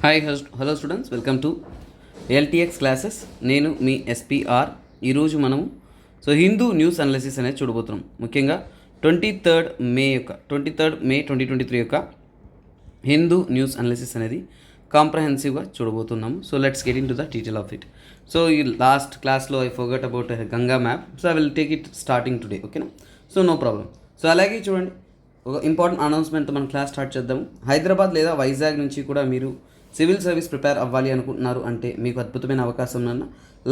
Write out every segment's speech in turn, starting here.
Hi hello students, welcome to LTX classes. నేను మీ SPR. ఈరోజు మనము హిందూ న్యూస్ అనాలిసిస్ అనేది చూడబోతున్నాం. ముఖ్యంగా 23rd మే 2023 యొక్క హిందూ న్యూస్ అనాలిసిస్ అనేది కాంప్రహెన్సివ్గా చూడబోతున్నాము. Let's get into the detail of it. ఈ లాస్ట్ క్లాస్లో I forgot about Ganga map. I will take it starting today. ఓకేనా? No problem. అలాగే చూడండి, ఒక ఇంపార్టెంట్ అనౌన్స్మెంట్తో మనం క్లాస్ స్టార్ట్ చేద్దాము. హైదరాబాద్ లేదా వైజాగ్ నుంచి కూడా మీరు సివిల్ సర్వీస్ ప్రిపేర్ అవ్వాలి అనుకుంటున్నారు అంటే మీకు అద్భుతమైన అవకాశం అన్న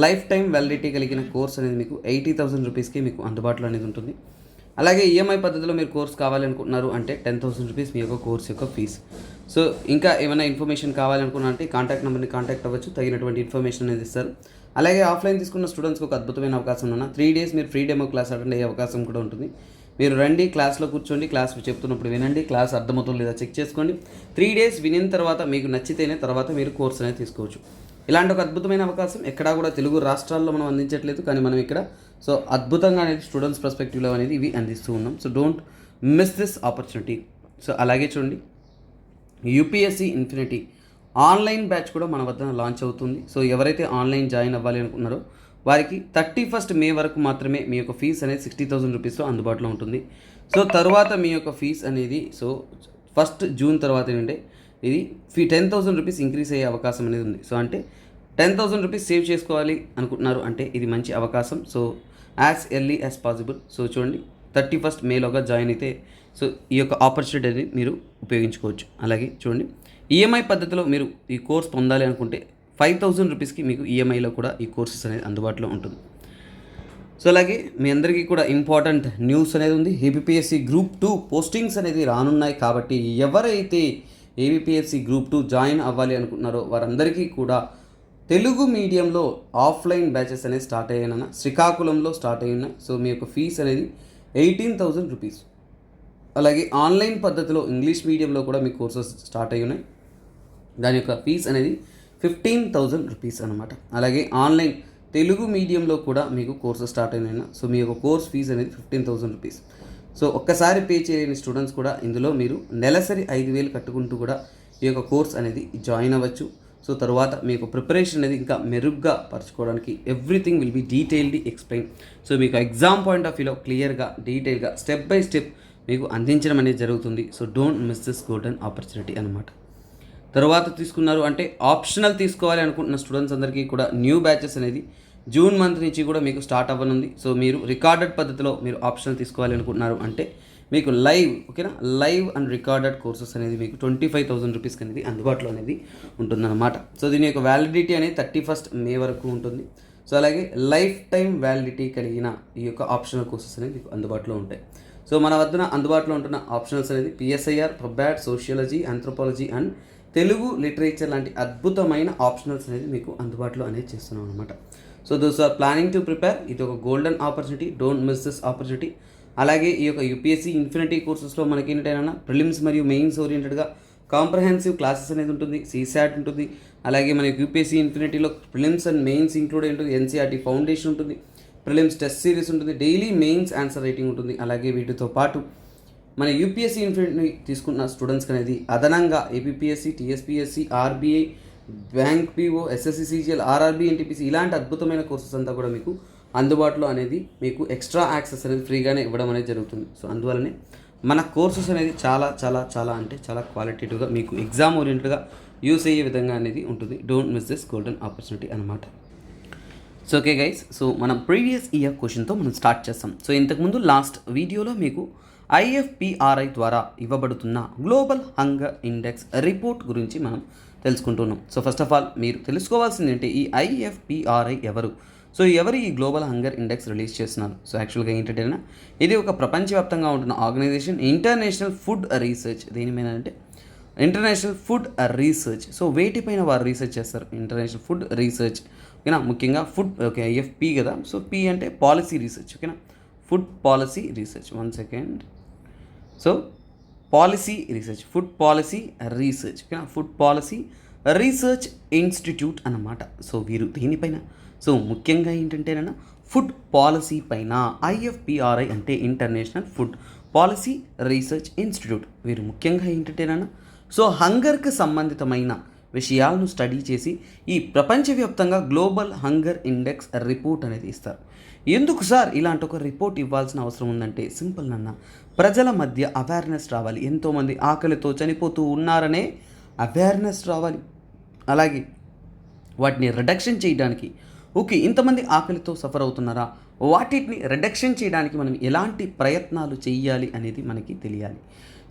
లైఫ్ టైం వ్యాలిడిటీ కలిగిన కోర్స్ అనేది మీకు 80,000 రూపీస్కి మీకు అందుబాటులో అనేది ఉంటుంది. అలాగే ఈఎంఐ పద్ధతిలో మీరు కోర్స్ కావాలి అనుకుంటున్నారు అంటే 10,000 రూపీస్ మీ యొక్క కోర్స్ యొక్క ఫీజు. ఇంకా ఏమైనా ఇన్ఫర్మేషన్ కావాలనుకున్నా అంటే కాంటాక్ట్ నెంబర్ని కాంటాక్ట్ అవ్వచ్చు, తగినటువంటి ఇన్ఫర్మేషన్ అనేది ఇస్తారు. అలాగే ఆఫ్లైన్ తీసుకున్న స్టూడెంట్స్కి ఒక అద్భుతమైన అవకాశం ఉన్న 3 days మీరు ఫ్రీ డెమో క్లాస్ అటెండ్ అయ్యే అవకాశం కూడా ఉంటుంది. మీరు రండి, క్లాస్లో కూర్చోండి, క్లాస్ చెప్తున్నప్పుడు వినండి, క్లాస్ అర్థమవుతుందో లేదా చెక్ చేసుకోండి. 3 days వినిన తర్వాత మీకు నచ్చితేనే తర్వాత మీరు కోర్స్ అనేది తీసుకోవచ్చు. ఇలాంటి ఒక అద్భుతమైన అవకాశం ఎక్కడా కూడా తెలుగు రాష్ట్రాల్లో మనం అందించట్లేదు, కానీ మనం ఇక్కడ అద్భుతంగా అనేది స్టూడెంట్స్ పర్స్పెక్టివ్లో అనేది ఇవి అందిస్తూ ఉన్నాం. Don't miss this opportunity. అలాగే చూడండి, యూపీఎస్సీ ఇన్ఫినిటీ ఆన్లైన్ బ్యాచ్ కూడా మన వద్ద లాంచ్ అవుతుంది. ఎవరైతే ఆన్లైన్ జాయిన్ అవ్వాలి అనుకున్నారో వారికి 31st మే వరకు మాత్రమే మీ యొక్క ఫీజు అనేది 60,000 రూపీస్లో అందుబాటులో ఉంటుంది. తర్వాత మీ యొక్క ఫీజు అనేది 1st జూన్ తర్వాత ఏంటంటే ఇది 10,000 రూపీస్ ఇంక్రీజ్ అయ్యే అవకాశం అనేది ఉంది. అంటే 10,000 రూపీస్ సేవ్ చేసుకోవాలి అనుకుంటున్నారు అంటే ఇది మంచి అవకాశం. As early as possible. చూడండి, 31st మేలోగా జాయిన్ అయితే ఈ యొక్క ఆపర్చునిటీ అనేది మీరు ఉపయోగించుకోవచ్చు. అలాగే చూడండి, ఈఎంఐ పద్ధతిలో మీరు ఈ కోర్స్ పొందాలి అనుకుంటే 5,000 రూపీస్కి మీకు ఈఎంఐలో కూడా ఈ కోర్సెస్ అనేది అందుబాటులో ఉంటుంది. అలాగే మీ అందరికీ కూడా ఇంపార్టెంట్ న్యూస్ అనేది ఉంది. ఏబిపిఎస్సి గ్రూప్ 2 పోస్టింగ్స్ అనేది రానున్నాయి. కాబట్టి ఎవరైతే ఏబిపిఎస్సి గ్రూప్ 2 జాయిన్ అవ్వాలి అనుకుంటున్నారో వారందరికీ కూడా తెలుగు మీడియంలో ఆఫ్లైన్ బ్యాచెస్ అనేది స్టార్ట్ అయ్యాయన్న, శ్రీకాకుళంలో స్టార్ట్ అయ్యాయి. మీ యొక్క ఫీజు అనేది 18,000 రూపీస్. అలాగే ఆన్లైన్ పద్ధతిలో ఇంగ్లీష్ మీడియంలో కూడా మీ కోర్సెస్ స్టార్ట్ అయ్యి ఉన్నాయి. దాని యొక్క ఫీజు అనేది 15,000 రూపీస్ అనమాట. అలాగే ఆన్లైన్ తెలుగు మీడియంలో కూడా మీకు కోర్సెస్ స్టార్ట్ అయినాయి. మీ యొక్క కోర్స్ ఫీజు అనేది 15,000 రూపీస్. ఒక్కసారి పే చేయని స్టూడెంట్స్ కూడా ఇందులో మీరు నెలసరి 5,000 కట్టుకుంటూ కూడా ఈ యొక్క కోర్స్ అనేది జాయిన్ అవ్వచ్చు. తర్వాత మీకు ప్రిపరేషన్ అనేది ఇంకా మెరుగ్గా పరచుకోవడానికి ఎవ్రీథింగ్ విల్ బీ డీటెయిల్డ్లీ ఎక్స్ప్లెయిన్. మీకు ఎగ్జామ్ పాయింట్ ఆఫ్ వ్యూలో క్లియర్గా డీటెయిల్గా స్టెప్ బై స్టెప్ మీకు అందించడం అనేది జరుగుతుంది. Don't miss this golden opportunity అనమాట. తర్వాత తీసుకున్నారు అంటే ఆప్షనల్ తీసుకోవాలి అనుకుంటున్న స్టూడెంట్స్ అందరికీ కూడా న్యూ బ్యాచెస్ అనేది జూన్ మంత్ నుంచి కూడా మీకు స్టార్ట్ అవ్వనుంది. మీరు రికార్డెడ్ పద్ధతిలో మీరు ఆప్షనల్ తీసుకోవాలి అనుకుంటున్నారు అంటే మీకు లైవ్, ఓకేనా, లైవ్ అండ్ రికార్డెడ్ కోర్సెస్ అనేది మీకు 25,000 రూపీస్కి అనేది అందుబాటులో అనేది ఉంటుందన్నమాట. దీని యొక్క వ్యాలిడిటీ అనేది 31st మే వరకు ఉంటుంది. అలాగే లైఫ్ టైం వ్యాలిడిటీ కలిగిన ఈ యొక్క ఆప్షనల్ కోర్సెస్ అనేది మీకు అందుబాటులో ఉంటాయి. మన వద్ద అందుబాటులో ఉంటున్న ఆప్షనల్స్ అనేది PSIR, pub ad, sociology, anthropology and Telugu literature లాంటి అద్భుతమైన ఆప్షనల్స్ అనేది మీకు అందుబాటులో అనేది చేస్తున్నాం అనమాట. Those are planning to prepare. ఇది ఒక golden opportunity. Don't miss this opportunity. అలాగే ఈ యొక్క యూపీఎస్సీ ఇన్ఫినిటీ కోర్సెస్లో మనకి ఏంటంటే ప్రిలిమ్స్ మరియు మెయిన్స్ ఓరియంటెడ్గా కాంప్రహెన్సివ్ క్లాసెస్ అనేది ఉంటుంది. సీసాట్ ఉంటుంది. అలాగే మనకి యూపీఎస్సీ ఇన్ఫినిటీలో ప్రిలిమ్స్ అండ్ మెయిన్స్ ఇంక్లూడ్ ఉంటుంది. ఎన్సీఆర్టీ ఫౌండేషన్ ఉంటుంది. ప్రిలిమ్స్ టెస్ట్ సిరీస్ ఉంటుంది. డైలీ మెయిన్స్ ఆన్సర్ రైటింగ్ ఉంటుంది. అలాగే వీటితో పాటు మన యూపీఎస్సీ ఇన్ఫినిటీ తీసుకున్న స్టూడెంట్స్కి అనేది అదనంగా APSC, TSPSC, RBI, bank PO, SSC CGL, RRB, NTPC ఇలాంటి అద్భుతమైన కోర్సెస్ అంతా కూడా మీకు అందుబాటులో అనేది మీకు ఎక్స్ట్రా యాక్సెస్ అనేది ఫ్రీగానే ఇవ్వడం అనేది జరుగుతుంది. అందువల్లనే మన కోర్సెస్ అనేది చాలా చాలా చాలా అంటే చాలా క్వాలిటేటివ్గా మీకు ఎగ్జామ్ ఓరియంటెడ్గా యూస్ అయ్యే విధంగా అనేది ఉంటుంది. Don't miss this golden opportunity అనమాట. ఓకే గైస్, మనం ప్రీవియస్ ఇయర్ క్వశ్చన్తో మనం స్టార్ట్ చేస్తాం. ఇంతకుముందు లాస్ట్ వీడియోలో మీకు IFPRI ద్వారా ఇవ్వబడుతున్న గ్లోబల్ హంగర్ ఇండెక్స్ రిపోర్ట్ గురించి మనం తెలుసుకుంటున్నాం. ఫస్ట్ ఆఫ్ ఆల్ మీరు తెలుసుకోవాల్సింది ఏంటి, ఈ IFPRI ఎవరు, ఎవరు ఈ గ్లోబల్ హంగర్ ఇండెక్స్ రిలీజ్ చేస్తున్నారు? యాక్చువల్గా ఏంటంటే ఇది ఒక ప్రపంచవ్యాప్తంగా ఉంటున్న ఆర్గనైజేషన్, ఇంటర్నేషనల్ ఫుడ్ రీసెర్చ్. దీని మీద అంటే ఇంటర్నేషనల్ ఫుడ్ రీసెర్చ్. వేటిపైన వారు రీసెర్చ్ చేస్తారు? ఇంటర్నేషనల్ ఫుడ్ రీసెర్చ్, ఓకేనా. ముఖ్యంగా ఫుడ్, ఓకే, IFP కదా. పి అంటే పాలసీ రీసెర్చ్, ఓకేనా. Food policy research. 1 second. Policy research, food policy research, ఓకేనా. ఫుడ్ పాలసీ రీసెర్చ్ ఇన్స్టిట్యూట్ అన్నమాట. వీరు దీనిపైన ముఖ్యంగా ఏంటంటేనన్నా ఫుడ్ పాలసీ పైన IFPRI అంటే international food policy research institute. వీరు ముఖ్యంగా ఏంటంటేనన్నా హంగర్కి సంబంధితమైన విషయాలను స్టడీ చేసి ఈ ప్రపంచవ్యాప్తంగా గ్లోబల్ హంగర్ ఇండెక్స్ రిపోర్ట్ అనేది ఇస్తారు. ఎందుకు సార్ ఇలాంటి ఒక రిపోర్ట్ ఇవ్వాల్సిన అవసరం ఉందంటే సింపుల్ నాన్న, ప్రజల మధ్య అవేర్నెస్ రావాలి. ఎంతోమంది ఆకలితో చనిపోతూ ఉన్నారనే అవేర్నెస్ రావాలి. అలాగే వాటిని రిడక్షన్ చేయడానికి, ఓకే ఇంతమంది ఆకలితో సఫర్ అవుతున్నారా, వాటిని రిడక్షన్ చేయడానికి మనం ఎలాంటి ప్రయత్నాలు చేయాలి అనేది మనకి తెలియాలి.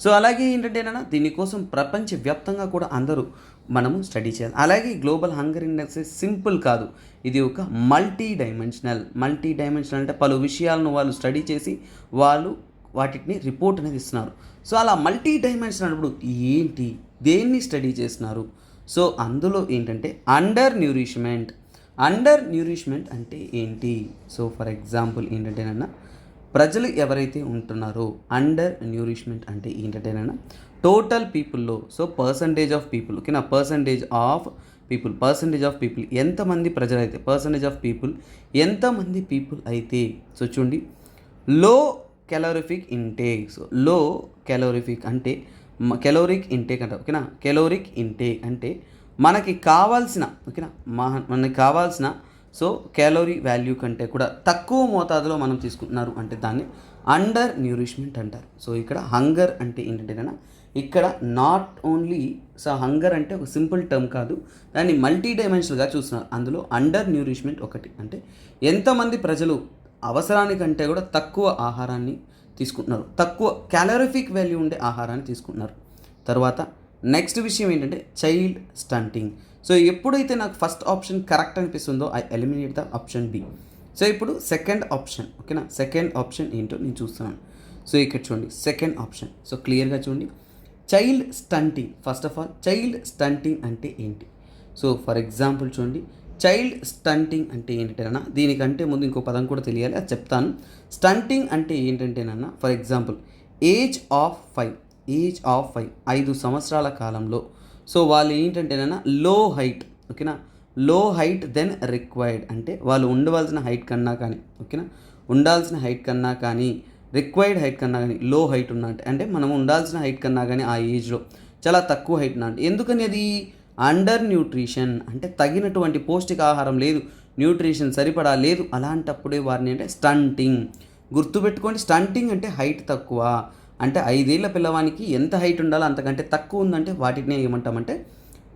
సో అలాగే ఏంటంటేనా దీనికోసం ప్రపంచవ్యాప్తంగా కూడా అందరూ మనము స్టడీ చేయాలి. అలాగే గ్లోబల్ హంగర్ ఇండెక్స్ సింపుల్ కాదు, ఇది ఒక మల్టీ డైమెన్షనల్ అంటే పలు విషయాలను వాళ్ళు స్టడీ చేసి వాళ్ళు వాటిని రిపోర్ట్ అనేది ఇస్తున్నారు. సో అలా మల్టీ డైమెన్షనల్ అన్నప్పుడు ఏంటి, దేన్ని స్టడీ చేస్తున్నారు? సో అందులో ఏంటంటే అండర్ న్యూరిష్మెంట్ అంటే ఏంటి? సో ఫర్ ఎగ్జాంపుల్ ఏంటంటేనన్నా ప్రజలు ఎవరైతే ఉంటున్నారో అండర్ న్యూరిష్మెంట్ అంటే ఏంటంటేనన్నా టోటల్ పీపుల్లో, సో పర్సంటేజ్ ఆఫ్ పీపుల్, ఓకేనా, పర్సంటేజ్ ఆఫ్ పీపుల్ ఎంతమంది ప్రజలైతే, పర్సంటేజ్ ఆఫ్ పీపుల్ ఎంతమంది పీపుల్ అయితే, సో చూడండి లో క్యాలోరిఫిక్ ఇంటేక్, సో లో క్యాలోరిఫిక్ అంటే కెలోరిక్ ఇంటేక్ అంటారు, ఓకేనా. కెలోరిక్ ఇంటేక్ అంటే మనకి కావాల్సిన, ఓకేనా, మనకి కావాల్సిన సో క్యాలోరీ వాల్యూ కంటే కూడా తక్కువ మోతాదులో మనం తీసుకుంటున్నారు అంటే దాన్ని అండర్ న్యూరిష్మెంట్ అంటారు. సో ఇక్కడ హంగర్ అంటే ఏంటంటేనా ఇక్కడ నాట్ ఓన్లీ, సో హంగర్ అంటే ఒక సింపుల్ టర్మ్ కాదు, దాన్ని మల్టీ డైమెన్షనల్గా చూస్తున్నారు. అందులో అండర్ న్యూరిష్మెంట్ ఒకటి అంటే ఎంతమంది ప్రజలు అవసరానికంటే కూడా తక్కువ ఆహారాన్ని తీసుకుంటున్నారు, తక్కువ క్యాలరిఫిక్ వాల్యూ ఉండే ఆహారాన్ని తీసుకుంటున్నారు. తర్వాత నెక్స్ట్ విషయం ఏంటంటే చైల్డ్ స్టంటింగ్. సో ఎప్పుడైతే నాకు ఫస్ట్ ఆప్షన్ కరెక్ట్ అనిపిస్తుందో I eliminate the option B. So ఇప్పుడు సెకండ్ ఆప్షన్, ఓకేనా, సెకండ్ ఆప్షన్ ఏంటో నేను చూస్తున్నాను. సో ఇక్కడ చూడండి సెకండ్ ఆప్షన్, సో క్లియర్గా చూడండి child stunting. First of all child stunting అంటే ఏంటి? సో ఫర్ ఎగ్జాంపుల్ చూడండి చైల్డ్ స్టంటింగ్ అంటే ఏంటంటేనా, దీనికంటే ముందు ఇంకో పదం కూడా తెలియాలి, అది చెప్తాను. స్టంటింగ్ అంటే ఏంటంటేనన్నా ఫర్ ఎగ్జాంపుల్ ఏజ్ ఆఫ్ 5 సంవత్సరాల కాలంలో సో వాళ్ళు ఏంటంటేనన్నా లో హైట్, ఓకేనా, లో హైట్ దెన్ రిక్వైర్డ్ అంటే వాళ్ళు ఉండవలసిన హైట్ కన్నా కానీ, ఓకేనా, ఉండాల్సిన హైట్ కన్నా కానీ రిక్వైర్డ్ హైట్ కన్నా కానీ లో హైట్ ఉన్నా అంటే మనం ఉండాల్సిన హైట్ కన్నా కానీ ఆ ఏజ్లో చాలా తక్కువ హైట్ ఉన్నా అంటే ఎందుకని అది అండర్ న్యూట్రిషన్ అంటే తగినటువంటి పౌష్టికాహారం లేదు, న్యూట్రిషన్ సరిపడా లేదు, అలాంటప్పుడే వారిని అంటే స్టంటింగ్. గుర్తుపెట్టుకోండి, స్టంటింగ్ అంటే హైట్ తక్కువ అంటే 5 ఏళ్ల పిల్లవానికి ఎంత హైట్ ఉండాలో అంతకంటే తక్కువ ఉందంటే వాటిని ఏమంటామంటే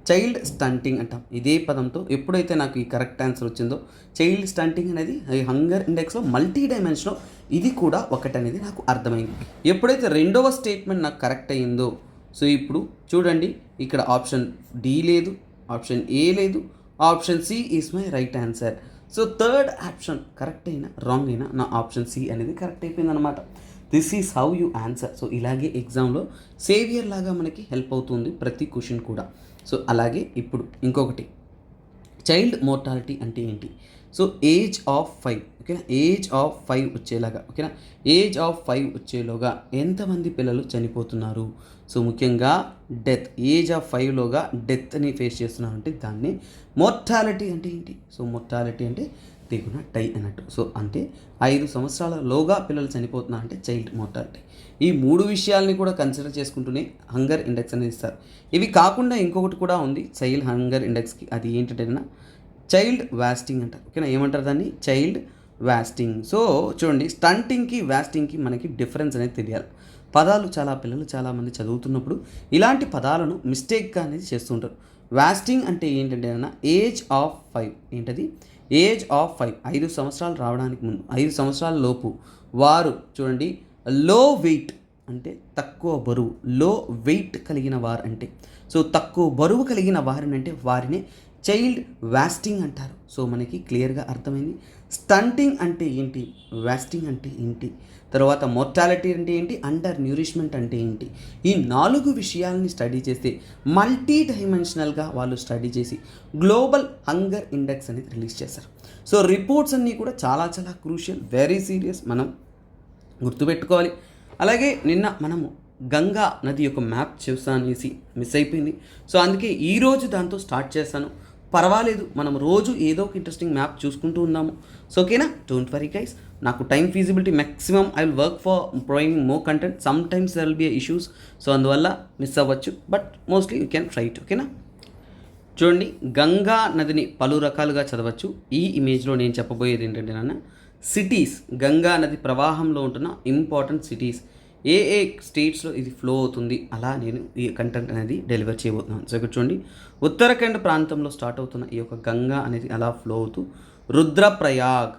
చైల్డ్ స్టంటింగ్ అంటాం. ఇదే పదంతో ఎప్పుడైతే నాకు ఈ కరెక్ట్ ఆన్సర్ వచ్చిందో చైల్డ్ స్టంటింగ్ అనేది ఈ హంగర్ ఇండెక్స్లో మల్టీ డైమెన్షన్లో ఇది కూడా ఒకటనేది నాకు అర్థమైంది. ఎప్పుడైతే రెండవ స్టేట్మెంట్ నాకు కరెక్ట్ అయ్యిందో సో ఇప్పుడు చూడండి ఇక్కడ ఆప్షన్ డి లేదు, ఆప్షన్ ఏ లేదు, option C is my right answer. So third option correct అయినా రాంగ్ అయినా నా ఆప్షన్ సి అనేది కరెక్ట్ అయిపోయింది అనమాట. This is how you answer. So ఇలాగే ఎగ్జామ్లో సేవియర్ లాగా మనకి హెల్ప్ అవుతుంది ప్రతి క్వశ్చన్ కూడా. సో అలాగే ఇప్పుడు ఇంకొకటి చైల్డ్ మోర్టాలిటీ అంటే ఏంటి? సో ఏజ్ ఆఫ్ 5, ఓకేనా, ఏజ్ ఆఫ్ 5 వచ్చేలాగా, ఓకేనా, ఏజ్ ఆఫ్ 5 వచ్చేలోగా ఎంతమంది పిల్లలు చనిపోతున్నారు? సో ముఖ్యంగా డెత్, ఏజ్ ఆఫ్ 5లోగా డెత్ని ఫేస్ చేస్తున్నారు అంటే దాన్ని మోర్టాలిటీ అంటే ఏంటి? సో మోర్టాలిటీ అంటే తెగున టై అన్నట్టు. సో అంటే 5 సంవత్సరాల లోగా పిల్లలు చనిపోతున్నారు అంటే చైల్డ్ మోర్టాలిటీ. ఈ 3 విషయాల్ని కూడా కన్సిడర్ చేసుకుంటూనే హంగర్ ఇండెక్స్ అనేది ఇస్తారు. ఇవి కాకుండా ఇంకొకటి కూడా ఉంది చైల్డ్ హంగర్ ఇండెక్స్కి, అది ఏంటంటే చైల్డ్ వాస్టింగ్ అంటారు, ఓకేనా. ఏమంటారు దాన్ని? చైల్డ్ వాస్టింగ్. సో చూడండి స్టంటింగ్కి వాస్టింగ్కి మనకి డిఫరెన్స్ అనేది తెలియాలి. పదాలు పిల్లలు చాలామంది చదువుతున్నప్పుడు ఇలాంటి పదాలను మిస్టేక్గా అనేది చేస్తుంటారు. వాస్టింగ్ అంటే ఏంటంటే ఏజ్ ఆఫ్ 5, ఏంటది? ఏజ్ ఆఫ్ 5, 5 సంవత్సరాలు రావడానికి ముందు 5 సంవత్సరాల లోపు వారు చూడండి లో వెయిట్ అంటే తక్కువ బరువు, లో వెయిట్ కలిగిన వారు అంటే సో తక్కువ బరువు కలిగిన వారిని అంటే వారిని చైల్డ్ వాస్టింగ్ అంటారు. సో మనకి క్లియర్గా అర్థమైంది స్టంటింగ్ అంటే ఏంటి, వాస్టింగ్ అంటే ఏంటి, తర్వాత మోర్టాలిటీ అంటే ఏంటి, అండర్ న్యూరిష్మెంట్ అంటే ఏంటి. ఈ 4 విషయాలని స్టడీ చేస్తే మల్టీ డైమెన్షనల్గా వాళ్ళు స్టడీ చేసి గ్లోబల్ హంగర్ ఇండెక్స్ అనేది రిలీజ్ చేస్తారు. సో రిపోర్ట్స్ అన్నీ కూడా చాలా చాలా క్రూషియల్, వెరీ సీరియస్, మనం గుర్తుపెట్టుకోవాలి. అలాగే నిన్న మనము గంగా నది యొక్క మ్యాప్ చూస్తాను అనేసి మిస్ అయిపోయింది. సో అందుకే ఈరోజు దాంతో స్టార్ట్ చేస్తాను. పర్వాలేదు, మనం రోజు ఏదో ఒక ఇంట్రెస్టింగ్ మ్యాప్ చూసుకుంటూ ఉన్నాము. సో ఓకేనా, డోంట్ వరీ గైస్. నాకు time feasibility maximum I will work for providing more content. Sometimes there will be issues, so అందువల్ల మిస్ అవ్వచ్చు, but mostly you can try it, ఓకేనా. చూడండి, గంగా నదిని పలు రకాలుగా చదవచ్చు. ఈ ఇమేజ్లో నేను చెప్పబోయేది ఏంటంటే నాన్న, సిటీస్, గంగా నది ప్రవాహంలో ఉంటున్న ఇంపార్టెంట్ సిటీస్, ఏ ఏ స్టేట్స్లో ఇది ఫ్లో అవుతుంది, అలా నేను ఈ కంటెంట్ అనేది డెలివర్ చేయబోతున్నాను. సో ఇక్కడ చూడండి, ఉత్తరాఖండ్ ప్రాంతంలో స్టార్ట్ అవుతున్న ఈ యొక్క గంగా అనేది అలా ఫ్లో అవుతూ రుద్రప్రయాగ్,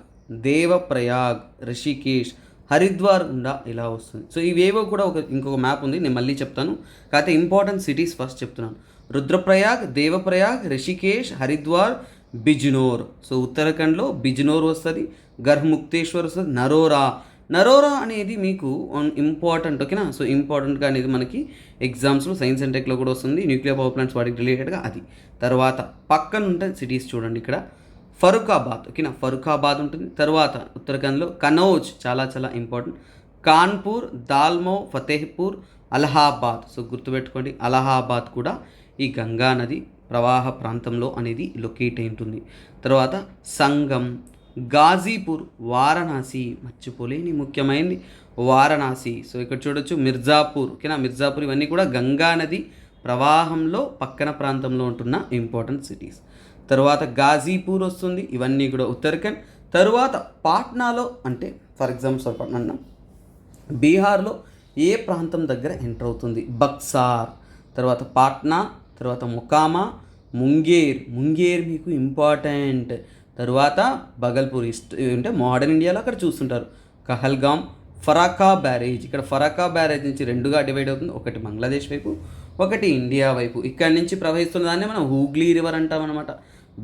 దేవప్రయాగ్, రిషికేష్, హరిద్వార్ గుండా ఇలా వస్తుంది. సో ఇవేవో కూడా ఇంకొక మ్యాప్ ఉంది, నేను మళ్ళీ చెప్తాను. కాకపోతే ఇంపార్టెంట్ సిటీస్ ఫస్ట్ చెప్తున్నాను. రుద్రప్రయాగ్, దేవప్రయాగ్, రిషికేష్, హరిద్వార్, బిజ్నోర్. సో ఉత్తరాఖండ్లో బిజ్నోర్ వస్తుంది, గర్హముక్తేశ్వర్ వస్తుంది, నరోరా అనేది మీకు ఇంపార్టెంట్, ఓకేనా. సో ఇంపార్టెంట్గా అనేది మనకి ఎగ్జామ్స్లో సైన్స్ అండ్ టెక్లో కూడా వస్తుంది, న్యూక్లియర్ పవర్ ప్లాంట్స్ వాటికి రిలేటెడ్గా అది. తర్వాత పక్కన ఉంటుంది సిటీస్ చూడండి, ఇక్కడ ఫరూఖాబాద్, ఓకేనా, ఫరూఖాబాద్ ఉంటుంది. తర్వాత ఉత్తరాఖండ్లో కనౌజ్ చాలా చాలా ఇంపార్టెంట్, కాన్పూర్, దాల్మో, ఫతేహ్పూర్, అలహాబాద్. సో గుర్తుపెట్టుకోండి, అలహాబాద్ కూడా ఈ గంగా నది ప్రవాహ ప్రాంతంలో అనేది లొకేట్ అయి ఉంటుంది. తర్వాత సంగం, గాజీపూర్, వారణాసి, మర్చిపోలేని ముఖ్యమైనది వారణాసి. సో ఇక్కడ చూడొచ్చు మిర్జాపూర్, ఓకేనా, మిర్జాపూర్, ఇవన్నీ కూడా గంగా నది ప్రవాహంలో పక్కన ప్రాంతంలో ఉంటున్న ఇంపార్టెంట్ సిటీస్. తర్వాత గాజీపూర్ వస్తుంది, ఇవన్నీ కూడా ఉత్తరాఖండ్. తరువాత పాట్నాలో, అంటే ఫర్ ఎగ్జాంపుల్ పాట్నా బీహార్లో ఏ ప్రాంతం దగ్గర ఎంటర్ అవుతుంది, బక్సార్. తర్వాత పాట్నా, తర్వాత మొకామా, ముంగేర్ మీకు ఇంపార్టెంట్. తరువాత బగల్పూర్, అంటే మోడర్న్ ఇండియాలో అక్కడ చూస్తుంటారు. కహల్గామ్, ఫరాకా బ్యారేజ్. ఇక్కడ ఫరాకా బ్యారేజ్ నుంచి రెండుగా డివైడ్ అవుతుంది, ఒకటి బంగ్లాదేశ్ వైపు, ఒకటి ఇండియా వైపు. ఇక్కడ నుంచి ప్రవహిస్తున్న దాన్ని మనం హూగ్లీ రివర్ అంటాం అనమాట.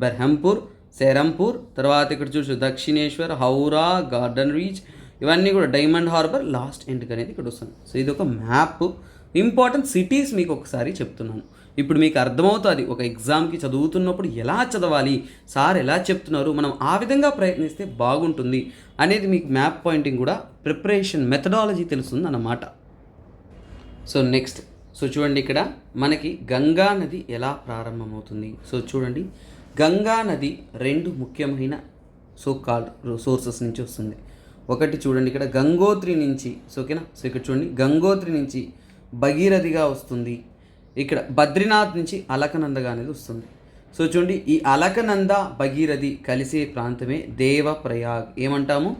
బెర్హంపూర్, సెరంపూర్. తర్వాత ఇక్కడ చూసి దక్షిణేశ్వర్, హౌరా, గార్డెన్ రీచ్, ఇవన్నీ కూడా డైమండ్ హార్బర్, లాస్ట్ ఎండ్కి అనేది ఇక్కడ వస్తుంది. సో ఇది ఒక మ్యాప్, ఇంపార్టెంట్ సిటీస్ మీకు ఒకసారి చెప్తున్నాను. ఇప్పుడు మీకు అర్థమవుతుంది ఒక ఎగ్జామ్కి చదువుతున్నప్పుడు ఎలా చదవాలి, సార్ ఎలా చెప్తున్నారు, మనం ఆ విధంగా ప్రయత్నిస్తే బాగుంటుంది అనేది మీకు మ్యాప్ పాయింటింగ్ కూడా ప్రిపరేషన్ మెథడాలజీ తెలుస్తుంది అన్నమాట. సో నెక్స్ట్, సో చూడండి, ఇక్కడ మనకి గంగా నది ఎలా ప్రారంభమవుతుంది. సో చూడండి, గంగా నది రెండు ముఖ్యమైన కాల్డ్ సోర్సెస్ నుంచి వస్తుంది. ఒకటి చూడండి, ఇక్కడ గంగోత్రి నుంచి, సో ఓకేనా. సో ఇక్కడ చూడండి, గంగోత్రి నుంచి భగీరథిగా వస్తుంది. ఇక్కడ బద్రీనాథ్ నుంచి అలకనందగా అనేది వస్తుంది. సో చూడండి, ఈ అలకనంద భగీరథి కలిసే ప్రాంతమే దేవప్రయాగ్. ఏమంటాము,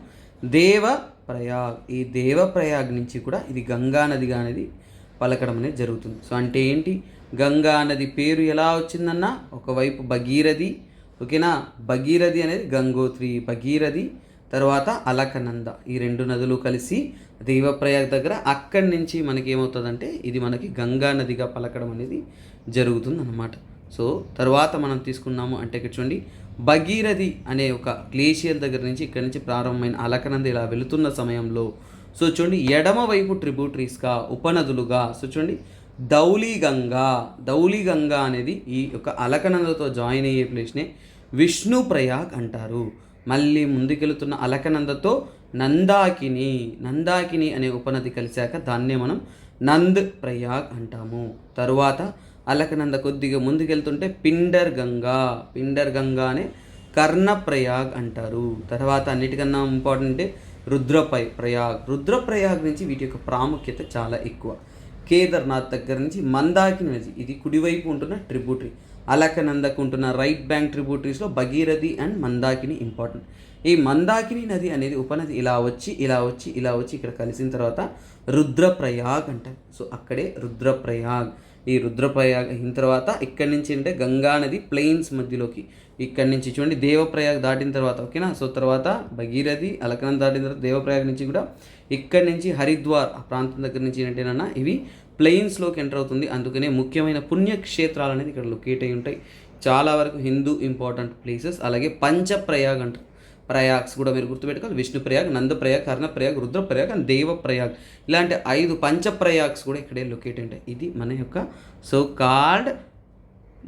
దేవప్రయాగ్. ఈ దేవప్రయాగ్ నుంచి కూడా ఇది గంగా నదిగా అనేది పలకడం అనేది జరుగుతుంది. సో అంటే ఏంటి, గంగా నది పేరు ఎలా వచ్చిందన్నా, ఒకవైపు భగీరథి, ఓకేనా, భగీరథి అనేది గంగోత్రి, భగీరథి, తర్వాత అలకనంద, ఈ రెండు నదులు కలిసి దేవప్రయాగ్ దగ్గర, అక్కడి నుంచి మనకి ఏమవుతుందంటే ఇది మనకి గంగా నదిగా పలకడం అనేది జరుగుతుంది అన్నమాట. సో తర్వాత మనం తీసుకున్నాము అంటే ఇక్కడ చూడండి, భగీరథి అనే ఒక గ్లేషియర్ దగ్గర నుంచి ఇక్కడ నుంచి ప్రారంభమైన అలకనంద ఇలా వెళుతున్న సమయంలో, సో చూడండి ఎడమ వైపు ట్రిబ్యూటరీస్గా, ఉపనదులుగా, సో చూడండి ధౌలీగంగా అనేది ఈ యొక్క అలకనందతో జాయిన్ అయ్యే ప్లేస్నే విష్ణుప్రయాగ్ అంటారు. మళ్ళీ ముందుకెళ్తున్న అలకనందతో నందాకిని అనే ఉపనది కలిశాక దాన్నే మనం నంద్ ప్రయాగ్ అంటాము. తరువాత అలకనంద కొద్దిగా ముందుకెళ్తుంటే పిండర్ గంగా అనే కర్ణప్రయాగ్ అంటారు. తర్వాత అన్నిటికన్నా ఇంపార్టెంట్ రుద్రప్రయాగ్ నుంచి వీటి యొక్క ప్రాముఖ్యత చాలా ఎక్కువ. కేదార్నాథ్ దగ్గర నుంచి మందాకిని నది, ఇది కుడివైపు ఉంటున్న ట్రిబ్యూటరీ. అలకనందకు ఉంటున్న రైట్ బ్యాంక్ ట్రిబ్యూటరీస్లో భగీరథి అండ్ మందాకిని ఇంపార్టెంట్. ఈ మందాకిని నది అనేది ఉపనది ఇలా వచ్చి ఇక్కడ కలిసిన తర్వాత రుద్రప్రయాగ్ అంటారు. సో అక్కడే రుద్రప్రయాగ్. ఈ రుద్రప్రయాగ్ అయిన తర్వాత ఇక్కడి నుంచి అంటే గంగా నది ప్లెయిన్స్ మధ్యలోకి, ఇక్కడి నుంచి చూడండి దేవప్రయాగ్ దాటిన తర్వాత, ఓకేనా. సో తర్వాత భగీరథి, అలకనంద దాటిన తర్వాత దేవప్రయాగ్ నుంచి కూడా ఇక్కడి నుంచి హరిద్వార్ ఆ ప్రాంతం దగ్గర నుంచి ఏంటంటేనన్నా ఇవి ప్లెయిన్స్లోకి ఎంటర్ అవుతుంది. అందుకనే ముఖ్యమైన పుణ్యక్షేత్రాలు అనేది ఇక్కడ లొకేట్ అయి ఉంటాయి. చాలా వరకు హిందూ ఇంపార్టెంట్ ప్లేసెస్. అలాగే పంచప్రయాగ్ అంటారు, ప్రయాగ్స్ కూడా మీరు గుర్తుపెట్టుకోవాలి. విష్ణుప్రయాగ్, నందప్రయాగ్, కర్ణప్రయాగ్, రుద్రప్రయాగ్ అండ్ దేవప్రయాగ్, ఇలాంటి 5 పంచప్రయాగ్స్ కూడా ఇక్కడే లొకేట్ ఉంటాయి. ఇది మన యొక్క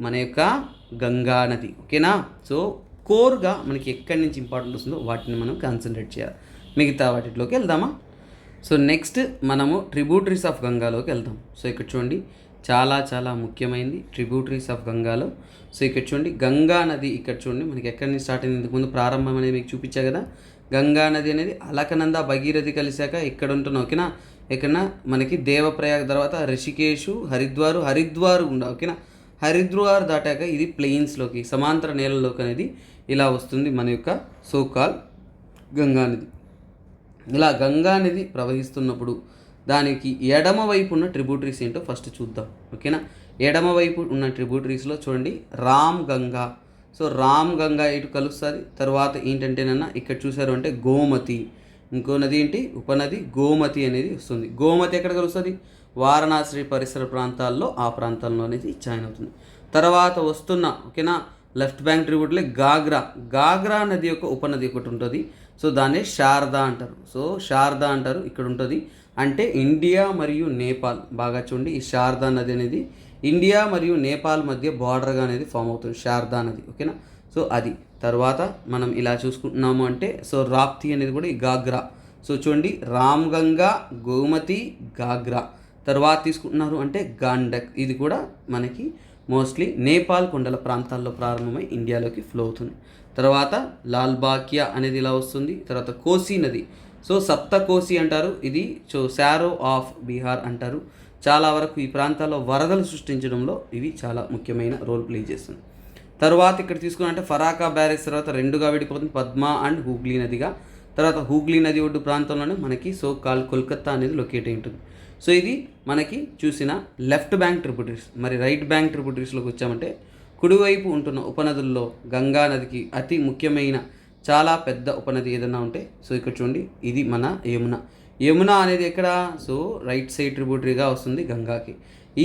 మన యొక్క గంగా నది, ఓకేనా. సో కోర్గా మనకి ఎక్కడి నుంచి ఇంపార్టెంట్ వస్తుందో వాటిని మనం కాన్సన్ట్రేట్ చేయాలి. మిగతా వాటిలోకి వెళ్దామా. సో నెక్స్ట్ మనము ట్రిబ్యూటరీస్ ఆఫ్ గంగాలోకి వెళ్దాం. సో ఇక్కడ చూడండి, చాలా చాలా ముఖ్యమైనది ట్రిబ్యూటరీస్ ఆఫ్ గంగాలో. సో ఇక్కడ చూడండి, గంగా నది ఇక్కడ చూడండి మనకి ఎక్కడి నుంచి స్టార్ట్ అయింది, ఇంతకుముందు ప్రారంభం అనేది మీకు చూపించా కదా. గంగా నది అనేది అలకనంద భగీరథి కలిశాక ఇక్కడ ఉంటున్నాం, ఓకేనా. ఎక్కడన్నా మనకి దేవప్రయాగ్ తర్వాత రిషికేశు, హరిద్వారు ఉండ, ఓకేనా. హరిద్వార్ దాటాక ఇది ప్లెయిన్స్లోకి సమాంతర నేలలోకి అనేది ఇలా వస్తుంది మన యొక్క సోకాల్ గంగా నది. ఇలా గంగా నది ప్రవహిస్తున్నప్పుడు దానికి ఎడమ వైపు ఉన్న ట్రిబ్యూటరీస్ ఏంటో ఫస్ట్ చూద్దాం. ఓకేనా, ఎడమ వైపు ఉన్న ట్రిబ్యూటరీస్లో చూడండి రామ్ గంగా. సో రామ్ గంగా ఇటు కలుస్తుంది. తర్వాత ఏంటంటేనన్నా ఇక్కడ చూసారు అంటే గోమతి, ఇంకో నది ఏంటి ఉపనది గోమతి అనేది వస్తుంది. గోమతి ఎక్కడ కలుస్తుంది? వారణాసి పరిసర ప్రాంతాల్లో, ఆ ప్రాంతాల్లో అనేది జాయిన్ అవుతుంది. తర్వాత వస్తున్న ఓకేనా లెఫ్ట్ బ్యాంక్ ట్రిబ్యూటరీ గాగ్రా నది యొక్క ఉపనది ఒకటి ఉంటుంది. సో దాన్ని శారదా అంటారు. సో శారదా అంటారు ఇక్కడ ఉంటుంది. అంటే ఇండియా మరియు నేపాల్, బాగా చూడండి ఈ శారదా నది అనేది ఇండియా మరియు నేపాల్ మధ్య బార్డర్గా అనేది ఫామ్ అవుతుంది శారదా నది. ఓకేనా, సో అది తర్వాత మనం ఇలా చూసుకుంటున్నాము అంటే సో రాప్తి అనేది కూడా ఈ గాగ్రా. సో చూడండి రామ్గంగా, గోమతి, గాగ్రా. తర్వాత తీసుకుంటున్నారు అంటే గాండక్, ఇది కూడా మనకి మోస్ట్లీ నేపాల్ కొండల ప్రాంతాల్లో ప్రారంభమై ఇండియాలోకి ఫ్లో అవుతుంది. తర్వాత లాల్బాకియా అనేది ఇలా వస్తుంది. తర్వాత కోసీ నది, సో సప్త కోసి అంటారు, ఇది సో శారో ఆఫ్ బీహార్ అంటారు. చాలా వరకు ఈ ప్రాంతాల్లో వరదలు సృష్టించడంలో ఇవి చాలా ముఖ్యమైన రోల్ ప్లే చేస్తుంది. తర్వాత ఇక్కడ తీసుకున్నట్టే ఫరాకా బ్యారేజ్ తర్వాత రెండుగా విడిపోతుంది, పద్మా అండ్ హూగ్లీ నదిగా. తర్వాత హూగ్లీ నది ఒడ్డు ప్రాంతంలోనే మనకి సో కాల్ కోల్కత్తా అనేది లొకేట్ అయి ఉంటుంది. సో ఇది మనకి చూసిన లెఫ్ట్ బ్యాంక్ ట్రిబ్యూటరీస్. మరి రైట్ బ్యాంక్ ట్రిబ్యూటరీస్లోకి వచ్చామంటే కుడివైపు ఉంటున్న ఉపనదుల్లో గంగా నదికి అతి ముఖ్యమైన చాలా పెద్ద ఉపనది ఏదైనా ఉంటే సో ఇక్కడ చూడండి ఇది మన యమున అనేది ఎక్కడ? సో రైట్ సైడ్ ట్రిబ్యూటరీగా వస్తుంది గంగాకి.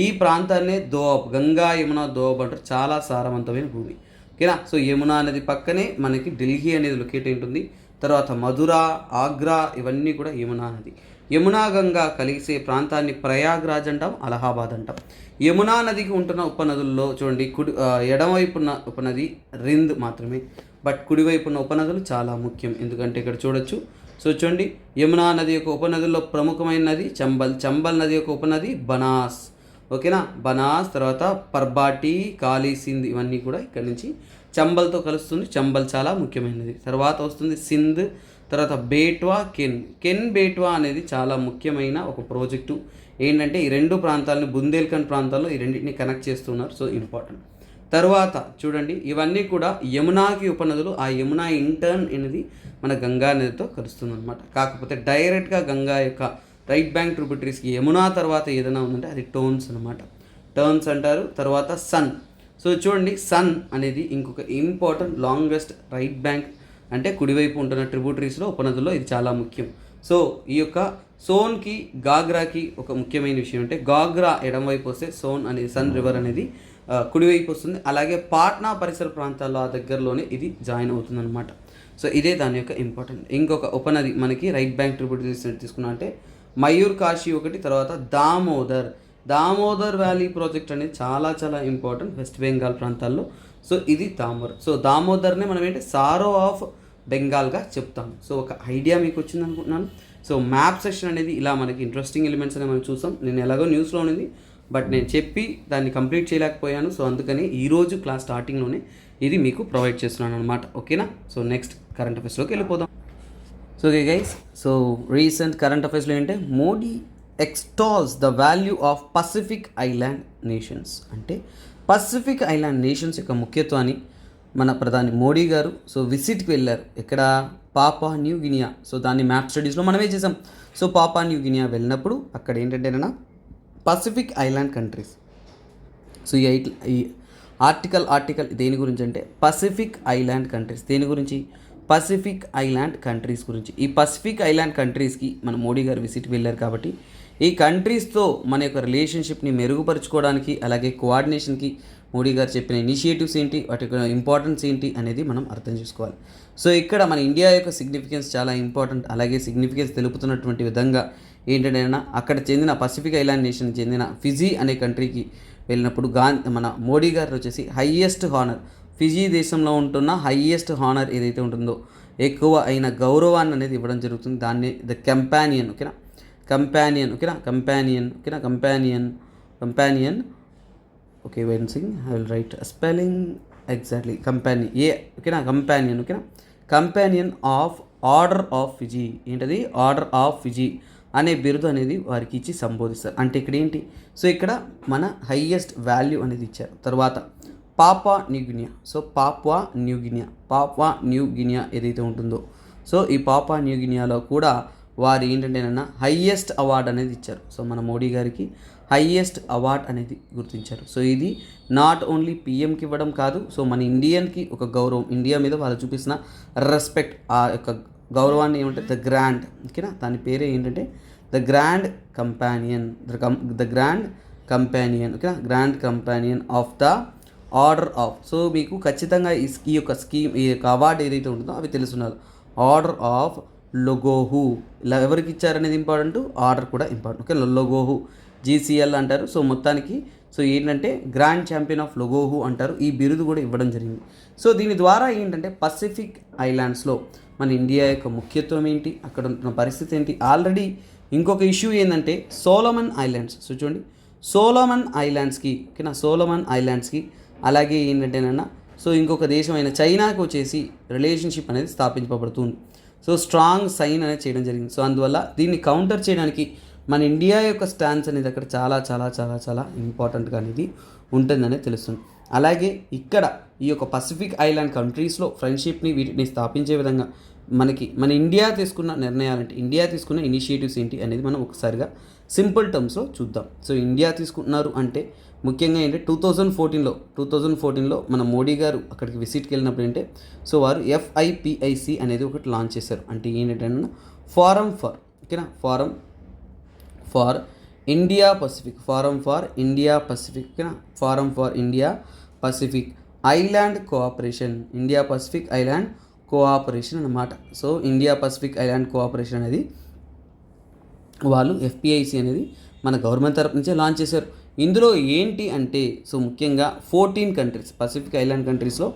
ఈ ప్రాంతాన్నే దోబ్, గంగా యమున దోబ్ అంటారు. చాలా సారవంతమైన భూమి. ఓకేనా, సో యమునా నది పక్కనే మనకి ఢిల్లీ అనేది లొకేట్ అయి ఉంటుంది. తర్వాత మధుర, ఆగ్రా ఇవన్నీ కూడా యమునా నది. యమునా గంగా కలిసే ప్రాంతాన్ని ప్రయాగ్రాజ్ అంటాం, అలహాబాద్ అంటాం. యమునా నదికి ఉంటున్న ఉపనదుల్లో చూడండి ఎడమవైపున్న ఉపనది రింద్ మాత్రమే, బట్ కుడివైపున్న ఉపనదులు చాలా ముఖ్యం. ఎందుకంటే ఇక్కడ చూడొచ్చు. సో చూడండి యమునా నది యొక్క ఉపనదుల్లో ప్రముఖమైన నది చంబల్ నది యొక్క ఉపనది బనాస్. ఓకేనా, బనాస్. తర్వాత పర్బాటి, కాళీ, సింధ్ ఇవన్నీ కూడా ఇక్కడ నుంచి చంబల్తో కలుస్తుంది. చంబల్ చాలా ముఖ్యమైనది. తర్వాత వస్తుంది సింధ్. తర్వాత బేట్వా, కెన్ బేట్వా అనేది చాలా ముఖ్యమైన ఒక ప్రాజెక్టు. ఏంటంటే ఈ రెండు ప్రాంతాలను బుందేల్ఖండ్ ప్రాంతాల్లో ఈ రెండింటిని కనెక్ట్ చేస్తున్నారు. So important. తర్వాత చూడండి ఇవన్నీ కూడా యమునాకి ఉపనదులు. ఆ యమునా ఇంటర్న్ అనేది మన గంగా నదితో కలుస్తుంది అనమాట. కాకపోతే డైరెక్ట్గా గంగా యొక్క రైట్ బ్యాంక్ ట్రిబ్యూటరీస్కి యమునా తర్వాత ఏదైనా ఉందంటే అది టోన్స్ అనమాట, టర్న్స్ అంటారు. తర్వాత సన్. సో చూడండి సన్ అనేది ఇంకొక ఇంపార్టెంట్ లాంగెస్ట్ రైట్ బ్యాంక్ అంటే కుడివైపు ఉంటున్న ట్రిబ్యూటరీస్లో ఉపనదుల్లో ఇది చాలా ముఖ్యం. సో ఈ యొక్క సోన్కి గాగ్రాకి ఒక ముఖ్యమైన విషయం అంటే గాగ్రా ఎడమవైపు వస్తే సోన్ అనేది సన్ రివర్ అనేది కుడివైపు వస్తుంది. అలాగే పాట్నా పరిసర ప్రాంతాల్లో ఆ దగ్గరలోనే ఇది జాయిన్ అవుతుంది అనమాట. సో ఇదే దాని యొక్క ఇంపార్టెంట్. ఇంకొక ఉపనది మనకి రైట్ బ్యాంక్ ట్రిబ్యూటరీస్ తీసుకున్నా అంటే మయూర్ కాశీ ఒకటి. తర్వాత దామోదర్ వ్యాలీ ప్రాజెక్ట్ అనేది చాలా చాలా ఇంపార్టెంట్ వెస్ట్ బెంగాల్ ప్రాంతాల్లో. సో ఇది దామోదర్నే మనం ఏంటి సారో ఆఫ్ బెంగాల్గా చెప్తాం. సో ఒక ఐడియా మీకు వచ్చింది అనుకుంటున్నాను. సో మ్యాప్ సెక్షన్ అనేది ఇలా మనకి ఇంట్రెస్టింగ్ ఎలిమెంట్స్ అనేది మనం చూసాం. నేను ఎలాగో న్యూస్లో ఉన్నది బట్ నేను చెప్పి దాన్ని కంప్లీట్ చేయలేకపోయాను. సో అందుకని ఈరోజు క్లాస్ స్టార్టింగ్లోనే ఇది మీకు ప్రొవైడ్ చేస్తున్నాను అనమాట. ఓకేనా, సో నెక్స్ట్ కరెంట్ అఫైర్స్లోకి వెళ్ళిపోదాం. So okay guys, so recent current అఫైర్స్లో ఏంటంటే Modi extols the value of Pacific island nations. అంటే పసిఫిక్ ఐలాండ్ నేషన్స్ యొక్క ముఖ్యత్వాన్ని మన ప్రధాని మోడీ గారు సో విజిట్కి వెళ్ళారు. ఇక్కడ పాపా న్యూ గినియా. సో దాన్ని మ్యాప్ స్టడీస్లో మనమే చేసాం. సో పాపా న్యూ గినియా వెళ్ళినప్పుడు అక్కడ ఏంటంటేనా పసిఫిక్ ఐలాండ్ కంట్రీస్. సో ఈ ఆర్టికల్ దేని గురించి అంటే పసిఫిక్ ఐలాండ్ కంట్రీస్. దేని గురించి? పసిఫిక్ ఐలాండ్ కంట్రీస్ గురించి. ఈ పసిఫిక్ ఐలాండ్ కంట్రీస్కి మన మోడీ గారు విజిట్ వెళ్ళారు కాబట్టి ఈ కంట్రీస్తో మన యొక్క రిలేషన్షిప్ని మెరుగుపరుచుకోవడానికి అలాగే కోఆర్డినేషన్కి మోడీ గారు చెప్పిన ఇనిషియేటివ్స్ ఏంటి, వాటి యొక్క ఇంపార్టెన్స్ ఏంటి అనేది మనం అర్థం చేసుకోవాలి. సో ఇక్కడ మన ఇండియా యొక్క సిగ్నిఫికెన్స్ చాలా ఇంపార్టెంట్. అలాగే సిగ్నిఫికెన్స్ తెలుపుతున్నటువంటి విధంగా ఏంటంటే అక్కడ చెందిన పసిఫిక్ ఐలాండ్ నేషన్ చెందిన ఫిజీ అనే కంట్రీకి వెళ్ళినప్పుడు మన మోడీ గారు వచ్చేసి హైయెస్ట్ హానర్, ఫిజీ దేశంలో ఉంటున్న హైయెస్ట్ హానర్ ఏదైతే ఉంటుందో ఎక్కువ అయిన గౌరవాన్ని అనేది ఇవ్వడం జరుగుతుంది. దాన్ని ద కంపానియన్. ఓకేనా, companion okay wait sing I will write spelling exactly companion of order of Fiji. ఏంటది? ఆర్డర్ ఆఫ్ ఫిజీ అనే బిరుదు అనేది వారికి ఇచ్చి సంబోధిస్తారు. అంటే ఇక్కడ ఏంటి, సో ఇక్కడ మన హైయెస్ట్ వాల్యూ అనేది ఇచ్చారు. తర్వాత Papua New Guinea. So Papua New Guinea ఏదైతే ఉంటుందో, సో ఈ పాపువా న్యూగినియాలో కూడా వారు ఏంటంటేనన్నా హైయెస్ట్ అవార్డు అనేది ఇచ్చారు. సో మన మోడీ గారికి హైయెస్ట్ అవార్డ్ అనేది గుర్తించారు. సో ఇది నాట్ ఓన్లీ పిఎంకి ఇవ్వడం కాదు, సో మన ఇండియన్కి ఒక గౌరవం, ఇండియా మీద వాళ్ళు చూపిస్తున్న రెస్పెక్ట్, ఆ యొక్క గౌరవాన్ని ఏమంటే ద గ్రాండ్, ఓకేనా, దాని పేరే ఏంటంటే ద గ్రాండ్ కంపానియన్, ఓకేనా, grand companion of the order of. So మీకు ఖచ్చితంగా ఈ యొక్క స్కీమ్, ఈ యొక్క అవార్డు ఏదైతే ఉంటుందో అవి తెలుస్తున్నారు. ఆర్డర్ ఆఫ్ లొగోహు, ఇలా ఎవరికి ఇచ్చారనేది ఇంపార్టెంట్, ఆర్డర్ కూడా ఇంపార్టెంట్. ఓకే, లొగోహు జీసీఎల్ అంటారు. సో మొత్తానికి సో ఏంటంటే గ్రాండ్ ఛాంపియన్ ఆఫ్ లొగోహు అంటారు. ఈ బిరుదు కూడా ఇవ్వడం జరిగింది. సో దీని ద్వారా ఏంటంటే పసిఫిక్ ఐలాండ్స్లో మన ఇండియా యొక్క ముఖ్యత్వం ఏంటి, అక్కడ ఉంటున్న పరిస్థితి ఏంటి. ఆల్రెడీ ఇంకొక ఇష్యూ ఏంటంటే సోలమన్ ఐలాండ్స్. సో చూడండి, సోలమన్ ఐలాండ్స్కి, ఓకేనా, సోలమన్ ఐలాండ్స్కి అలాగే ఏంటంటేనన్నా సో ఇంకొక దేశమైన చైనాకి వచ్చేసి రిలేషన్షిప్ అనేది స్థాపించబడుతుంది. సో స్ట్రాంగ్ సైన్ అనేది చేయడం జరిగింది. సో అందువల్ల దీన్ని కౌంటర్ చేయడానికి మన ఇండియా యొక్క స్టాన్స్ అనేది అక్కడ చాలా చాలా చాలా చాలా ఇంపార్టెంట్గా అనేది ఉంటుందనే తెలుస్తుంది. అలాగే ఇక్కడ ఈ యొక్క పసిఫిక్ ఐలాండ్ కంట్రీస్లో ఫ్రెండ్షిప్ని వీటిని స్థాపించే విధంగా మన ఇండియా తీసుకున్న నిర్ణయాలంటే, ఇండియా తీసుకున్న ఇనిషియేటివ్స్ ఏంటి అనేది మనం ఒకసారిగా సింపుల్ టర్మ్స్లో చూద్దాం. సో ఇండియా తీసుకుంటున్నారు అంటే ముఖ్యంగా ఏంటంటే 2014లో మన మోడీ గారు అక్కడికి విజిట్కి వెళ్ళినప్పుడు ఏంటంటే సో వారు FIPIC అనేది ఒకటి లాంచ్ చేశారు. అంటే ఏంటంటే ఫారం ఫర్, ఓకేనా, ఫారం ఫార్ ఇండియా పసిఫిక్, ఓకేనా, forum for India Pacific island cooperation, India Pacific island cooperation అన్నమాట. So India Pacific island cooperation అనేది వాళ్ళు FPIC అనేది మన గవర్నమెంట్ తరపు నుంచే లాంచ్ చేశారు. ఇందులో ఏంటి అంటే సో ముఖ్యంగా 14 కంట్రీస్, పసిఫిక్ ఐలాండ్ కంట్రీస్లో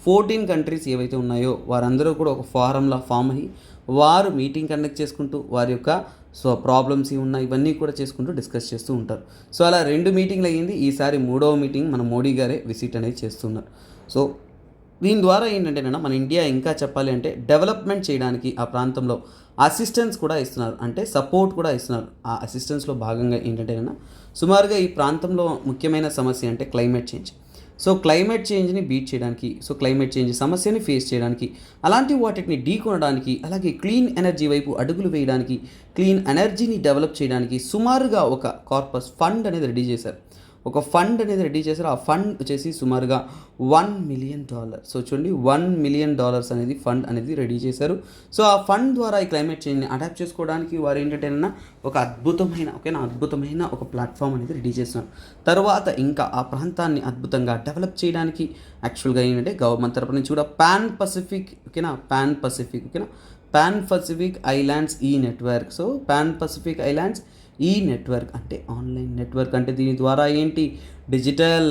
14 కంట్రీస్ ఏవైతే ఉన్నాయో వారందరూ కూడా ఒక ఫారంలా ఫామ్ అయ్యి వారు మీటింగ్ కండక్ట్ చేసుకుంటూ వారి యొక్క సో ప్రాబ్లమ్స్ ఉన్నాయి ఇవన్నీ కూడా చేసుకుంటూ డిస్కస్ చేస్తూ ఉంటారు. సో అలా 2 మీటింగ్లు అయ్యింది. ఈసారి 3వ మీటింగ్ మన మోడీ గారే విజిట్ అనేది చేస్తున్నారు. సో దీని ద్వారా ఏంటంటే మన ఇండియా ఇంకా చెప్పాలి అంటే డెవలప్మెంట్ చేయడానికి ఆ ప్రాంతంలో అసిస్టెన్స్ కూడా ఇస్తున్నారు, అంటే సపోర్ట్ కూడా ఇస్తున్నారు. ఆ అసిస్టెన్స్లో భాగంగా ఏంటంటే సుమారుగా ఈ ప్రాంతంలో ముఖ్యమైన సమస్య అంటే క్లైమేట్ చేంజ్. సో క్లైమేట్ చేంజ్ని బీట్ చేయడానికి, సో క్లైమేట్ చేంజ్ సమస్యని ఫేస్ చేయడానికి, అలాంటి వాటిని ఢీకొనడానికి, అలాగే క్లీన్ ఎనర్జీ వైపు అడుగులు వేయడానికి, క్లీన్ ఎనర్జీని డెవలప్ చేయడానికి సుమారుగా ఒక కార్పస్ ఫండ్ అనేది రెడీ చేశారు. ఆ ఫండ్ వచ్చేసి సుమారుగా $1 మిలియన్. సో చూడండి, $1 మిలియన్ అనేది ఫండ్ అనేది రెడీ చేశారు. సో ఆ ఫండ్ ద్వారా ఈ క్లైమేట్ చేంజ్ని అడాప్ట్ చేసుకోవడానికి వారు ఏంటంటే ఒక అద్భుతమైన ఒక ప్లాట్ఫామ్ అనేది రెడీ చేస్తున్నారు. తర్వాత ఇంకా ఆ ప్రాంతాన్ని అద్భుతంగా డెవలప్ చేయడానికి యాక్చువల్గా ఏంటంటే గవర్నమెంట్ తరపు నుంచి కూడా పాన్ పసిఫిక్ ఐలాండ్స్ ఈ network. So pan Pacific islands ఈ నెట్వర్క్ అంటే ఆన్లైన్ నెట్వర్క్. అంటే దీని ద్వారా ఏంటి, డిజిటల్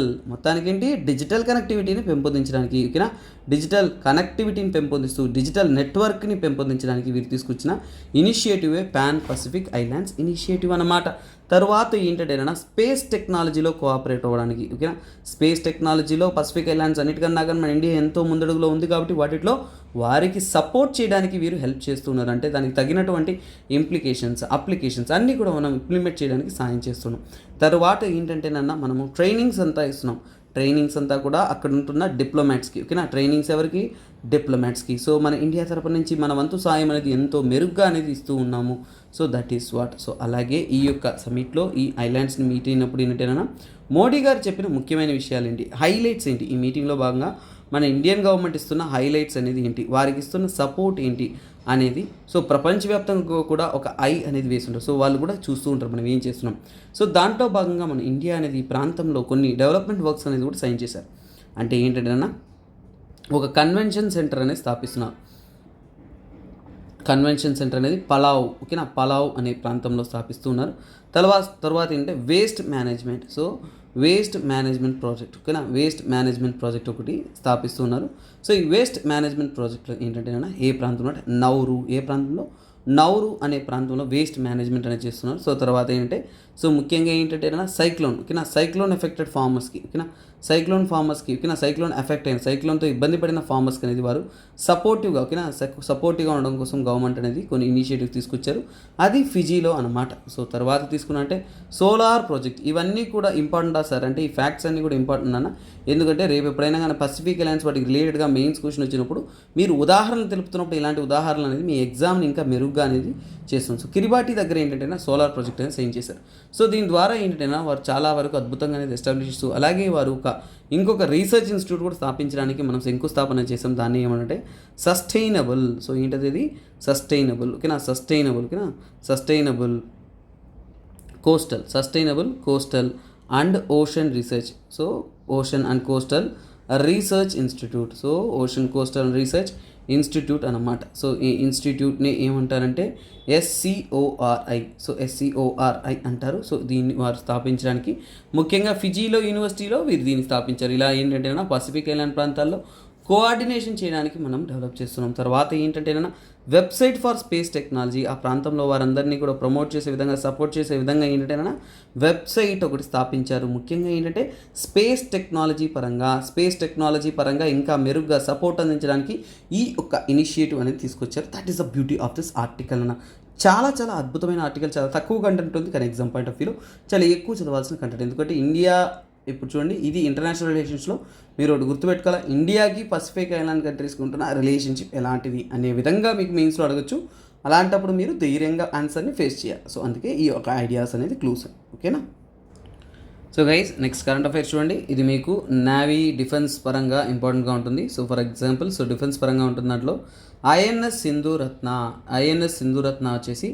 కనెక్టివిటీని పెంపొందించడానికి, ఓకేనా, డిజిటల్ కనెక్టివిటీని పెంపొందిస్తూ డిజిటల్ నెట్వర్క్ని పెంపొందించడానికి వీరు తీసుకొచ్చిన ఇనిషియేటివే పాన్ పసిఫిక్ ఐలాండ్స్ ఇనిషియేటివ్ అన్నమాట. తర్వాత ఏంటంటే స్పేస్ టెక్నాలజీలో కోఆపరేట్ అవ్వడానికి, ఓకేనా, స్పేస్ టెక్నాలజీలో పసిఫిక్ ఐలాండ్స్ అన్నిటికన్నా కానీ మన ఇండియా ఎంతో ముందడుగులో ఉంది కాబట్టి వాటిలో వారికి సపోర్ట్ చేయడానికి వీరు హెల్ప్ చేస్తున్నారు. అంటే దానికి తగినటువంటి అప్లికేషన్స్ అన్నీ కూడా మనం ఇంప్లిమెంట్ చేయడానికి సాయం చేస్తున్నాం. తర్వాత ఏంటంటే మనము ట్రైనింగ్స్ అంతా కూడా అక్కడ ఉంటున్న డిప్లొమాట్స్కి, ఓకేనా, ట్రైనింగ్స్ ఎవరికి, డిప్లొమాట్స్కి. సో మన ఇండియా తరపు నుంచి మన వంతు సాయం అనేది ఎంతో మెరుగ్గా అనేది ఇస్తూ ఉన్నాము. So that is what. So అలాగే ఈ యొక్క సమిట్లో ఈ ఐలాండ్స్ని మీట్ అయినప్పుడు ఏంటంటే మోడీ గారు చెప్పిన ముఖ్యమైన విషయాలు ఏంటి, హైలైట్స్ ఏంటి, ఈ మీటింగ్లో భాగంగా మన ఇండియన్ గవర్నమెంట్ ఇస్తున్న హైలైట్స్ అనేది ఏంటి, వారికి ఇస్తున్న సపోర్ట్ ఏంటి అనేది. సో ప్రపంచవ్యాప్తంగా కూడా ఒక ఐ అనేది వేసి ఉంటారు. సో వాళ్ళు కూడా చూస్తూ ఉంటారు మనం ఏం చేస్తున్నాం. సో దాంట్లో భాగంగా మన ఇండియా అనేది ఈ ప్రాంతంలో కొన్ని డెవలప్మెంట్ వర్క్స్ అనేది కూడా సైన్ చేశారు. అంటే ఏంటంటే ఒక కన్వెన్షన్ సెంటర్ అనేది స్థాపిస్తున్నారు. కన్వెన్షన్ సెంటర్ అనేది పలావ్, ఓకేనా, పలావ్ అనే ప్రాంతంలో స్థాపిస్తున్నారు. తర్వాత ఏంటంటే waste management. So waste management project, ఓకేనా, వేస్ట్ మేనేజ్మెంట్ ప్రాజెక్ట్ ఒకటి స్థాపిస్తున్నారు. సో ఈ వేస్ట్ మేనేజ్మెంట్ ప్రాజెక్ట్లో ఏంటంటే ఏ ప్రాంతంలో అంటే నౌరు, ఏ ప్రాంతంలో, నౌరు అనే ప్రాంతంలో వేస్ట్ మేనేజ్మెంట్ అనేది చేస్తున్నారు. సో తర్వాత ఏంటంటే సో ముఖ్యంగా ఏంటంటే సైక్లోన్ ఓకేనా, సైక్లోన్ ఎఫెక్టెడ్ ఫార్మర్స్కి ఓకేనా, సైక్లోన్ ఎఫెక్ట్ అయిన సైక్లోన్తో ఇబ్బంది పడిన ఫార్మర్స్కి అనేది వారు సపోర్టివ్గా ఓకేనా, సపోర్టివ్గా ఉండడం కోసం గవర్నమెంట్ అనేది కొన్ని ఇనిషియేటివ్ తీసుకొచ్చారు. అది ఫిజీలో అనమాట. సో తర్వాత తీసుకున్నంటే సోలార్ ప్రాజెక్ట్, ఇవన్నీ కూడా ఇంపార్టెంటా సార్ అంటే ఈ ఫ్యాక్ట్స్ అన్నీ కూడా ఇంపార్టెంట్ అన్న, ఎందుకంటే రేపు ఎప్పుడైనా కానీ పసిఫిక్ అలయన్స్ వాటికి రిలేటెడ్గా మెయిన్స్ క్వశ్చన్ వచ్చినప్పుడు మీరు ఉదాహరణలు తెలుపుతున్నప్పుడు ఇలాంటి ఉదాహరణలు అనేది మీ ఎగ్జామ్ని ఇంకా మెరుగ్గా అనేది చేస్తుంది. సో కిరిబాటి దగ్గర ఏంటంటే సోలార్ ప్రాజెక్ట్ అనేది సైన్ చేశారు. సో దీని ద్వారా ఏంటంటే వారు చాలా వరకు అద్భుతంగా అనేది ఎస్టాబ్లిష్ చేస్తూ అలాగే వారు ఇంకొక రీసెర్చ్ ఇన్స్టిట్యూట్ కూడా స్థాపించడానికి మనం శంకుస్థాపన చేసాం. దాన్ని ఏమంటే సస్టైనబుల్, సో ఏంటది ఇది సస్టైనబుల్ ఓకేనా, sustainable coastal and ocean research, so ocean and coastal research institute, so ocean coastal research institute అన్నమాట. సో ఈ ఇన్స్టిట్యూట్ని ఏమంటారంటే SCORI, సో SCORI అంటారు. సో దీన్ని వారు స్థాపించడానికి ముఖ్యంగా ఫిజీలో యూనివర్సిటీలో వీరు దీన్ని స్థాపించారు. ఇలా ఏంటంటే పసిఫిక్ ఐలాండ్ ప్రాంతాల్లో కోఆర్డినేషన్ చేయడానికి మనం డెవలప్ చేస్తున్నాం. తర్వాత ఏంటంటే వెబ్సైట్ ఫర్ స్పేస్ టెక్నాలజీ, ఆ ప్రాంతంలో వారందరినీ కూడా ప్రమోట్ చేసే విధంగా సపోర్ట్ చేసే విధంగా ఏంటంటే వెబ్సైట్ ఒకటి స్థాపించారు. ముఖ్యంగా ఏంటంటే స్పేస్ టెక్నాలజీ పరంగా ఇంకా మెరుగ్గా సపోర్ట్ అందించడానికి ఈ ఒక ఇనిషియేటివ్ అనేది తీసుకొచ్చారు. That is the beauty of this article అన్న. చాలా అద్భుతమైన ఆర్టికల్, చాలా తక్కువ కంటెంట్ ఉంది కానీ ఎగ్జామ్ పాయింట్ ఆఫ్ వ్యూలో చాలా ఎక్కువ చదవాల్సిన కంటెంట్. ఎందుకంటే ఇండియా ఇప్పుడు చూడండి, ఇది ఇంటర్నేషనల్ రిలేషన్స్లో మీరు ఒకటి గుర్తుపెట్టుకోవాలి, ఇండియాకి పసిఫిక్ ఐలాండ్ కంట్రీస్కి ఉంటున్న రిలేషన్షిప్ ఎలాంటిది అనే విధంగా మీకు మెయిన్స్లో అడగచ్చు. అలాంటప్పుడు మీరు ధైర్యంగా ఆన్సర్ని ఫేస్ చేయాలి. సో అందుకే ఈ ఒక ఐడియాస్ అనేది క్లూస్ ఓకేనా. So guys next current affairs చూడండి, ఇది మీకు నేవీ డిఫెన్స్ పరంగా ఇంపార్టెంట్గా ఉంటుంది. So for example so defence పరంగా ఉంటుంది దాంట్లో ఐఎన్ఎస్ సింధురత్న వచ్చేసి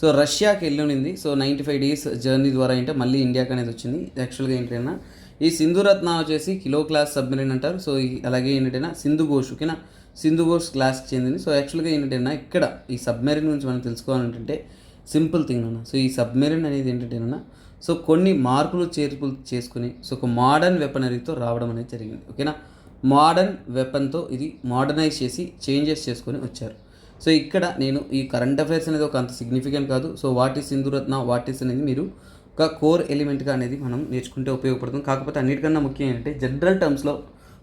సో రష్యాకి వెళ్ళింది. సో 95 days జర్నీ ద్వారా ఏంటంటే మళ్ళీ ఇండియాకి అనేది వచ్చింది. యాక్చువల్గా ఏంటంటే ఈ సింధురత్న వచ్చేసి కిలో క్లాస్ సబ్మెరీన్ అంటారు. సో అలాగే ఏంటంటే సింధు ఘోష్ క్లాస్కి చెందింది. సో యాక్చువల్గా ఏంటంటే ఇక్కడ ఈ సబ్మెరీన్ గురించి మనం తెలుసుకోవాలంటే సింపుల్ థింగ్ అన్న. సో ఈ సబ్మెరీన్ అనేది ఏంటంటే సో కొన్ని మార్పులు చేర్పులు చేసుకుని సో ఒక మోడర్న్ వెపనరీతో రావడం అనేది జరిగింది ఓకేనా. మోడర్న్ వెపన్తో ఇది మోడర్నైజ్ చేసి చేంజెస్ చేసుకొని వచ్చారు. సో ఇక్కడ నేను ఈ కరెంట్ అఫైర్స్ అనేది ఒక అంత సిగ్నిఫికెంట్ కాదు. సో వాట్ ఈస్ సింధురత్న అనేది మీరు ఒక కోర్ ఎలిమెంట్గా అనేది మనం నేర్చుకుంటే ఉపయోగపడుతుంది. కాకపోతే అన్నిటికన్నా ముఖ్యం ఏంటంటే జనరల్ టర్మ్స్లో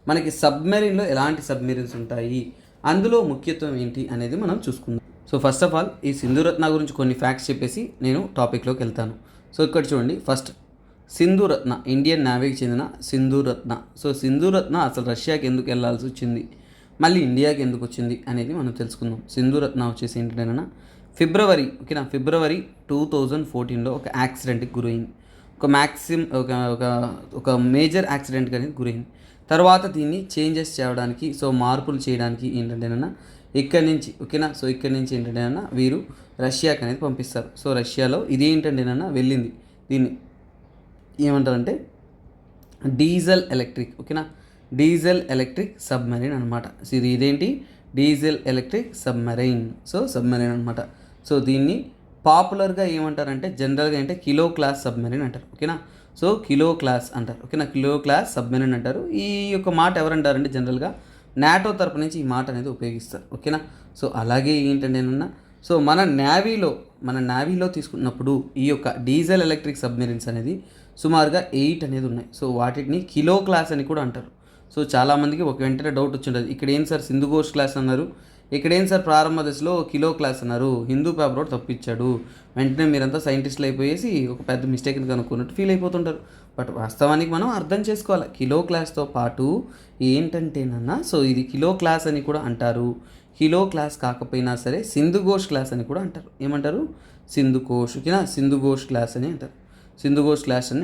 మనకి సబ్మెరీన్లో ఎలాంటి సబ్మెరీన్స్ ఉంటాయి, అందులో ముఖ్యత్వం ఏంటి అనేది మనం చూసుకుందాం. సో ఫస్ట్ ఆఫ్ ఆల్ ఈ సింధురత్న గురించి కొన్ని ఫ్యాక్ట్స్ చెప్పేసి నేను టాపిక్లోకి వెళ్తాను. సో ఇక్కడ చూడండి, ఫస్ట్ సింధురత్న ఇండియన్ నేవీకి చెందిన సింధురత్న. సో సింధురత్న అసలు రష్యాకి ఎందుకు వెళ్ళాల్సి వచ్చింది, మళ్ళీ ఇండియాకి ఎందుకు వచ్చింది అనేది మనం తెలుసుకుందాం. సింధురత్న వచ్చేసి ఏంటంటే ఫిబ్రవరి 2014లో ఒక యాక్సిడెంట్కి గురైంది. ఒక మేజర్ యాక్సిడెంట్కి అనేది గురైంది. తర్వాత దీన్ని చేంజెస్ చేయడానికి సో మార్పులు చేయడానికి ఏంటంటే ఇక్కడి నుంచి ఏంటంటే వీరు రష్యాకి అనేది పంపిస్తారు. సో రష్యాలో ఇదేంటంటే వెళ్ళింది, దీన్ని ఏమంటారంటే డీజిల్ ఎలక్ట్రిక్ సబ్మెరైన్ అనమాట. సో ఇదేంటి diesel electric submarine, so submarine అనమాట. సో దీన్ని పాపులర్గా ఏమంటారంటే జనరల్గా అంటే కిలో క్లాస్ సబ్మెరైన్ అంటారు ఓకేనా. సో కిలో క్లాస్ సబ్మెరైన్ అంటారు. ఈ యొక్క మాట ఎవరంటారంటే జనరల్గా నాటో తరపు నుంచి ఈ మాట అనేది ఉపయోగిస్తారు ఓకేనా. సో అలాగే ఏంటంటే సో మన నేవీలో తీసుకున్నప్పుడు ఈ యొక్క డీజిల్ ఎలక్ట్రిక్ సబ్మెరైన్స్ అనేది సుమారుగా 8 అనేది ఉన్నాయి. సో వాటిని కిలో క్లాస్ అని కూడా అంటారు. సో చాలామందికి ఒక వెంటనే డౌట్ వచ్చింటుంది, ఇక్కడ ఏం సార్ సింధు ఘోష్ క్లాస్ అన్నారు, ఇక్కడ ఏం సార్ ప్రారంభ దశలో కిలో క్లాస్ అన్నారు, హిందూ పేపర్ ఒకటి తప్పించాడు, వెంటనే మీరంతా సైంటిస్టులు అయిపోయేసి ఒక పెద్ద మిస్టేక్ని కనుక్కున్నట్టు ఫీల్ అయిపోతుంటారు. బట్ వాస్తవానికి మనం అర్థం చేసుకోవాలి, కిలో క్లాస్తో పాటు ఏంటంటేనన్నా సో ఇది కిలో క్లాస్ అని కూడా అంటారు. కిలో క్లాస్ కాకపోయినా సరే సింధు ఘోష్ క్లాస్ అని కూడా అంటారు. ఏమంటారు, సింధు ఘోష్ క్లాస్ అని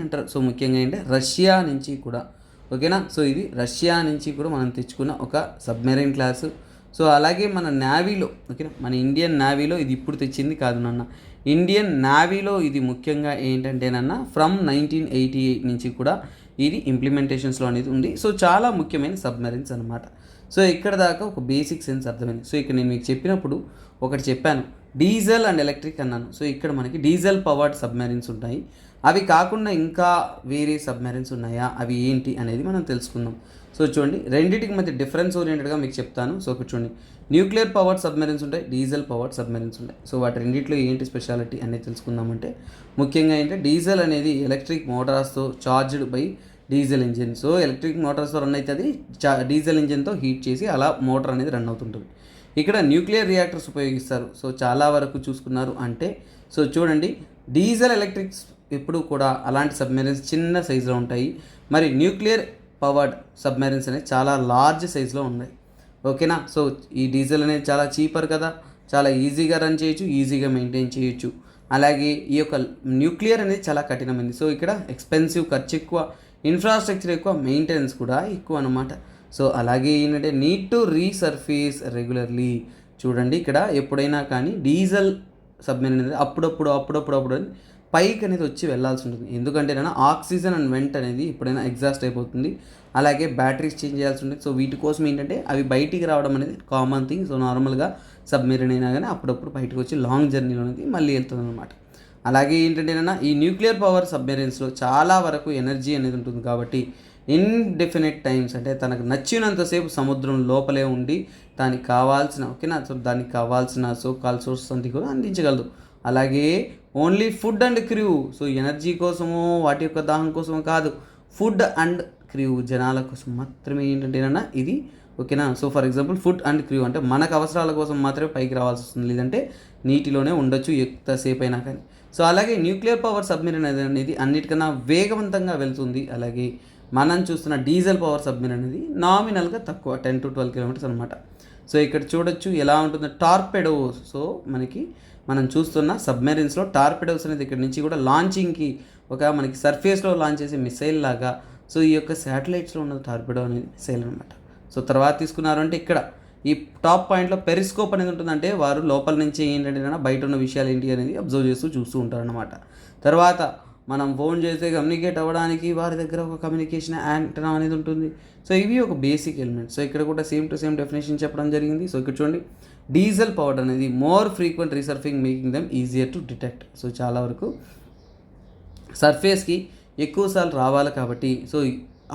అంటారు. సో ముఖ్యంగా ఏంటంటే రష్యా నుంచి కూడా ఓకేనా. సో ఇది రష్యా నుంచి కూడా మనం తెచ్చుకున్న ఒక సబ్మెరైన్ క్లాసు. సో అలాగే మన నేవీలో ఓకేనా, మన ఇండియన్ నేవీలో ఇది ఇప్పుడు తెచ్చింది కాదు నాన్న, ఇండియన్ నేవీలో ఇది ముఖ్యంగా ఏంటంటేనన్నా ఫ్రమ్ 1988 నుంచి కూడా ఇది ఇంప్లిమెంటేషన్స్లో అనేది ఉంది. సో చాలా ముఖ్యమైన సబ్మెరైన్స్ అనమాట. సో ఇక్కడ దాకా ఒక బేసిక్ సెన్స్ అర్థమైంది. సో ఇక్కడ నేను మీకు చెప్పినప్పుడు ఒకటి చెప్పాను, డీజిల్ అండ్ ఎలక్ట్రిక్ అన్నాను. సో ఇక్కడ మనకి డీజిల్ పవర్డ్ సబ్మెరైన్స్ ఉంటాయి, అవి కాకుండా ఇంకా వేరే సబ్మెరైన్స్ ఉన్నాయా, అవి ఏంటి అనేది మనం తెలుసుకుందాం. సో చూడండి రెండింటికి మధ్య డిఫరెన్స్ ఓరియంటెడ్గా మీకు చెప్తాను. సో ఒకటి చూడండి, న్యూక్లియర్ పవర్డ్ సబ్మెరీన్స్ ఉంటాయి, డీజిల్ పవర్డ్ సబ్మెరీన్స్ ఉంటాయి. సో వాటి రెండింటిలో ఏంటి స్పెషాలిటీ అనేది తెలుసుకుందామంటే ముఖ్యంగా ఏంటంటే డీజిల్ అనేది ఎలక్ట్రిక్ మోటార్స్తో charged by diesel engine. So electric మోటార్స్తో రన్ అయితే అది డీజిల్ ఇంజిన్తో హీట్ చేసి అలా మోటార్ అనేది రన్ అవుతుంటుంది. ఇక్కడ న్యూక్లియర్ రియాక్టర్స్ ఉపయోగిస్తారు. సో చాలా వరకు చూసుకున్నారు అంటే సో చూడండి డీజిల్ ఎలక్ట్రిక్స్ ఎప్పుడు కూడా అలాంటి సబ్మెరీన్స్ చిన్న సైజులో ఉంటాయి. మరి న్యూక్లియర్ పవర్డ్ సబ్మెరీన్స్ అనేది చాలా లార్జ్ సైజులో ఉన్నాయి. ఓకేనా. సో ఈ డీజిల్ అనేది చాలా చీపర్ కదా, చాలా ఈజీగా రన్ చేయొచ్చు, ఈజీగా మెయింటైన్ చేయొచ్చు. అలాగే ఈ యొక్క న్యూక్లియర్ అనేది చాలా కఠినమైనది. సో ఇక్కడ ఎక్స్పెన్సివ్, ఖర్చు ఎక్కువ, ఇన్ఫ్రాస్ట్రక్చర్ ఎక్కువ, మెయింటెనెన్స్ కూడా ఎక్కువ అనమాట. సో అలాగే ఏంటంటే నీడ్ టు రీసర్ఫేస్ రెగ్యులర్లీ. చూడండి ఇక్కడ ఎప్పుడైనా కానీ డీజిల్ సబ్మెరీన్ అనేది అప్పుడప్పుడు పైకి అనేది వచ్చి వెళ్ళాల్సి ఉంటుంది. ఎందుకంటే ఆక్సిజన్ అండ్ వెంట్ అనేది ఎప్పుడైనా ఎగ్జాస్ట్ అయిపోతుంది. అలాగే బ్యాటరీస్ చేంజ్ చేయాల్సి ఉంటుంది. సో వీటి కోసం ఏంటంటే అవి బయటికి రావడం అనేది కామన్ థింగ్. సో నార్మల్గా సబ్మెరీన్ అయినా కానీ అప్పుడప్పుడు బయటకు వచ్చి లాంగ్ జర్నీలో అనేది మళ్ళీ వెళ్తుంది అనమాట. అలాగే ఏంటంటే ఈ న్యూక్లియర్ పవర్ సబ్మెరీన్స్లో చాలా వరకు ఎనర్జీ అనేది ఉంటుంది కాబట్టి ఇండెఫినెట్ టైమ్స్ అంటే తనకు నచ్చినంతసేపు సముద్రం లోపలే ఉండి దానికి కావాల్సిన ఓకేనా సో దానికి కావాల్సిన కాల్ సోర్స్ అంతా కూడా అందించగలదు. అలాగే only food and crew. So energy కోసమో వాటి యొక్క దాహం కోసమో కాదు, ఫుడ్ అండ్ క్రూ జనాల కోసం మాత్రమే ఏంటంటేనన్నా ఇది ఓకేనా. So for example food and crew అంటే మనకు అవసరాల కోసం మాత్రమే పైకి రావాల్సి వస్తుంది, లేదంటే నీటిలోనే ఉండొచ్చు ఎంతసేపు అయినా కానీ. సో అలాగే న్యూక్లియర్ పవర్ సబ్మెరీన్ అనేది అన్నిటికన్నా వేగవంతంగా వెళ్తుంది. అలాగే మనం చూస్తున్న డీజిల్ పవర్ సబ్మెరీన్ అనేది నామినల్గా తక్కువ 10 to 12 కిలోమీటర్స్ అనమాట. సో ఇక్కడ చూడొచ్చు ఎలా ఉంటుంది టార్పెడోస్. సో మనం చూస్తున్న సబ్మెరీన్స్లో టార్పెడోస్ అనేది ఇక్కడ నుంచి కూడా లాంచింగ్కి మనకి సర్ఫేస్లో లాంచ్ చేసే మిసైల్ లాగా. సో ఈ యొక్క శాటిలైట్స్లో ఉన్న టార్పెడో అనేది మిసైల్ అనమాట. సో తర్వాత తీసుకున్నారు అంటే ఇక్కడ ఈ టాప్ పాయింట్లో పెరిస్కోప్ అనేది ఉంటుందంటే వారు లోపల నుంచి ఏంటంటే బయట ఉన్న విషయాలు ఏంటి అనేది అబ్జర్వ్ చూస్తూ ఉంటారనమాట. తర్వాత మనం ఫోన్ చేస్తే కమ్యూనికేట్ అవ్వడానికి వారి దగ్గర ఒక కమ్యూనికేషన్ యాంటెనా అనేది ఉంటుంది. సో ఇవి ఒక బేసిక్ ఎలిమెంట్. సో ఇక్కడ కూడా సేమ్ టు సేమ్ డెఫినేషన్ చెప్పడం జరిగింది. సో ఇక్కడ చూడండి డీజిల్ పవర్ అనేది more frequent resurfacing making them easier to detect. So చాలా వరకు సర్ఫేస్కి ఎక్కువసార్లు రావాలి కాబట్టి సో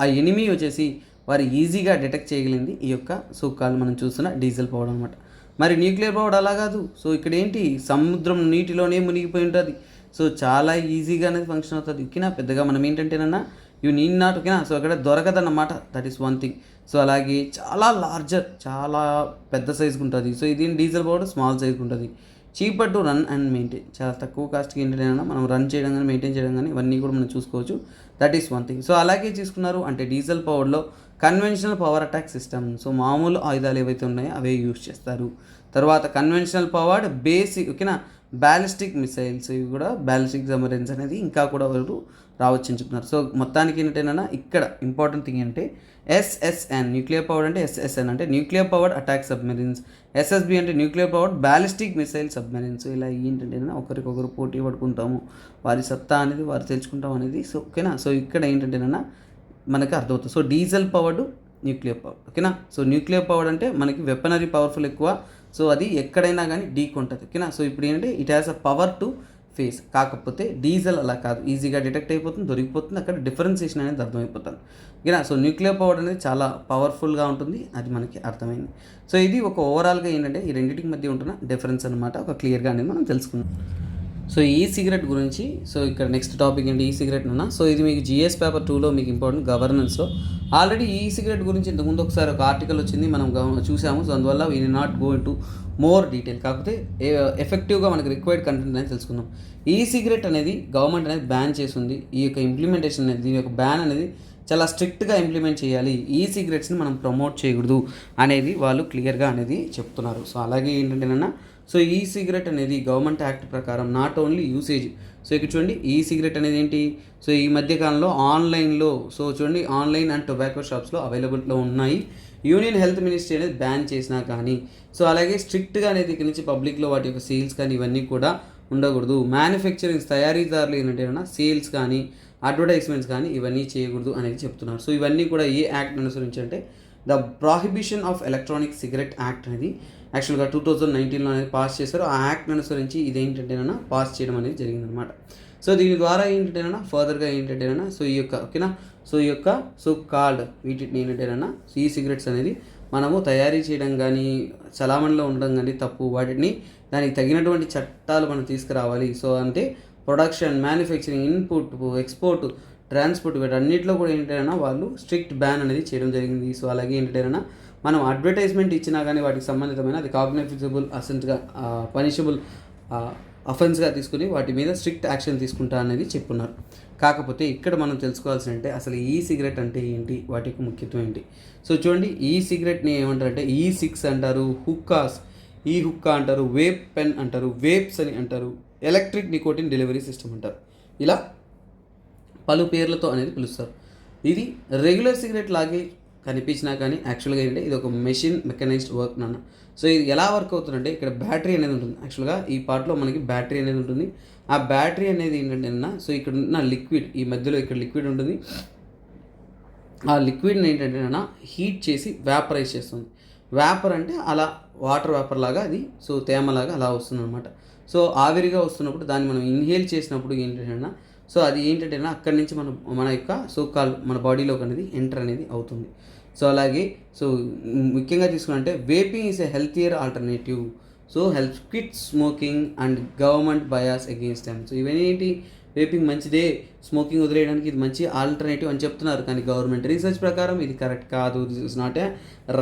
ఆ ఎనిమీ వచ్చేసి వారు ఈజీగా డిటెక్ట్ చేయగలిగింది ఈ యొక్క కాల్ మనం చూస్తున్న డీజిల్ పవర్ అనమాట. మరి న్యూక్లియర్ పవర్ అలా కాదు. సో ఇక్కడ ఏంటి సముద్రం నీటిలోనే మునిగిపోయి ఉంటుంది. సో చాలా ఈజీగా అనేది ఫంక్షన్ అవుతుంది. ఓకేనా. పెద్దగా మనం ఏంటంటేనన్నా యూ నీడ్ నాట్ ఓకేనా. సో అక్కడ దొరకదన్నమాట, that is one thing. So అలాగే చాలా లార్జర్, చాలా పెద్ద సైజుకి ఉంటుంది. సో ఇది డీజిల్ పవర్ స్మాల్ సైజుకి ఉంటుంది. Cheaper to run and maintain, చాలా తక్కువ కాస్ట్కి ఏంటంటే మనం రన్ చేయడం కానీ మెయింటైన్ చేయడం కానీ ఇవన్నీ కూడా మనం చూసుకోవచ్చు. That is one thing. So అలాగే తీసుకున్నారు అంటే డీజిల్ పవర్లో conventional power attack system. So మామూలు ఆయుధాలు ఏవైతే ఉన్నాయో అవే యూజ్ చేస్తారు. తర్వాత కన్వెన్షనల్ పవర్డ్ బేసిక్ ఓకేనా బ్యాలిస్టిక్ మిసైల్స్, ఇవి కూడా బ్యాలిస్టిక్ సబ్మెరీన్స్ అనేది ఇంకా కూడా వాళ్ళు రావచ్చు అని చెప్తున్నారు. సో మొత్తానికి ఏంటంటే ఇక్కడ ఇంపార్టెంట్ థింగ్ అంటే SSN న్యూక్లియర్ పవర్డ్ అంటే SSN అంటే nuclear powered attack submarines, SSB అంటే nuclear powered ballistic missile submarines. ఇలా ఏంటంటే ఒకరికొకరు పోటీ పడుకుంటాము, వారి సత్తా అనేది వారు తెలుసుకుంటాం అనేది. సో ఓకేనా. సో ఇక్కడ ఏంటంటేనన్నా మనకి అర్థమవుతుంది. So diesel powered nuclear power ఓకేనా. సో న్యూక్లియర్ పవర్ అంటే మనకి వెపనరీ పవర్ఫుల్ ఎక్కువ. సో అది ఎక్కడైనా కానీ డీక్ ఉంటుంది ఓకేనా. సో ఇప్పుడు ఏంటంటే it has a power to face. కాకపోతే డీజిల్ అలా కాదు, ఈజీగా డిటెక్ట్ అయిపోతుంది, దొరికిపోతుంది, అక్కడ డిఫరెన్సియేషన్ అనేది అర్థమైపోతుంది ఓకేనా. సో న్యూక్లియర్ పవర్ అనేది చాలా పవర్ఫుల్గా ఉంటుంది, అది మనకి అర్థమైంది. సో ఇది ఒక ఓవరాల్గా ఏంటంటే ఈ రెండింటికి మధ్య ఉంటున్న డిఫరెన్స్ అనమాట, ఒక క్లియర్గా అనేది మనం తెలుసుకుందాం. సో ఈ సిగరెట్ గురించి సో ఇక్కడ నెక్స్ట్ టాపిక్ ఏంటి ఈ సిగరెట్ అన్న. సో ఇది మీకు GS పేపర్ 2లో మీకు ఇంపార్టెంట్ గవర్నెన్స్లో ఆల్రెడీ ఈ సిగరెట్ గురించి ఇంతకుముందు ఒకసారి ఒక ఆర్టికల్ వచ్చింది, మనం చూసాము. సో అందువల్ల we not go in to more detail. కాకపోతే ఎఫెక్టివ్గా మనకి రిక్వైర్డ్ కంటెంట్ అనేది తెలుసుకుందాం. ఈ సిగరెట్ అనేది గవర్నమెంట్ అనేది బ్యాన్ చేసింది. ఈ యొక్క ఇంప్లిమెంటేషన్ అనేది దీని యొక్క బ్యాన్ అనేది చాలా స్ట్రిక్ట్గా ఇంప్లిమెంట్ చేయాలి, ఈ సిగరెట్స్ని మనం ప్రమోట్ చేయకూడదు అనేది వాళ్ళు క్లియర్గా అనేది చెప్తున్నారు. సో అలాగే ఏంటంటేనన్నా సో ఈ సిగరెట్ అనేది గవర్నమెంట్ యాక్ట్ ప్రకారం నాట్ ఓన్లీ యూసేజ్. సో ఇక్కడ చూడండి ఈ సిగరెట్ అనేది ఏంటి, సో ఈ మధ్యకాలంలో ఆన్లైన్లో సో చూడండి ఆన్లైన్ అండ్ టొబాకో షాప్స్లో అవైలబుల్లో ఉన్నాయి. యూనియన్ హెల్త్ మినిస్ట్రీ అనేది బ్యాన్ చేసినా కానీ సో అలాగే స్ట్రిక్ట్గా అనేది ఇక్కడ నుంచి పబ్లిక్లో వాటి యొక్క సేల్స్ కానీ ఇవన్నీ కూడా ఉండకూడదు. మ్యానుఫ్యాక్చరింగ్ తయారీదారులు ఏంటంటే సేల్స్ కానీ అడ్వర్టైజ్మెంట్స్ కానీ ఇవన్నీ చేయకూడదు అనేది చెప్తున్నారు. సో ఇవన్నీ కూడా ఏ యాక్ట్ అనుసరించి అంటే the prohibition of electronic cigarette act అనేది యాక్చువల్గా 2019లో అనేది పాస్ చేశారు. ఆ యాక్ట్ అనుసరించి ఇదేంటంటేనా పాస్ చేయడం అనేది జరిగిందనమాట. సో దీని ద్వారా ఏంటంటేనా ఫర్దర్గా ఏంటంటేనా సో ఈ యొక్క ఓకేనా సో ఈ యొక్క సో కాల్డ్ వీటిని ఏంటంటేనన్నా ఈ సిగరెట్స్ అనేది మనము తయారీ చేయడం కానీ చలామణిలో ఉండడం కానీ తప్పు. వాటిని దానికి తగినటువంటి చట్టాలు మనం తీసుకురావాలి. సో అంటే production, manufacturing, input, export, transport వీటన్నిటిలో కూడా ఏంటంటే వాళ్ళు స్ట్రిక్ట్ బ్యాన్ అనేది చేయడం జరిగింది. సో అలాగే ఏంటంటే మనం అడ్వర్టైజ్మెంట్ ఇచ్చినా కానీ వాటికి సంబంధితమైన అది కాగ్నిఫిజబుల్ అసెంట్గా పనిషబుల్ అఫెన్స్గా తీసుకుని వాటి మీద స్ట్రిక్ట్ యాక్షన్ తీసుకుంటా అనేది చెప్పున్నారు. కాకపోతే ఇక్కడ మనం తెలుసుకోవాల్సి అంటే అసలు ఈ సిగరెట్ అంటే ఏంటి, వాటికి ముఖ్యత్వం ఏంటి. సో చూడండి, ఈ సిగరెట్ని ఏమంటారంటే E6 అంటారు, హుక్కాస్, ఈ హుక్కా అంటారు, వేప్ పెన్ అంటారు, వేప్స్ అని అంటారు, ఎలక్ట్రిక్ నికోటిన్ డెలివరీ సిస్టమ్ అంటారు. ఇలా పలు పేర్లతో అనేది పిలుస్తారు. ఇది రెగ్యులర్ సిగరెట్ లాగే కనిపించినా కానీ యాక్చువల్గా ఏంటంటే ఇది ఒక మెషిన్ మెకనైజ్డ్ వర్క్ నాన్న. సో ఇది ఎలా వర్క్ అవుతుందంటే ఇక్కడ బ్యాటరీ అనేది ఉంటుంది. యాక్చువల్గా ఈ పార్ట్లో మనకి బ్యాటరీ అనేది ఉంటుంది. ఆ బ్యాటరీ అనేది ఏంటంటే సో ఇక్కడ ఉన్న లిక్విడ్, ఈ మధ్యలో ఇక్కడ లిక్విడ్ ఉంటుంది. ఆ లిక్విడ్ని ఏంటంటే హీట్ చేసి వ్యాపరైజ్ చేస్తుంది. వ్యాపర్ అంటే అలా వాటర్ వేపర్ లాగా అది, సో తేమలాగా అలా వస్తుంది అనమాట. సో ఆవిరిగా వస్తున్నప్పుడు దాన్ని మనం ఇన్హేల్ చేసినప్పుడు ఏంటంటే సో అది ఏంటంటే అక్కడి నుంచి మన యొక్క సో కాల్ మన బాడీలోకి అనేది ఎంటర్ అనేది అవుతుంది. సో అలాగే సో ముఖ్యంగా తీసుకున్నట్టే vaping is a healthier alternative. So help quit smoking and government bias against them. So ఇవన్నీ వేపింగ్ మంచిదే, స్మోకింగ్ వదిలేయడానికి ఇది మంచి ఆల్టర్నేటివ్ అని చెప్తున్నారు. కానీ గవర్నమెంట్ రీసెర్చ్ ప్రకారం ఇది కరెక్ట్ కాదు, this is not a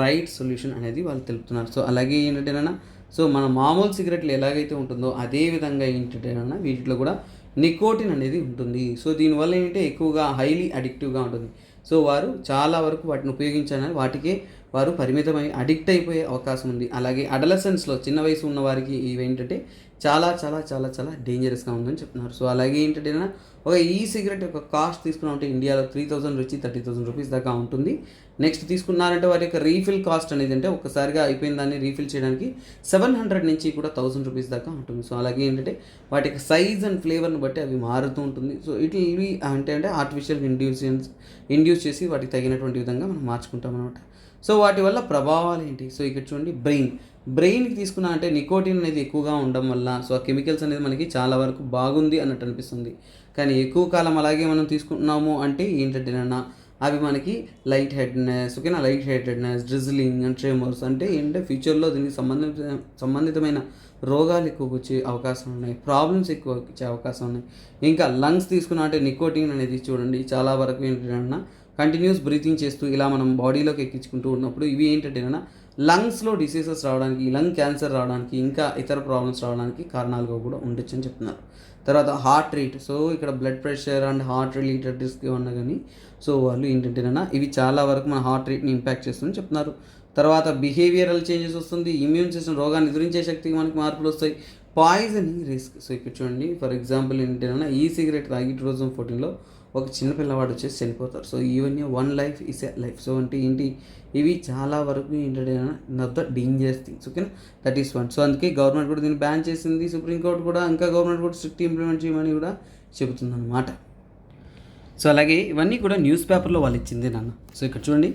right solution అనేది వాళ్ళు తెలుపుతున్నారు. సో అలాగే ఏంటంటేనా సో మన మామూలు సిగరెట్లు ఎలాగైతే ఉంటుందో అదే విధంగా ఏంటంటేనా వీటిలో కూడా నికోటిన్ అనేది ఉంటుంది. సో దీనివల్ల ఏంటంటే ఎక్కువగా హైలీ అడిక్టివ్గా ఉంటుంది. సో వారు చాలా వరకు వాటిని ఉపయోగించాలని వాటికే వారు పరిమితమై అడిక్ట్ అయిపోయే అవకాశం ఉంది. అలాగే అడలసెన్స్లో చిన్న వయసు ఉన్న వారికి ఇవేంటంటే చాలా చాలా చాలా చాలా డేంజరస్గా ఉందని చెప్తున్నారు. సో అలాగే ఏంటంటే ఒక ఈ సిగరెట్ యొక్క కాస్ట్ తీసుకున్నామంటే ఇండియాలో 3,000 నుంచి 30,000 రూపీస్ దాకా ఉంటుంది. నెక్స్ట్ తీసుకున్నారంటే వాటి యొక్క రీఫిల్ కాస్ట్ అనేది అంటే ఒక్కసారిగా అయిపోయిన దాన్ని రీఫిల్ చేయడానికి 700 నుంచి కూడా 1,000 రూపీస్ దాకా ఉంటుంది. సో అలాగే ఏంటంటే వాటి యొక్క సైజ్ అండ్ ఫ్లేవర్ని బట్టి అవి మారుతూ ఉంటుంది. సో ఇవి అంటే ఆర్టిఫిషియల్ ఇండ్యూస్ చేసి వాటికి తగినటువంటి విధంగా మనం మార్చుకుంటాం అనమాట. సో వాటి వల్ల ప్రభావాలు ఏంటి. సో ఇక్కడ చూడండి, బ్రెయిన్కి తీసుకున్నా అంటే నికోటిన్ అనేది ఎక్కువగా ఉండడం వల్ల సో ఆ కెమికల్స్ అనేది మనకి చాలా వరకు బాగుంది అన్నట్టు అనిపిస్తుంది. కానీ ఎక్కువ కాలం అలాగే మనం తీసుకుంటున్నాము అంటే ఏంటంటేనన్నా అవి మనకి light headedness, drizzling and tremors అంటే ఏంటంటే ఫ్యూచర్లో దీనికి సంబంధితమైన రోగాలు ఎక్కువ వచ్చే అవకాశం ఉన్నాయి, ప్రాబ్లమ్స్ ఎక్కువ వచ్చే అవకాశం ఉన్నాయి. ఇంకా లంగ్స్ తీసుకున్నా అంటే నికోటిన్ అనేది చూడండి చాలా వరకు ఏంటంటే కంటిన్యూస్ బ్రీతింగ్ చేస్తూ ఇలా మనం బాడీలోకి ఎక్కించుకుంటూ ఉన్నప్పుడు ఇవి ఏంటంటేనా లంగ్స్లో డిసీజెస్ రావడానికి, లంగ్ క్యాన్సర్ రావడానికి, ఇంకా ఇతర ప్రాబ్లమ్స్ రావడానికి కారణాలుగా కూడా ఉండొచ్చు అని చెప్తున్నారు. తర్వాత హార్ట్ రేట్, సో ఇక్కడ blood pressure and heart related risk ఉన్నా కానీ సో వాళ్ళు ఏంటంటేనా ఇవి చాలా వరకు మన హార్ట్ రేట్ని ఇంపాక్ట్ చేస్తుందని చెప్తున్నారు. తర్వాత బిహేవియరల్ చేంజెస్ వస్తుంది, ఇమ్యూన్ సిస్టమ్ రోగాన్ని ఎదురించే శక్తికి మనకి మార్పులు వస్తాయి, పాయిజనింగ్ రిస్క్. సో ఇక్కడ చూడండి ఫర్ ఎగ్జాంపుల్ ఏంటంటే ఈ సిగరెట్ తాగి 2014లో ఒక చిన్న పిల్లవాడు వచ్చేసి చనిపోతారు. So even one life is a life. So అంటే ఏంటి ఇవి చాలా వరకు ఏంటంటే నాట్ ద డేంజరస్ థింగ్స్. ఓకేనా, దట్ ఈస్ వన్. సో అందుకే గవర్నమెంట్ కూడా దీన్ని బ్యాన్ చేసింది, సుప్రీంకోర్టు కూడా, ఇంకా గవర్నమెంట్ కూడా స్ట్రిక్ట్ ఇంప్లిమెంట్ చేయమని కూడా చెబుతుంది అన్నమాట. సో అలాగే ఇవన్నీ కూడా న్యూస్ పేపర్లో వాళ్ళు ఇచ్చింది నాన్న. సో ఇక్కడ చూడండి,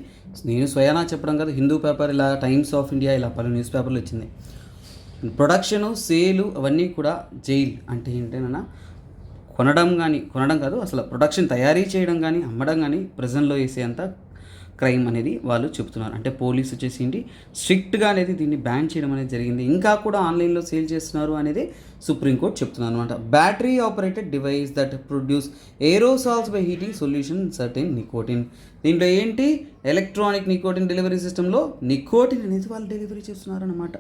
నేను స్వయానా చెప్పడం కాదు, హిందూ పేపర్, ఇలా టైమ్స్ ఆఫ్ ఇండియా, ఇలా పలు న్యూస్ పేపర్లు ఇచ్చింది. ప్రొడక్షను, సేలు అవన్నీ కూడా జైల్ అంటే ఏంటేనా కొనడం కాదు, అసలు ప్రొడక్షన్ తయారీ చేయడం కానీ అమ్మడం కానీ ప్రెజెంట్లో వేసేంత క్రైమ్ అనేది వాళ్ళు చెప్తున్నారు. అంటే పోలీస్ వచ్చేసి ఏంటి స్ట్రిక్ట్గా అనేది దీన్ని బ్యాన్ చేయడం అనేది జరిగింది. ఇంకా కూడా ఆన్లైన్లో సేల్ చేస్తున్నారు అనేది సుప్రీంకోర్టు చెప్తున్నారు అనమాట. Battery operated device that produce aerosols by heating solution certain nicotine. దీంట్లో ఏంటి ఎలక్ట్రానిక్ నికోటిన్ డెలివరీ సిస్టంలో నికోటిన్ అనేది వాళ్ళు డెలివరీ చేస్తున్నారు అనమాట.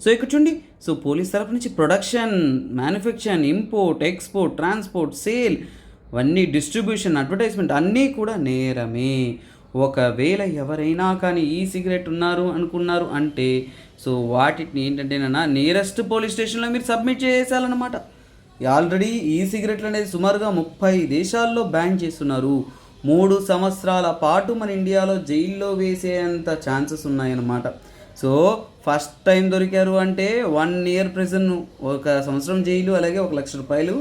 సో ఇక్కడ చూడండి, సో పోలీస్ తరఫు నుంచి production, manufacture, import, export, transport, sale, అవన్నీ డిస్ట్రిబ్యూషన్, అడ్వర్టైజ్మెంట్ అన్నీ కూడా నేరమే. ఒకవేళ ఎవరైనా కానీ ఈ సిగరెట్ అనుకున్నారు అంటే సో వాటిని ఏంటంటేనా నియరెస్ట్ పోలీస్ స్టేషన్లో మీరు సబ్మిట్ చేసేయాలన్నమాట. ఆల్రెడీ ఈ సిగరెట్లు అనేది సుమారుగా 30 దేశాల్లో బ్యాన్ చేస్తున్నారు. 3 సంవత్సరాల పాటు మన ఇండియాలో జైల్లో వేసేంత ఛాన్సెస్ ఉన్నాయన్నమాట. సో ఫస్ట్ టైం దొరికారు అంటే 1 year ప్రిజన్, 1 సంవత్సరం జైలు, అలాగే 1 లక్ష రూపాయలు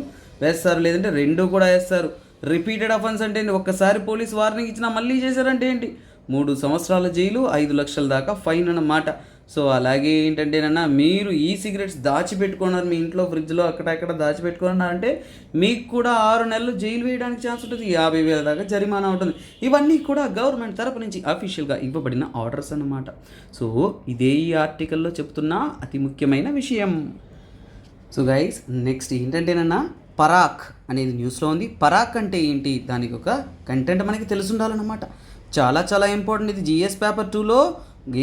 వేస్తారు, లేదంటే 2 కూడా వేస్తారు. రిపీటెడ్ అఫెన్స్ అంటే ఒక్కసారి పోలీస్ వార్నింగ్ ఇచ్చినా మళ్ళీ చేశారంటే ఏంటి 3 సంవత్సరాల జైలు, 5 లక్షల దాకా ఫైన్ అన్నమాట. సో అలాగే ఏంటంటేనన్నా మీరు ఈ సిగరెట్స్ దాచిపెట్టుకున్నారు మీ ఇంట్లో ఫ్రిడ్జ్లో అక్కడ దాచిపెట్టుకున్నారంటే మీకు కూడా 6 నెలలు జైలు వేయడానికి ఛాన్స్ ఉంటుంది, 50,000 దాకా జరిమానా ఉంటుంది. ఇవన్నీ కూడా గవర్నమెంట్ తరపు నుంచి అఫీషియల్గా ఇవ్వబడిన ఆర్డర్స్ అన్నమాట. సో ఇదే ఈ ఆర్టికల్లో చెప్తున్న అతి ముఖ్యమైన విషయం. సో గైస్ నెక్స్ట్ ఏంటంటేనన్నా పరాక్ అనేది న్యూస్లో ఉంది. పరాక్ అంటే ఏంటి, దానికి ఒక కంటెంట్ మనకి తెలిసి ఉండాలన్నమాట. చాలా చాలా ఇంపార్టెంట్. ఇది జిఎస్ పేపర్ 2లో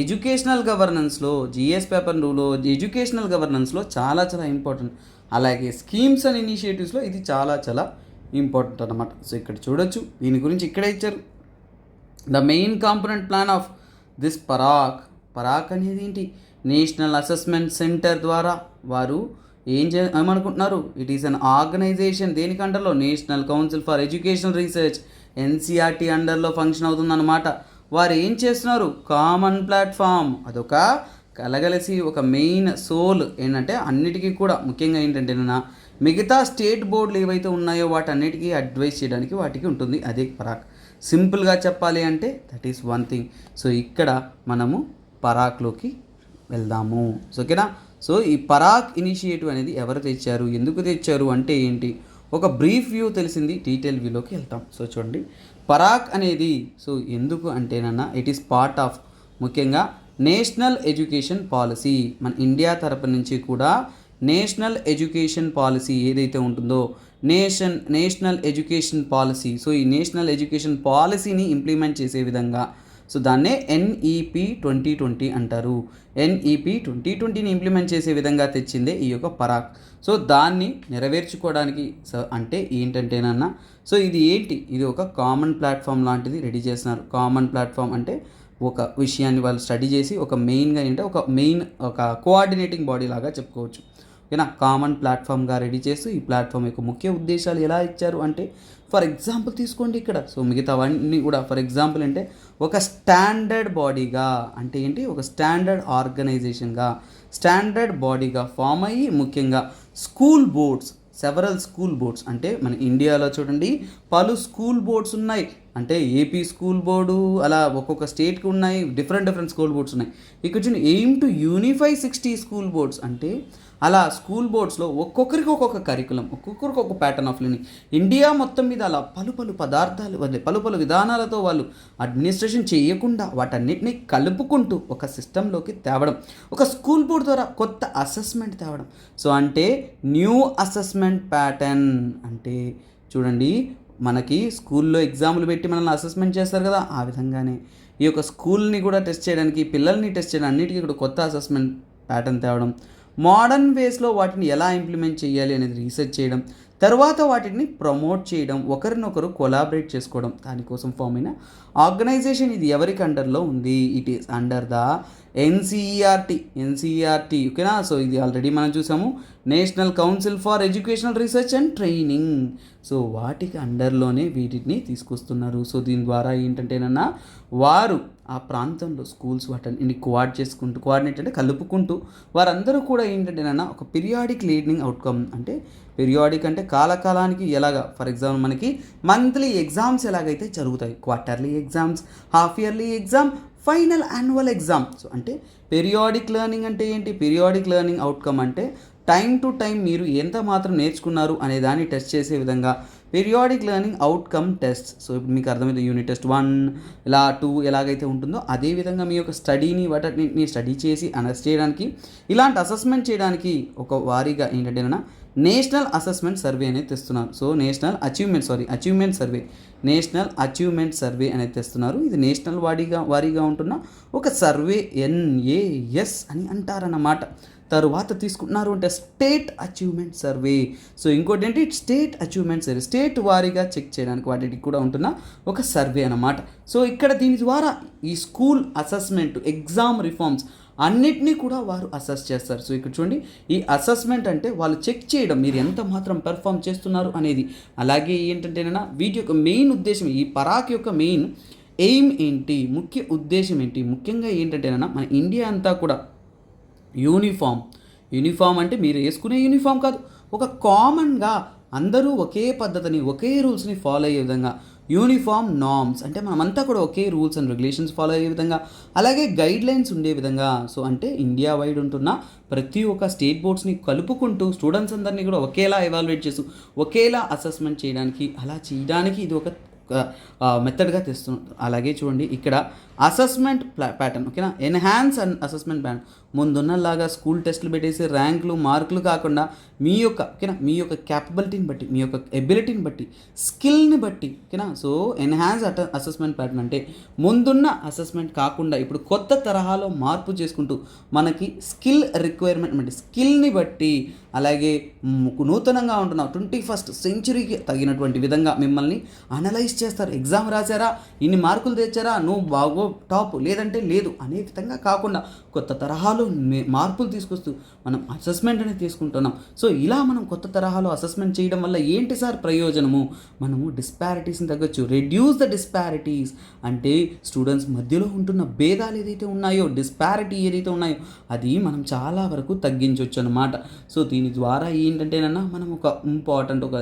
ఎడ్యుకేషనల్ గవర్నెన్స్లో, జిఎస్ పేపర్ 2లో ఎడ్యుకేషనల్ గవర్నెన్స్లో చాలా చాలా ఇంపార్టెంట్. అలాగే స్కీమ్స్ అండ్ ఇనిషియేటివ్స్లో ఇది చాలా చాలా ఇంపార్టెంట్ అన్నమాట. సో ఇక్కడ చూడొచ్చు, దీని గురించి ఇక్కడే ఇచ్చారు. The main component plan of this Parakh అనేది ఏంటి, నేషనల్ అసెస్మెంట్ సెంటర్ ద్వారా వారు ఏమనుకుంటున్నారు, ఇట్ ఈస్ అన్ ఆర్గనైజేషన్. దేనికి అండర్లో, national council for educational research, NCERT అండర్లో ఫంక్షన్ అవుతుందన్నమాట. వారు ఏం చేస్తున్నారు, కామన్ ప్లాట్ఫామ్, అదొక కలగలిసి ఒక మెయిన్ సోల్ ఏంటంటే అన్నిటికీ కూడా ముఖ్యంగా ఏంటంటే మిగతా స్టేట్ బోర్డులు ఏవైతే ఉన్నాయో వాటన్నిటికీ అడ్వైస్ చేయడానికి వాటికి ఉంటుంది. అదే పరాక్. సింపుల్గా చెప్పాలి అంటే that is one thing. So ఇక్కడ మనము పరాక్లోకి వెళ్దాము. సో ఓకేనా. సో ఈ పరాక్ ఇనిషియేటివ్ అనేది ఎవరు తెచ్చారు, ఎందుకు తెచ్చారు అంటే ఏంటి, ఒక బ్రీఫ్ వ్యూ తెలిసింది, డీటెయిల్ వ్యూలోకి వెళ్తాం. సో చూడండి, పరాక్ అనేది సో ఎందుకు అంటేనన్నా ఇట్ ఈస్ పార్ట్ ఆఫ్ ముఖ్యంగా నేషనల్ ఎడ్యుకేషన్ పాలసీ. మన ఇండియా తరపు నుంచి కూడా నేషనల్ ఎడ్యుకేషన్ పాలసీ ఏదైతే ఉంటుందో నేషనల్ ఎడ్యుకేషన్ పాలసీ, సో ఈ నేషనల్ ఎడ్యుకేషన్ పాలసీని ఇంప్లిమెంట్ చేసే విధంగా, సో దాన్నే NEP 2020 అంటారు. NEP 2020ని ఇంప్లిమెంట్ చేసే విధంగా తెచ్చిందే ఈ యొక్క పరాక్. సో దాన్ని నెరవేర్చుకోవడానికి అంటే ఏంటంటేనన్నా సో ఇది ఏంటి, ఇది ఒక కామన్ ప్లాట్ఫామ్ లాంటిది రెడీ చేస్తున్నారు. కామన్ ప్లాట్ఫామ్ అంటే ఒక విషయాన్ని వాళ్ళు స్టడీ చేసి ఒక మెయిన్గా ఏంటంటే ఒక కోఆర్డినేటింగ్ బాడీ లాగా చెప్పుకోవచ్చు. ఓకేనా. కామన్ ప్లాట్ఫామ్గా రెడీ చేస్తూ ఈ ప్లాట్ఫామ్ యొక్క ముఖ్య ఉద్దేశాలు ఎలా ఇచ్చారు అంటే, ఫర్ ఎగ్జాంపుల్ తీసుకోండి ఇక్కడ. సో మిగతావన్నీ కూడా ఫర్ ఎగ్జాంపుల్ అంటే ఒక స్టాండర్డ్ బాడీగా అంటే ఏంటి, ఒక స్టాండర్డ్ ఆర్గనైజేషన్గా స్టాండర్డ్ బాడీగా ఫామ్ అయ్యి ముఖ్యంగా school boards, several school boards అంటే మన ఇండియాలో చూడండి పలు స్కూల్ బోర్డ్స్ ఉన్నాయి. అంటే ఏపీ స్కూల్ బోర్డు అలా ఒక్కొక్క స్టేట్కి ఉన్నాయి, డిఫరెంట్ స్కూల్ బోర్డ్స్ ఉన్నాయి. ఇక్కడ చూడండి aim to unify 60 school boards అంటే అలా స్కూల్ బోర్డ్స్లో ఒక్కొక్కరికి ఒక్కొక్క కరికులం, ఒక్కొక్కరికి ఒక ప్యాటర్న్ ఆఫ్ లెర్నింగ్, ఇండియా మొత్తం మీద అలా పలు విధానాలతో వాళ్ళు అడ్మినిస్ట్రేషన్ చేయకుండా వాటన్నిటిని కలుపుకుంటూ ఒక సిస్టంలోకి తేవడం, ఒక స్కూల్ బోర్డ్ ద్వారా కొత్త అసెస్మెంట్ తేవడం. సో అంటే న్యూ అసెస్మెంట్ ప్యాటర్న్ అంటే చూడండి, మనకి స్కూల్లో ఎగ్జామ్లు పెట్టి మనల్ని అసెస్మెంట్ చేస్తారు కదా, ఆ విధంగానే ఈ యొక్క స్కూల్ని కూడా టెస్ట్ చేయడానికి, పిల్లల్ని టెస్ట్ చేయడం, అన్నిటికీ కూడా కొత్త అసెస్మెంట్ ప్యాటర్న్ తేవడం, మోడర్న్ వేస్లో వాటిని ఎలా ఇంప్లిమెంట్ చేయాలి అనేది రీసెర్చ్ చేయడం, తర్వాత వాటిని ప్రమోట్ చేయడం, ఒకరినొకరు కొలాబరేట్ చేసుకోవడం, దానికోసం ఫామ్ అయిన ఆర్గనైజేషన్. ఇది ఎవరికి అండర్లో ఉంది, it is under the NCERT. ఓకేనా. సో ఇది ఆల్రెడీ మనం చూసాము, national council for educational research and training. So వాటికి అండర్లోనే వీటిని తీసుకొస్తున్నారు. సో దీని ద్వారా ఏంటంటేనన్నా వారు ఆ ప్రాంతంలో స్కూల్స్ వాటిని కోఆర్డినేట్ అంటే కలుపుకుంటూ వారందరూ కూడా ఏంటంటేనన్నా ఒక పీరియాడిక్ లెర్నింగ్ అవుట్కమ్ అంటే పీరియాడిక్ అంటే కాలకాలానికి ఎలాగా, ఫర్ ఎగ్జాంపుల్ మనకి మంత్లీ ఎగ్జామ్స్ ఎలాగైతే జరుగుతాయి, quarterly exams, half yearly exam, final annual exam. So అంటే పీరియాడిక్ లెర్నింగ్ అంటే ఏంటి, పీరియాడిక్ లెర్నింగ్ అవుట్కమ్ అంటే టైం టు టైం మీరు ఎంత మాత్రం నేర్చుకున్నారు అనే దాన్ని టెస్ట్ చేసే విధంగా periodic learning outcome test. So ఇప్పుడు మీకు అర్థమైంది, యూనిట్ టెస్ట్ 1 ఇలా 2 ఎలాగైతే ఉంటుందో అదేవిధంగా మీ యొక్క స్టడీని వాటిని స్టడీ చేసి అనలైజ్ చేయడానికి, ఇలాంటి అసెస్మెంట్ చేయడానికి ఒక వారీగా ఏంటంటే నేషనల్ అసెస్మెంట్ సర్వే అనేది తెస్తున్నారు. సో నేషనల్ అచీవ్మెంట్ సర్వే అనేది తెస్తున్నారు. ఇది నేషనల్ వారీగా ఉంటున్న ఒక సర్వే, NAS అని అంటారన్నమాట. తరువాత తీసుకుంటున్నారు అంటే స్టేట్ అచీవ్మెంట్ సర్వే. సో ఇంకోటి ఏంటి, స్టేట్ అచీవ్మెంట్ సర్వే, స్టేట్ వారీగా చెక్ చేయడానికి వాటికి కూడా ఉంటున్న ఒక సర్వే అన్నమాట. సో ఇక్కడ దీని ద్వారా ఈ స్కూల్ అసెస్మెంట్, ఎగ్జామ్ రిఫార్మ్స్ అన్నిటినీ కూడా వారు అసెస్ చేస్తారు. సో ఇక్కడ చూడండి, ఈ అసెస్మెంట్ అంటే వాళ్ళు చెక్ చేయడం మీరు ఎంత మాత్రం పెర్ఫామ్ చేస్తున్నారు అనేది. అలాగే ఏంటంటేనా వీటి యొక్క మెయిన్ ఉద్దేశం, ఈ పరాక్ యొక్క మెయిన్ ఎయిమ్ ఏంటి, ముఖ్య ఉద్దేశం ఏంటి, ముఖ్యంగా ఏంటంటేనా మన ఇండియా అంతా కూడా యూనిఫామ్ అంటే మీరు వేసుకునే యూనిఫామ్ కాదు, ఒక కామన్గా అందరూ ఒకే పద్ధతిని ఒకే రూల్స్ని ఫాలో అయ్యే విధంగా యూనిఫామ్ నార్మ్స్ అంటే మనమంతా కూడా ఒకే రూల్స్ అండ్ రెగ్యులేషన్స్ ఫాలో అయ్యే విధంగా, అలాగే గైడ్ లైన్స్ ఉండే విధంగా. సో అంటే ఇండియా వైడ్ ఉంటున్న ప్రతి ఒక్క స్టేట్ బోర్డ్స్ని కలుపుకుంటూ స్టూడెంట్స్ అందరినీ కూడా ఒకేలా ఎవాల్యుయేట్ చేస్తూ ఒకేలా అసెస్మెంట్ చేయడానికి, అలా చేయడానికి ఇది ఒక మెథడ్గా తెస్తున్నాం. అలాగే చూడండి ఇక్కడ అసెస్మెంట్ ప్యాటర్న్, ఓకేనా, ఎన్హాన్స్ అండ్ అసెస్మెంట్ ప్యాటర్న్. ముందున్నలాగా స్కూల్ టెస్టులు పెట్టేసి ర్యాంకులు మార్కులు కాకుండా మీ యొక్క, ఓకేనా, మీ యొక్క క్యాపబిలిటీని బట్టి, మీ యొక్క ఎబిలిటీని బట్టి, స్కిల్ని బట్టి, ఓకేనా. సో ఎన్హాన్స్ అసెస్మెంట్ ప్యాటర్న్ అంటే ముందున్న అసెస్మెంట్ కాకుండా ఇప్పుడు కొత్త తరహాలో మార్పు చేసుకుంటూ మనకి స్కిల్ రిక్వైర్మెంట్ బట్టి, స్కిల్ని బట్టి, అలాగే నూతనంగా ఉంటున్న 21st సెంచురీకి తగినటువంటి విధంగా మిమ్మల్ని అనలైజ్ చేస్తారు. ఎగ్జామ్ రాశారా, ఇన్ని మార్కులు తెచ్చారా, నువ్వు బాగో టాప్, లేదంటే లేదు అనే విధంగా కాకుండా కొత్త తరహాలో మార్పులు తీసుకొస్తూ మనం అసెస్మెంట్ అనేది తీసుకుంటున్నాం. సో ఇలా మనం కొత్త తరహాలో అసెస్మెంట్ చేయడం వల్ల ఏంటి సార్ ప్రయోజనము? మనము డిస్పారిటీస్ని తగ్గొచ్చు. రెడ్యూస్ ద డిస్పారిటీస్ అంటే స్టూడెంట్స్ మధ్యలో ఉంటున్న భేదాలు ఏదైతే ఉన్నాయో, డిస్పారిటీ ఏదైతే ఉన్నాయో అది మనం చాలా వరకు తగ్గించవచ్చు అనమాట. సో దీని ద్వారా ఏంటంటేనన్నా మనం ఒక ఇంపార్టెంట్ ఒక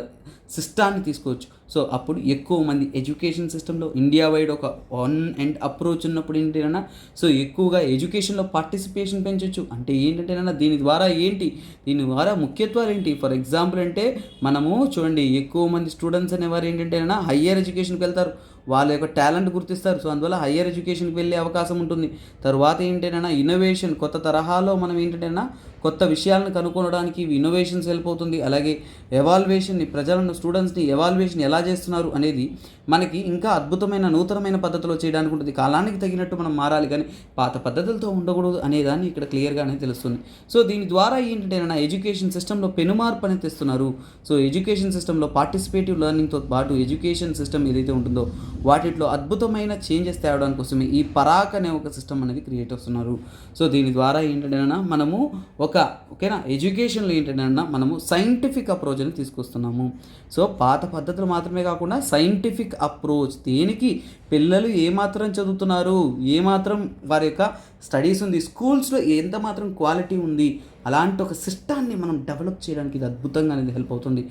సిస్టాన్ని తీసుకోవచ్చు. సో అప్పుడు ఎక్కువ మంది ఎడ్యుకేషన్ సిస్టంలో ఇండియా వైడ్ ఒక వన్ అండ్ అప్రోచ్ ఉన్నప్పుడు ఏంటంటేనన్నా సో ఎక్కువగా ఎడ్యుకేషన్లో పార్టిసిపేషన్ పెంచవచ్చు. అంటే ఏంటంటేనన్నా దీని ద్వారా ముఖ్యత్వాలు ఏంటి? ఫర్ ఎగ్జాంపుల్ అంటే మనము చూడండి ఎక్కువ మంది స్టూడెంట్స్ అనేవారు ఏంటంటేనన్నా హయ్యర్ ఎడ్యుకేషన్కి వెళ్తారు, వాళ్ళ యొక్క టాలెంట్ గుర్తిస్తారు. సో అందువల్ల హయ్యర్ ఎడ్యుకేషన్కి వెళ్ళే అవకాశం ఉంటుంది. తర్వాత ఏంటంటేనా ఇన్నోవేషన్, కొత్త తరహాలో మనం ఏంటంటేనా కొత్త విషయాలను కనుక్కోవడానికి ఇన్నోవేషన్స్ హెల్ప్ అవుతుంది. అలాగే ఎవాల్యుయేషన్ని, ప్రజలను స్టూడెంట్స్ని ఎవాల్యుయేషన్ ఎలా చేస్తున్నారు అనేది మనకి ఇంకా అద్భుతమైన నూతనమైన పద్ధతిలో చేయడానికి ఉంటుంది. కాలానికి తగినట్టు మనం మారాలి, కానీ పాత పద్ధతులతో ఉండకూడదు అనేదాన్ని ఇక్కడ క్లియర్గానే తెలుస్తుంది. సో దీని ద్వారా ఏంటంటే ఎడ్యుకేషన్ సిస్టంలో పెనుమార్పు అనేది తెస్తున్నారు. సో ఎడ్యుకేషన్ సిస్టంలో పార్టిసిపేటివ్ లెర్నింగ్తో పాటు ఎడ్యుకేషన్ సిస్టమ్ ఏదైతే ఉంటుందో వాటిలో అద్భుతమైన చేంజెస్ తేవడానికి కోసమే ఈ పరాక్ అనే ఒక సిస్టమ్ అనేది క్రియేట్ చేస్తున్నారు. సో దీని ద్వారా ఏంటంటే మనము ఓకేనా ఎడ్యుకేషన్లో ఏంటంటే మనము సైంటిఫిక్ అప్రోచ్ అని తీసుకొస్తున్నాము. సో పాత పద్ధతులు మాత్రమే కాకుండా సైంటిఫిక్ అప్రోచ్, దేనికి పిల్లలు ఏమాత్రం చదువుతున్నారు, ఏమాత్రం వారి యొక్క స్టడీస్ ఉంది, స్కూల్స్లో ఎంత మాత్రం క్వాలిటీ ఉంది, అలాంటి ఒక సిస్టాన్ని మనం డెవలప్ చేయడానికి ఇది అద్భుతంగా అనేది హెల్ప్ అవుతుంది.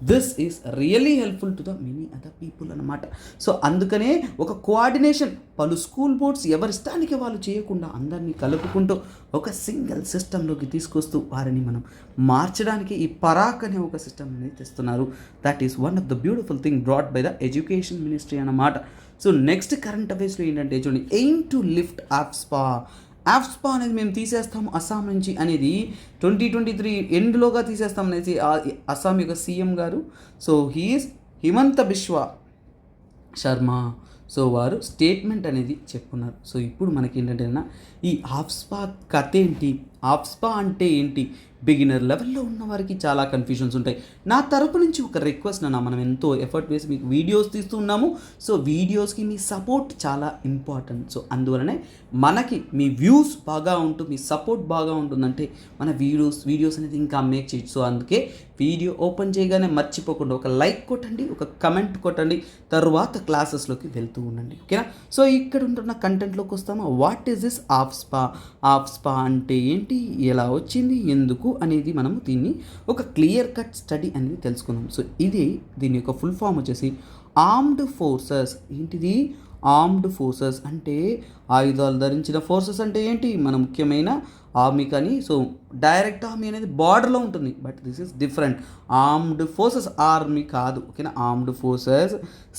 This is really helpful to the many other people అన్నమాట. సో అందుకనే ఒక కోఆర్డినేషన్, పలు స్కూల్ బోర్డ్స్ ఎవరిష్టానికి వాళ్ళు చేయకుండా అందరినీ కలుపుకుంటూ ఒక సింగిల్ సిస్టంలోకి తీసుకొస్తూ వారిని మనం మార్చడానికి ఈ పరాక్ అనే ఒక సిస్టమ్ అనేది తెస్తున్నారు. That is one of the beautiful thing brought by the education ministry అన్నమాట. సో నెక్స్ట్ కరెంట్ అఫైర్స్లో ఏంటంటే చూడండి, ఎయిమ్ టు లిఫ్ట్ ఆఫ్స్పా అనేది మేము తీసేస్తాము అస్సాం నుంచి అనేది 2023 ఎండ్లోగా తీసేస్తాం అనేసి అస్సాం యొక్క సీఎం గారు, so he is Himanta Biswa Sarma, so వారు స్టేట్మెంట్ అనేది చెప్పున్నారు. సో ఇప్పుడు మనకి ఏంటంటే ఈ ఆఫ్స్పా కథ ఏంటి, ఆఫ్స్పా అంటే ఏంటి, బిగినర్ లెవెల్లో ఉన్న వారికి చాలా కన్ఫ్యూజన్స్ ఉంటాయి. నా తరపు నుంచి ఒక రిక్వెస్ట్ అన్న, మనం ఎంతో ఎఫర్ట్ వేసి మీకు వీడియోస్ తీస్తూ ఉన్నాము. సో వీడియోస్కి మీ సపోర్ట్ చాలా ఇంపార్టెంట్. సో అందువలనే మనకి మీ వ్యూస్ బాగా ఉంటూ మీ సపోర్ట్ బాగా ఉంటుందంటే మన వీడియోస్ అనేది ఇంకా మేక్ చేయొచ్చు. సో అందుకే వీడియో ఓపెన్ చేయగానే మర్చిపోకుండా ఒక లైక్ కొట్టండి, ఒక కమెంట్ కొట్టండి, తర్వాత క్లాసెస్లోకి వెళ్తూ ఉండండి, ఓకేనా. సో ఇక్కడ ఉంటున్న కంటెంట్లోకి వస్తాము. వాట్ ఈస్ దిస్ ఆఫ్స్పా అంటే ఏంటి, ఎలా వచ్చింది, ఎందుకు అనేది మనము దీన్ని ఒక క్లియర్ కట్ స్టడీ అనేది తెలుసుకున్నాం. సో ఇది దీని యొక్క ఫుల్ ఫామ్ వచ్చేసి ఆర్మ్డ్ ఫోర్సెస్. ఏంటిది ఆర్మ్డ్ ఫోర్సెస్ అంటే ఆయుధాలు ధరించిన ఫోర్సెస్ అంటే ఏంటి, మన ముఖ్యమైన ఆర్మీ కానీ. సో డైరెక్ట్ ఆర్మీ అనేది బార్డర్లో ఉంటుంది, but this is different. Armed forces army కాదు, ఓకేనా. Armed forces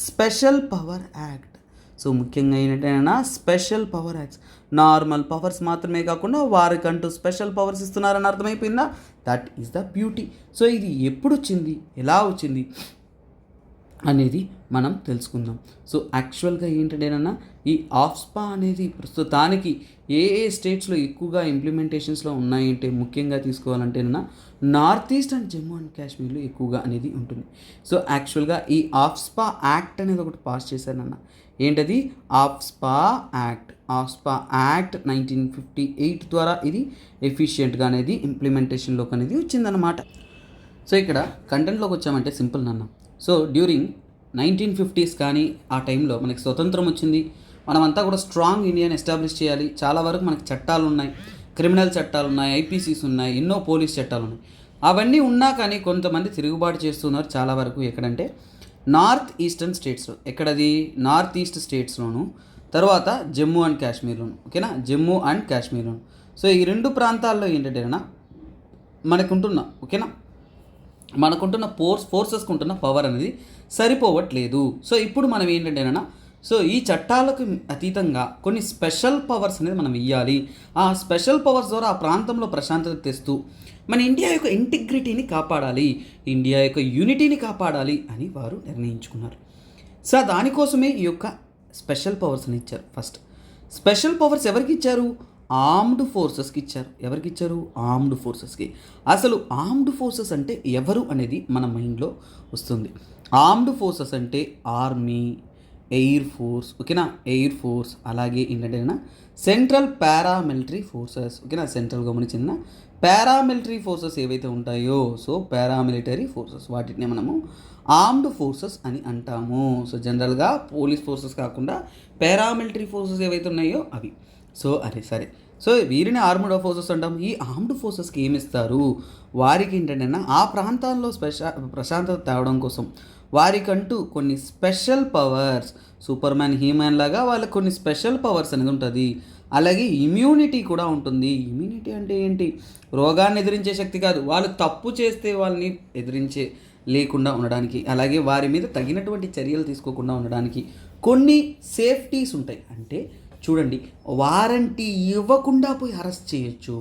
special power act. So ముఖ్యంగా ఏంటంటే special power acts, normal powers మాత్రమే కాకుండా వారికంటూ స్పెషల్ పవర్స్ ఇస్తున్నారని అర్థమైపోయిందా. That is the beauty. So ఇది ఎప్పుడు వచ్చింది, ఎలా వచ్చింది అనేది మనం తెలుసుకుందాం. సో యాక్చువల్గా ఏంటంటేనన్నా ఈ ఆఫ్స్పా అనేది ప్రస్తుతానికి ఏ స్టేట్స్లో ఎక్కువగా ఇంప్లిమెంటేషన్స్లో ఉన్నాయంటే ముఖ్యంగా తీసుకోవాలంటేనన్నా north east and Jammu and కాశ్మీర్లో ఎక్కువగా అనేది ఉంటుంది. సో యాక్చువల్గా ఈ ఆఫ్స్పా యాక్ట్ అనేది ఒకటి పాస్ చేశారన్న. ఏంటది ఆఫ్స్పా యాక్ట్ 1958 ద్వారా ఇది ఎఫిషియెంట్గా అనేది ఇంప్లిమెంటేషన్లోకి అనేది వచ్చిందన్నమాట. సో ఇక్కడ కంటెంట్లోకి వచ్చామంటే సింపుల్ నాన్న. సో డ్యూరింగ్ 1950s కానీ ఆ టైంలో మనకి స్వతంత్రం వచ్చింది, మనమంతా కూడా స్ట్రాంగ్ ఇండియాని ఎస్టాబ్లిష్ చేయాలి. చాలా వరకు మనకి చట్టాలు ఉన్నాయి, క్రిమినల్ చట్టాలు ఉన్నాయి, ఐపీసీస్ ఉన్నాయి, ఎన్నో పోలీస్ చట్టాలు ఉన్నాయి. అవన్నీ ఉన్నా కానీ కొంతమంది తిరుగుబాటు చేస్తున్నారు చాలా వరకు. ఎక్కడంటే నార్త్ ఈస్టర్న్ స్టేట్స్లో. ఎక్కడది? నార్త్ ఈస్ట్ స్టేట్స్లోను, తర్వాత జమ్మూ అండ్ కాశ్మీర్లోను. ఓకేనా, జమ్మూ అండ్ కాశ్మీర్లోను. సో ఈ రెండు ప్రాంతాల్లో ఏంటంటేనా మనకుంటున్న ఓకేనా మనకుంటున్న ఫోర్సెస్కి ఉంటున్న పవర్ అనేది సరిపోవట్లేదు. సో ఇప్పుడు మనం ఏంటంటేనా సో ఈ చట్టాలకు అతీతంగా కొన్ని స్పెషల్ పవర్స్ అనేది మనం ఇవ్వాలి. ఆ స్పెషల్ పవర్స్ ద్వారా ఆ ప్రాంతంలో ప్రశాంతత తెస్తూ మన ఇండియా యొక్క ఇంటిగ్రిటీని కాపాడాలి, ఇండియా యొక్క యూనిటీని కాపాడాలి అని వారు నిర్ణయించుకున్నారు. సో దానికోసమే ఈ యొక్క స్పెషల్ పవర్స్ అని ఇచ్చారు. ఫస్ట్ స్పెషల్ పవర్స్ ఎవరికి ఇచ్చారు? ఆర్మ్డ్ ఫోర్సెస్కి ఇచ్చారు. ఎవరికి ఇచ్చారు? ఆర్మ్డ్ ఫోర్సెస్కి. అసలు ఆర్మ్డ్ ఫోర్సెస్ అంటే ఎవరు అనేది మన మైండ్లో వస్తుంది. ఆర్మ్డ్ ఫోర్సెస్ అంటే ఆర్మీ, ఎయిర్ ఫోర్స్, ఓకేనా, ఎయిర్ ఫోర్స్, అలాగే ఏంటంటే సెంట్రల్ పారామిలిటరీ ఫోర్సెస్, ఓకేనా, సెంట్రల్ గవర్నమెంట్ చెందిన పారామిలిటరీ ఫోర్సెస్ ఏవైతే ఉంటాయో సో పారామిలిటరీ ఫోర్సెస్ వాటిని మనము ఆర్మ్డ్ ఫోర్సెస్ అని అంటాము. సో జనరల్గా పోలీస్ ఫోర్సెస్ కాకుండా పారామిలిటరీ ఫోర్సెస్ ఏవైతే ఉన్నాయో అవి. సో అదే సరే, సో వీరిని ఆర్మ్డ్ ఫోర్సెస్ అంటాం. ఈ ఆర్మ్డ్ ఫోర్సెస్కి ఏమిస్తారు? వారికి ఏంటంటే ఆ ప్రాంతాల్లో ప్రశాంతత తేవడం కోసం వారికంటూ కొన్ని special powers, super man, He-Man లాగా వాళ్ళకి కొన్ని స్పెషల్ పవర్స్ అనేది ఉంటుంది. అలాగే ఇమ్యూనిటీ కూడా ఉంటుంది. ఇమ్యూనిటీ అంటే ఏంటి? రోగాన్ని ఎదిరించే శక్తి కాదు, వాళ్ళు తప్పు చేస్తే వాళ్ళని ఎదిరించే లేకుండా ఉండడానికి, అలాగే వారి మీద తగినటువంటి చర్యలు తీసుకోకుండా ఉండడానికి కొన్ని సేఫ్టీస్ ఉంటాయి. అంటే చూడండి, వారంటీ ఇవ్వకుండా పోయి అరెస్ట్ చేయొచ్చు,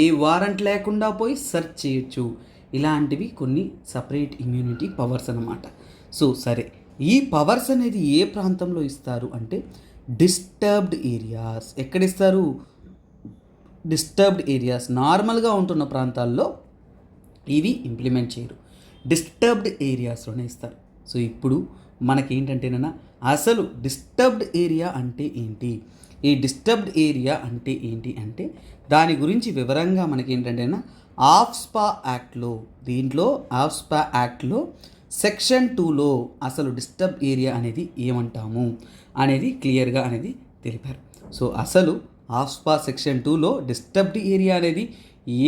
ఏ వారంట్ లేకుండా పోయి సెర్చ్ చేయొచ్చు. ఇలాంటివి కొన్ని సపరేట్ ఇమ్యూనిటీ పవర్స్ అన్నమాట. సో సరే, ఈ పవర్స్ అనేది ఏ ప్రాంతంలో ఇస్తారు అంటే డిస్టర్బ్డ్ ఏరియాస్. ఎక్కడిస్తారు? Disturbed areas. నార్మల్గా ఉంటున్న ప్రాంతాల్లో ఇవి ఇంప్లిమెంట్ చేయరు, డిస్టర్బ్డ్ ఏరియాస్లోనే ఇస్తారు. సో ఇప్పుడు మనకేంటంటేనా అసలు డిస్టర్బ్డ్ ఏరియా అంటే ఏంటి, ఈ డిస్టర్బ్డ్ ఏరియా అంటే ఏంటి అంటే దాని గురించి వివరంగా మనకేంటంటేనా ఆఫ్స్పా యాక్ట్లో, దీంట్లో ఆఫ్స్పా యాక్ట్లో సెక్షన్ 2లో అసలు డిస్టర్బ్ ఏరియా అనేది ఏమంటాము అనేది క్లియర్గా అనేది తెలిపారు. సో అసలు ఆఫ్స్పా సెక్షన్ 2లో డిస్టర్బ్డ్ ఏరియా అనేది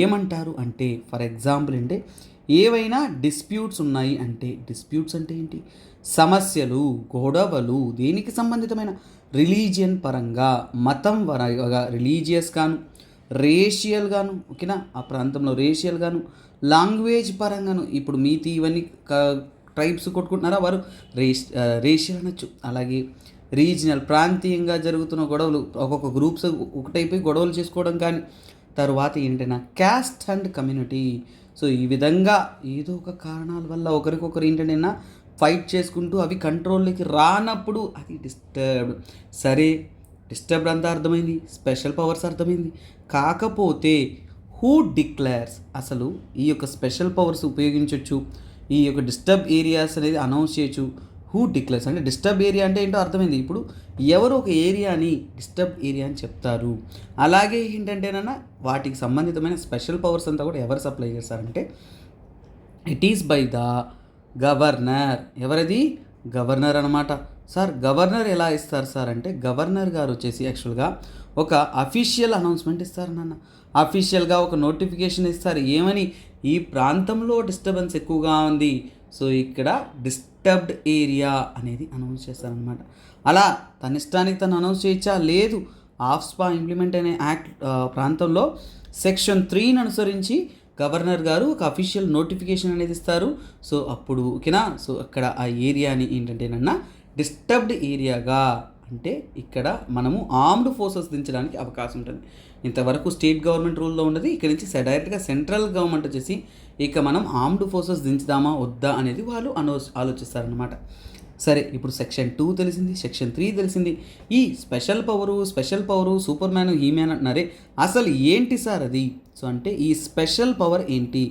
ఏమంటారు అంటే, ఫర్ ఎగ్జాంపుల్ అంటే ఏవైనా డిస్ప్యూట్స్ ఉన్నాయి అంటే, డిస్ప్యూట్స్ అంటే ఏంటి? సమస్యలు, గొడవలు, దేనికి సంబంధితమైన రిలీజియన్ పరంగా, మతం పరంగా, రిలీజియస్ గాను, రేషియల్ గాను, ఓకేనా, ఆ ప్రాంతంలో రేషియల్ గాను, లాంగ్వేజ్ పరంగాను. ఇప్పుడు మీతి ఇవన్నీ ట్రైబ్స్ కొట్టుకుంటున్నారా, వారు రేషియల్ అనొచ్చు. అలాగే రీజనల్, ప్రాంతీయంగా జరుగుతున్న గొడవలు, ఒక్కొక్క గ్రూప్స్ ఒకటైపోయి గొడవలు చేసుకోవడం కానీ. తర్వాత ఏంటంటే క్యాస్ట్ అండ్ కమ్యూనిటీ. సో ఈ విధంగా ఏదో ఒక కారణాల వల్ల ఒకరికొకరు ఏంటంటే ఫైట్ చేసుకుంటూ అవి కంట్రోల్లోకి రానప్పుడు అది డిస్టర్బ్డ్. సరే, డిస్టర్బ్డ్ అంతా అర్థమైంది, స్పెషల్ పవర్స్ అర్థమైంది. కాకపోతే హూ డిక్లేర్స్, అసలు ఈ యొక్క స్పెషల్ పవర్స్ ఉపయోగించవచ్చు, ఈ యొక్క డిస్టర్బ్ ఏరియాస్ అనేది అనౌన్స్ చేయొచ్చు. హూ డిక్లేర్స్ అంటే డిస్టర్బ్ ఏరియా అంటే ఏంటో అర్థమైంది. ఇప్పుడు ఎవరు ఒక ఏరియాని డిస్టర్బ్ ఏరియా అని చెప్తారు. అలాగే ఏంటంటేనన్నా వాటికి సంబంధితమైన స్పెషల్ పవర్స్ అంతా కూడా ఎవరు సప్లై చేస్తారంటే it is by the governor. ఎవరిది? గవర్నర్ అనమాట. సార్ గవర్నర్ ఎలా ఇస్తారు సార్ అంటే, గవర్నర్ గారు వచ్చేసి యాక్చువల్గా ఒక అఫీషియల్ అనౌన్స్మెంట్ ఇస్తారు నాన్న, అఫీషియల్గా ఒక నోటిఫికేషన్ ఇస్తారు. ఏమని? ఈ ప్రాంతంలో డిస్టర్బెన్స్ ఎక్కువగా ఉంది, సో ఇక్కడ డిస్టర్బ్డ్ ఏరియా అనేది అనౌన్స్ చేస్తారనమాట. అలా తన ఇష్టానికి తను అనౌన్స్ చేయొచ్చా? లేదు. ఆఫ్స్పా ఇంప్లిమెంట్ అనే యాక్ట్ ప్రాంతంలో సెక్షన్ 3ని అనుసరించి గవర్నర్ గారు ఒక అఫీషియల్ నోటిఫికేషన్ అనేది ఇస్తారు. సో అప్పుడు ఓకేనా, సో అక్కడ ఆ ఏరియాని ఏంటంటేనన్నా డిస్టర్బ్డ్ ఏరియాగా, అంటే ఇక్కడ మనము ఆర్మ్డ్ ఫోర్సెస్ దించడానికి అవకాశం ఉంటుంది. ఇంతవరకు స్టేట్ గవర్నమెంట్ రూల్లో ఉండదు, ఇక్కడ నుంచి డైరెక్ట్గా సెంట్రల్ గవర్నమెంట్ వచ్చేసి ఇక మనం ఆర్మ్డ్ ఫోర్సెస్ దించుదామా వద్దా అనేది వాళ్ళు ఆలోచిస్తారనమాట. సరే, ఇప్పుడు సెక్షన్ 2 తెలిసింది, సెక్షన్ 3 తెలిసింది. ఈ special power, superman, he man అంటున్నారే, అసలు ఏంటి సార్ అది? సో అంటే ఈ స్పెషల్ పవర్ ఏంటి,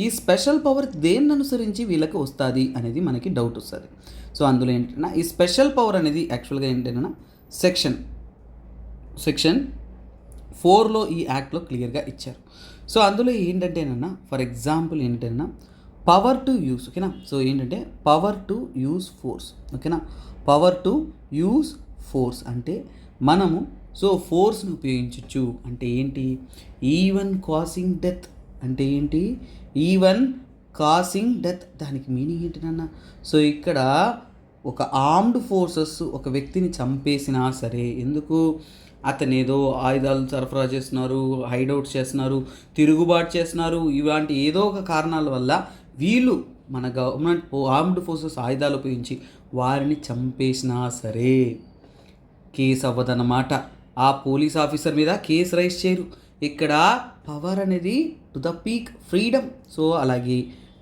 ఈ స్పెషల్ పవర్ దేన్ని అనుసరించి వీళ్ళకి వస్తుంది అనేది మనకి డౌట్ వస్తుంది. సో అందులో ఏంటంటే ఈ స్పెషల్ పవర్ అనేది యాక్చువల్గా ఏంటంటే సెక్షన్ 4లో ఈ యాక్ట్లో క్లియర్గా ఇచ్చారు. సో అందులో ఏంటంటేనన్నా ఫర్ ఎగ్జాంపుల్ ఏంటంటే పవర్ టు యూస్, ఓకేనా. సో ఏంటంటే పవర్ టు యూస్ ఫోర్స్, ఓకేనా. పవర్ టు యూస్ ఫోర్స్ అంటే మనము సో ఫోర్స్ని ఉపయోగించవచ్చు. అంటే ఏంటి? ఈవెన్ కాసింగ్ డెత్ అంటే ఏంటి? ఈవెన్ కాసింగ్ డెత్, దానికి మీనింగ్ ఏంటినన్నా? సో ఇక్కడ ఒక ఆర్మ్డ్ ఫోర్సెస్ ఒక వ్యక్తిని చంపేసినా సరే, ఎందుకు అతను ఏదో ఆయుధాలు సరఫరా చేస్తున్నారు, హైడౌట్స్ చేస్తున్నారు, తిరుగుబాటు చేస్తున్నారు, ఇలాంటి ఏదో ఒక కారణాల వల్ల వీళ్ళు మన గవర్నమెంట్ ఆర్మ్డ్ ఫోర్సెస్ ఆయుధాలు ఉపయోగించి వారిని చంపేసినా సరే కేసు అవ్వదన్నమాట. ఆ పోలీస్ ఆఫీసర్ మీద కేసు రైజ్ చేయరు. ఇక్కడ పవర్ అనేది to the peak freedom. So అలాగే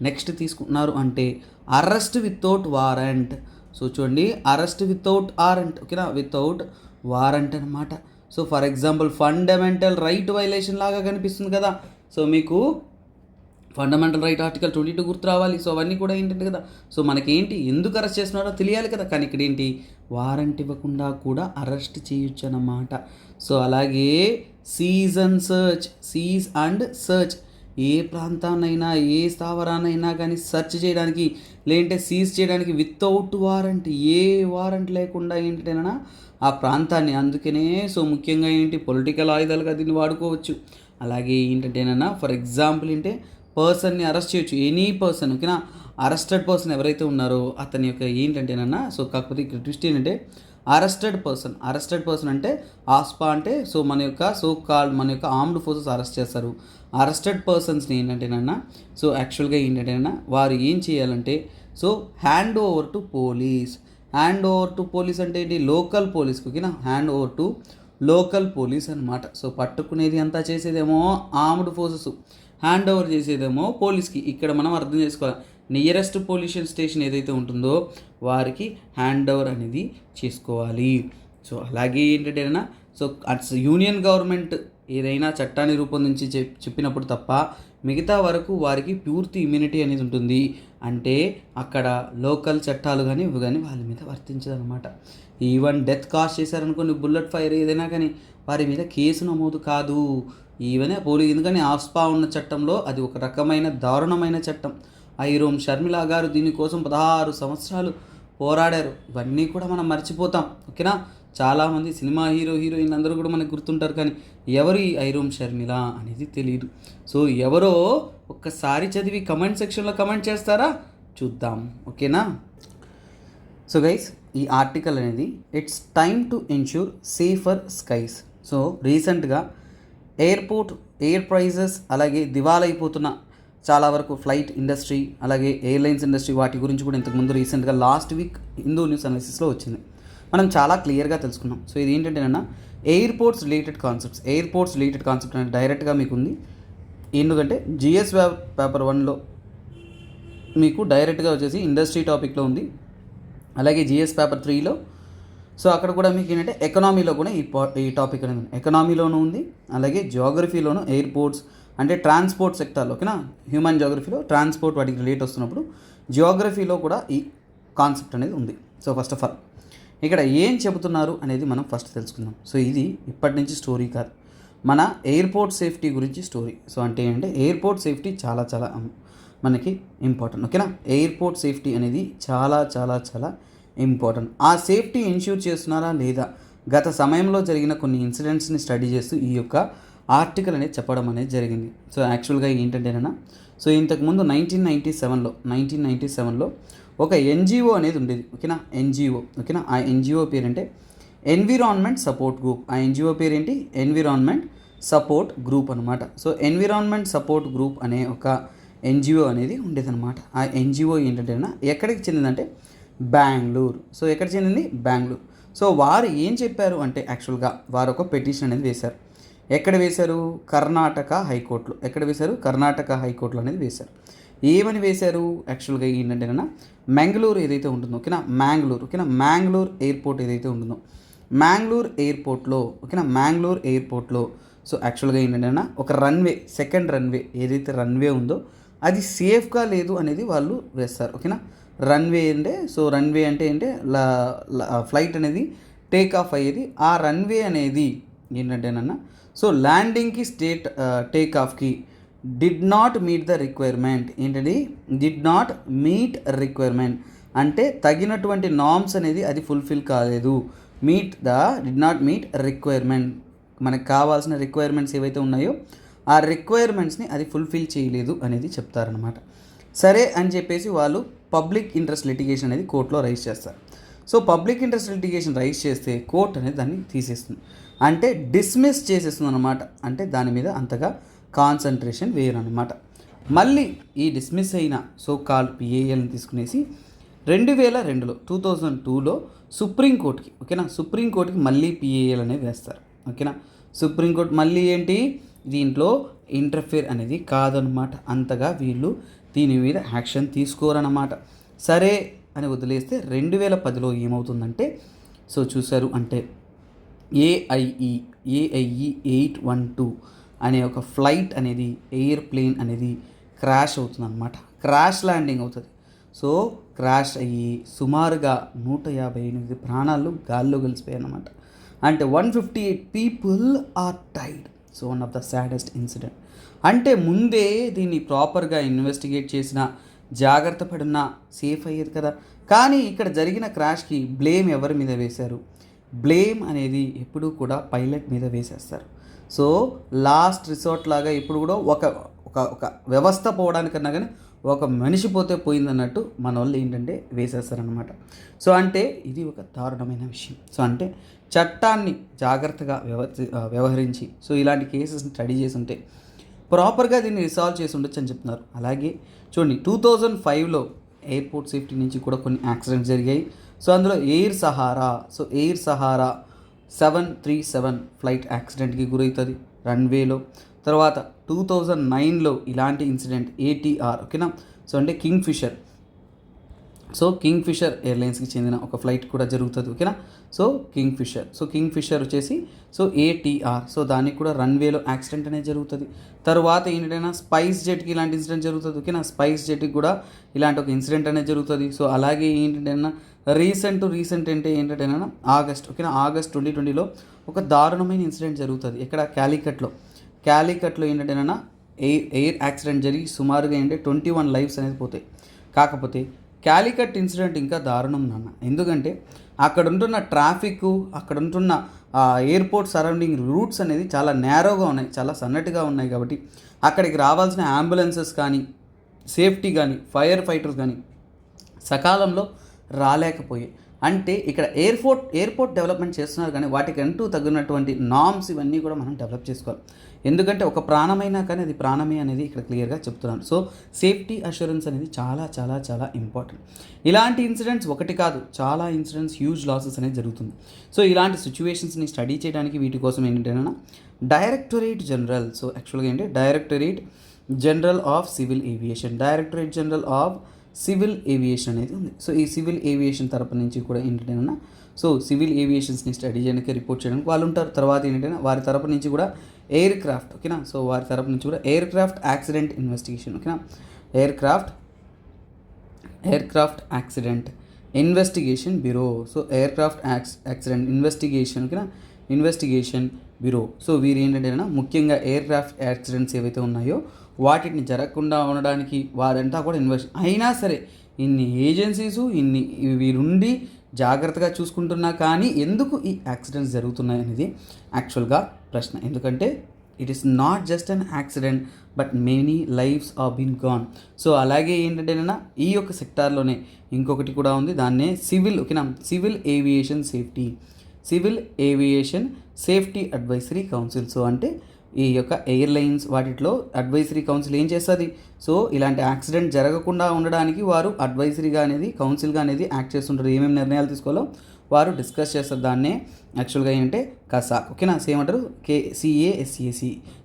నెక్స్ట్ తీసుకుంటున్నారు అంటే అరెస్ట్ వితౌట్ వారెంట్. సో చూడండి, అరెస్ట్ వితౌట్ వారెంట్, ఓకేనా, వితౌట్ వారెంట్ అనమాట. So for example fundamental right violation లాగా కనిపిస్తుంది కదా. సో మీకు ఫండమెంటల్ రైట్ ఆర్టికల్ 22 గుర్తు రావాలి. సో అవన్నీ కూడా ఏంటంటే కదా, సో మనకేంటి ఎందుకు అరెస్ట్ చేస్తున్నారో తెలియాలి కదా. కానీ ఇక్కడ ఏంటి, వారెంట్ ఇవ్వకుండా కూడా అరెస్ట్ చేయొచ్చు అన్నమాట. సో అలాగే seize and search, seize and search, ఏ ప్రాంతాన్నైనా ఏ స్థావరాన్నైనా కానీ సెర్చ్ చేయడానికి లేదంటే సీజ్ చేయడానికి వితౌట్ వారెంట్, ఏ వారెంట్ లేకుండా ఏంటంటేనా ఆ ప్రాంతాన్ని, అందుకనే సో ముఖ్యంగా ఏంటి పొలిటికల్ ఆయుధాలుగా దీన్ని వాడుకోవచ్చు. అలాగే ఏంటంటేనన్నా ఫర్ ఎగ్జాంపుల్ ఏంటంటే పర్సన్ని అరెస్ట్ చేయొచ్చు, ఎనీ పర్సన్, ఓకేనా. అరెస్టెడ్ పర్సన్ ఎవరైతే ఉన్నారో అతని యొక్క ఏంటంటేనన్నా, సో కాకపోతే ఇక్కడ ట్విస్ట్ ఏంటంటే అరెస్టెడ్ పర్సన్ అంటే ఆస్పా అంటే సో మన యొక్క సో కాల్డ్ మన యొక్క ఆర్మ్డ్ ఫోర్సెస్ అరెస్ట్ చేస్తారు. అరెస్టెడ్ పర్సన్స్ని ఏంటంటేనన్నా సో యాక్చువల్గా ఏంటంటేనన్నా వారు ఏం చేయాలంటే so hand over to police. Hand over to police అంటే ఏంటి, లోకల్ పోలీస్కి, ఓకేనా. Hand over to local police అనమాట. సో పట్టుకునేది అంతా చేసేదేమో ఆర్మ్డ్ ఫోర్సెస్, హ్యాండ్ ఓవర్ చేసేదేమో పోలీస్కి. ఇక్కడ మనం అర్థం చేసుకోవాలి, నియరెస్ట్ పోలీస్ స్టేషన్ ఏదైతే ఉంటుందో వారికి హ్యాండ్ ఓవర్ అనేది చేసుకోవాలి. సో అలాగే ఏంటంటేనా సో అట్స్ యూనియన్ గవర్నమెంట్ ఏదైనా చట్టాన్ని రూపొందించి చెప్పినప్పుడు తప్ప మిగతా వరకు వారికి పూర్తి ఇమ్యూనిటీ అనేది ఉంటుంది. అంటే అక్కడ లోకల్ చట్టాలు కానీ ఇవి కానీ వాళ్ళ మీద వర్తించదనమాట. ఈవెన్ డెత్ కాజ్ చేశారనుకోండి, బుల్లెట్ ఫైర్ ఏదైనా కానీ వారి మీద కేసు నమోదు కాదు. ఈవెన్ పోలీసు, ఎందుకని ఆస్పా ఉన్న చట్టంలో అది ఒక రకమైన దారుణమైన చట్టం. ఐరోమ్ షర్మిల గారు దీనికోసం 16 సంవత్సరాలు పోరాడారు. ఇవన్నీ కూడా మనం మర్చిపోతాం, ఓకేనా. చాలామంది సినిమా హీరోయిన్ అందరూ కూడా మనకు గుర్తుంటారు, కానీ ఎవరు ఈ ఐరోమ్ షర్మిల అనేది తెలియదు. సో ఎవరో ఒక్కసారి చదివి కమెంట్ సెక్షన్లో కమెంట్ చేస్తారా, చూద్దాం, ఓకేనా. సో గైస్, ఈ ఆర్టికల్ అనేది it's time to ensure safer skies. So రీసెంట్గా ఎయిర్ ప్రైజెస్ అలాగే దివాలైపోతున్న చాలా వరకు ఫ్లైట్ ఇండస్ట్రీ అలాగే ఎయిర్లైన్స్ ఇండస్ట్రీ వాటి గురించి కూడా ఇంతకుముందు రీసెంట్గా లాస్ట్ వీక్ హిందూ న్యూస్ అనాలిసిస్లో వచ్చింది. మనం చాలా క్లియర్గా తెలుసుకున్నాం. సో ఇది ఏంటంటేనన్నా ఎయిర్పోర్ట్స్ రిలేటెడ్ కాన్సెప్ట్ అనేది డైరెక్ట్గా మీకు ఉంది. ఎందుకంటే జిఎస్ పేపర్ 1లో మీకు డైరెక్ట్గా వచ్చేసి ఇండస్ట్రీ టాపిక్లో ఉంది. అలాగే జిఎస్ పేపర్ 3లో సో అక్కడ కూడా మీకు ఏంటంటే ఎకనామీలో కూడా ఈ టాపిక్ అనేది ఎకనామీలోనూ ఉంది. అలాగే జియోగ్రఫీలోను ఎయిర్పోర్ట్స్ అంటే ట్రాన్స్పోర్ట్ సెక్టార్లో, ఓకేనా. హ్యూమన్ జియోగ్రఫీలో ట్రాన్స్పోర్ట్ వాటికి రిలేట్ వస్తున్నప్పుడు జియోగ్రఫీలో కూడా ఈ కాన్సెప్ట్ అనేది ఉంది. సో ఫస్ట్ ఆఫ్ ఆల్ ఇక్కడ ఏం చెబుతున్నారు అనేది మనం ఫస్ట్ తెలుసుకుందాం. సో ఇది ఇప్పటి నుంచి స్టోరీ కాదు, మన ఎయిర్పోర్ట్ సేఫ్టీ గురించి స్టోరీ. సో అంటే ఏంటంటే ఎయిర్పోర్ట్ సేఫ్టీ చాలా చాలా మనకి ఇంపార్టెంట్, ఓకేనా. ఎయిర్పోర్ట్ సేఫ్టీ అనేది చాలా చాలా చాలా ఇంపార్టెంట్. ఆ సేఫ్టీ ఎన్ష్యూర్ చేస్తున్నారా లేదా గత సమయంలో జరిగిన కొన్ని ఇన్సిడెంట్స్ని స్టడీ చేస్తూ ఈ యొక్క ఆర్టికల్ అనేది చెప్పడం అనేది జరిగింది. సో యాక్చువల్గా ఏంటంటేనా సో ఇంతకుముందు 1997లో ఒక ఎన్జిఓ అనేది ఉండేది, ఓకేనా. ఎన్జిఓ, ఓకేనా. ఆ ఎన్జిఓ పేరంటే ఎన్విరాన్మెంట్ సపోర్ట్ గ్రూప్. ఆ ఎన్జిఓ పేరేంటి, ఎన్విరాన్మెంట్ సపోర్ట్ గ్రూప్ అనమాట. సో ఎన్విరాన్మెంట్ సపోర్ట్ గ్రూప్ అనే ఒక ఎన్జిఓ అనేది ఉండేదన్నమాట. ఆ ఎన్జిఓ ఏంటంటేనా ఎక్కడికి చెందిందంటే బెంగళూరు. సో ఎక్కడ చెందింది, బెంగళూరు. సో వారు ఏం చెప్పారు అంటే యాక్చువల్గా వారు ఒక పెటిషన్ అనేది వేశారు. ఎక్కడ వేశారు, కర్ణాటక హైకోర్టులో. ఎక్కడ వేశారు, కర్ణాటక హైకోర్టులో అనేది వేశారు. ఏమని వేశారు యాక్చువల్గా ఏంటంటేనా మ్యాంగ్లూరు ఏదైతే ఉంటుందో, ఓకేనా, మ్యాంగ్లూరు, ఓకేనా, మ్యాంగ్లూరు ఎయిర్పోర్ట్ ఏదైతే ఉంటుందో మ్యాంగ్లూరు ఎయిర్పోర్ట్లో, ఓకేనా, మ్యాంగ్లూరు ఎయిర్పోర్ట్లో సో యాక్చువల్గా ఏంటంటేనా ఒక రన్వే, సెకండ్ రన్వే ఏదైతే రన్వే ఉందో అది సేఫ్గా లేదు అనేది వాళ్ళు వేస్తారు, ఓకేనా. రన్వే అంటే సో రన్వే అంటే ఏంటి, ఫ్లైట్ అనేది టేక్ ఆఫ్ అయ్యేది. ఆ రన్వే అనేది ఏంటంటేనన్నా సో ల్యాండింగ్కి టేక్ ఆఫ్కి did not meet the requirement. ఏంటది, డిడ్ నాట్ మీట్ రిక్వైర్మెంట్ అంటే తగినటువంటి నార్మ్స్ అనేది అది ఫుల్ఫిల్ కాలేదు. డిడ్ నాట్ మీట్ రిక్వైర్మెంట్, మనకు కావాల్సిన రిక్వైర్మెంట్స్ ఏవైతే ఉన్నాయో ఆ రిక్వైర్మెంట్స్ని అది ఫుల్ఫిల్ చేయలేదు అనేది చెప్తారనమాట. సరే అని చెప్పేసి వాళ్ళు పబ్లిక్ ఇంట్రెస్ట్ లిటిగేషన్ అనేది కోర్టులో రైజ్ చేస్తారు. So public interest litigation raise చేస్తే కోర్టు అనేది దాన్ని తీసేస్తుంది, అంటే డిస్మిస్ చేసేస్తుంది అనమాట. అంటే దాని మీద అంతగా కాన్సన్ట్రేషన్ వేయరు అనమాట. మళ్ళీ ఈ డిస్మిస్ అయిన సో కాల్ పిఏఎల్ని తీసుకునేసి 2002లో 2002లో సుప్రీంకోర్టుకి ఓకేనా, సుప్రీంకోర్టుకి మళ్ళీ పిఏఎల్ అనేది వేస్తారు ఓకేనా. సుప్రీంకోర్టు మళ్ళీ ఏంటి దీంట్లో ఇంటర్ఫియర్ అనేది కాదనమాట, అంతగా వీళ్ళు దీని మీద యాక్షన్ తీసుకోరన్నమాట. సరే అని వదిలేస్తే 2010లో ఏమవుతుందంటే సో చూసారు అంటే ఏఐఈ 812 అనే ఒక ఫ్లైట్ అనేది ఎయిర్ప్లేన్ అనేది క్రాష్ అవుతుంది అనమాట, క్రాష్ ల్యాండింగ్ అవుతుంది. సో క్రాష్ అయ్యి సుమారుగా 158 ప్రాణాలు గాల్లో కలిసిపోయాయి అన్నమాట. అంటే 158 people are died. So one of the saddest incident. అంటే ముందే దీన్ని ప్రాపర్గా ఇన్వెస్టిగేట్ చేసిన, జాగ్రత్త పడిన సేఫ్ అయ్యేది కదా. కానీ ఇక్కడ జరిగిన క్రాష్కి బ్లేమ్ ఎవరి మీద వేశారు? బ్లేమ్ అనేది ఎప్పుడూ కూడా పైలట్ మీద వేసేస్తారు. సో లాస్ట్ రిసార్ట్ లాగా ఇప్పుడు కూడా ఒక ఒక ఒక వ్యవస్థ పోవడానికన్నా కానీ ఒక మనిషి పోతే పోయిందన్నట్టు మన వాళ్ళు ఏంటంటే వేసేస్తారనమాట. సో అంటే ఇది ఒక దారుణమైన విషయం. సో అంటే చట్టాన్ని జాగ్రత్తగా వ్యవహరించి సో ఇలాంటి కేసెస్ని స్టడీ చేసి ఉంటే ప్రాపర్గా దీన్ని రిసాల్వ్ చేసి ఉండొచ్చు అని చెప్తున్నారు. అలాగే చూడండి 2005లో ఎయిర్పోర్ట్ సేఫ్టీ నుంచి కూడా కొన్ని యాక్సిడెంట్స్ జరిగాయి. సో అందులో ఎయిర్ సహారా 737 ఫ్లైట్ యాక్సిడెంట్కి గురవుతుంది రన్వేలో. తర్వాత 2009లో ఇలాంటి ఇన్సిడెంట్ ATR ఓకేనా. సో అంటే కింగ్ఫిషర్ ఎయిర్లైన్స్కి చెందిన ఒక ఫ్లైట్ కూడా జరుగుతుంది ఓకేనా. సో కింగ్ఫిషర్ వచ్చేసి సో ATR, సో దానికి కూడా రన్వేలో యాక్సిడెంట్ అనేది జరుగుతుంది. తర్వాత ఏంటంటే స్పైస్ జెట్కి ఇలాంటి ఇన్సిడెంట్ జరుగుతుంది ఓకేనా. స్పైస్ జెట్కి కూడా ఇలాంటి ఒక ఇన్సిడెంట్ అనేది జరుగుతుంది. సో అలాగే ఏంటంటే రీసెంట్ అంటే ఏంటంటే ఆగస్ట్ 2020లో ఒక దారుణమైన ఇన్సిడెంట్ జరుగుతుంది. ఇక్కడ క్యాలికట్లో ఏంటంటే ఎయిర్ యాక్సిడెంట్ జరిగి సుమారుగా ఏంటంటే 21 లైఫ్స్ అనేది పోతాయి. కాకపోతే క్యాలికట్ ఇన్సిడెంట్ ఇంకా దారుణం నాన్న, ఎందుకంటే అక్కడ ఉంటున్న ట్రాఫిక్, అక్కడ ఉంటున్న ఎయిర్పోర్ట్ సరౌండింగ్ రూట్స్ అనేది చాలా నేరోగా ఉన్నాయి, చాలా సన్నటిగా ఉన్నాయి. కాబట్టి అక్కడికి రావాల్సిన అంబులెన్సెస్ కానీ, సేఫ్టీ కానీ, ఫైర్ ఫైటర్స్ కానీ సకాలంలో రాలేకపోయాయి. అంటే ఇక్కడ ఎయిర్పోర్ట్ డెవలప్మెంట్ చేస్తున్నారు, కానీ వాటికి అంటూ తగినటువంటి నామ్స్ ఇవన్నీ కూడా మనం డెవలప్ చేసుకోవాలి. ఎందుకంటే ఒక ప్రాణమైనా కానీ అది ప్రాణమే అనేది ఇక్కడ క్లియర్గా చెప్తున్నాను. సో సేఫ్టీ అష్యూరెన్స్ అనేది చాలా చాలా చాలా ఇంపార్టెంట్. ఇలాంటి ఇన్సిడెంట్స్ ఒకటి కాదు, చాలా ఇన్సిడెంట్స్, హ్యూజ్ లాసెస్ అనేది జరుగుతుంది. సో ఇలాంటి సిచ్యువేషన్స్ని స్టడీ చేయడానికి వీటి కోసం ఏంటంటే డైరెక్టరేట్ జనరల్, సో యాక్చువల్గా ఏంటి directorate general of civil aviation అనేది ఉంది. సో ఈ సివిల్ ఏవియేషన్ తరపు నుంచి కూడా ఏంటంటే సో సివిల్ ఏవియేషన్స్ని స్టడీ చేయడానికి, రిపోర్ట్ చేయడానికి వాళ్ళు ఉంటారు. తర్వాత ఏంటంటే వారి తరపు నుంచి కూడా ఎయిర్ క్రాఫ్ట్ ఓకేనా. సో వారి తరపు నుంచి కూడా ఎయిర్ క్రాఫ్ట్ యాక్సిడెంట్ ఇన్వెస్టిగేషన్ ఓకేనా. Air craft accident investigation bureau. So air craft accident investigation bureau. So వీరు ఏంటంటే ముఖ్యంగా ఎయిర్ క్రాఫ్ట్ యాక్సిడెంట్స్ ఏవైతే ఉన్నాయో వాటిని జరగకుండా ఉండడానికి వారంతా కూడా అయినా సరే ఇన్ని ఏజెన్సీసు వీరుండి జాగ్రత్తగా చూసుకుంటున్నా కానీ ఎందుకు ఈ యాక్సిడెంట్స్ జరుగుతున్నాయి అనేది యాక్చువల్గా ప్రశ్న. ఎందుకంటే it is not just an accident but many lifes are been gone. So అలాగే ఏంటంటే ఈ యొక్క సెక్టార్లోనే ఇంకొకటి కూడా ఉంది, దాన్నే civil aviation safety advisory council. So అంటే ఈ యొక్క ఎయిర్లైన్స్ వాటిలో అడ్వైజరీ కౌన్సిల్ ఏం చేస్తుంది? సో ఇలాంటి యాక్సిడెంట్ జరగకుండా ఉండడానికి వారు అడ్వైజరీగా అనేది కౌన్సిల్గా అనేది యాక్ట్ చేస్తుంటారు. ఏమేమి నిర్ణయాలు తీసుకోవాలో వారు డిస్కస్ చేస్తారు. దాన్నే యాక్చువల్గా ఏంటంటే కసాక్ ఓకేనా, సేమ్ అంటారు CASAC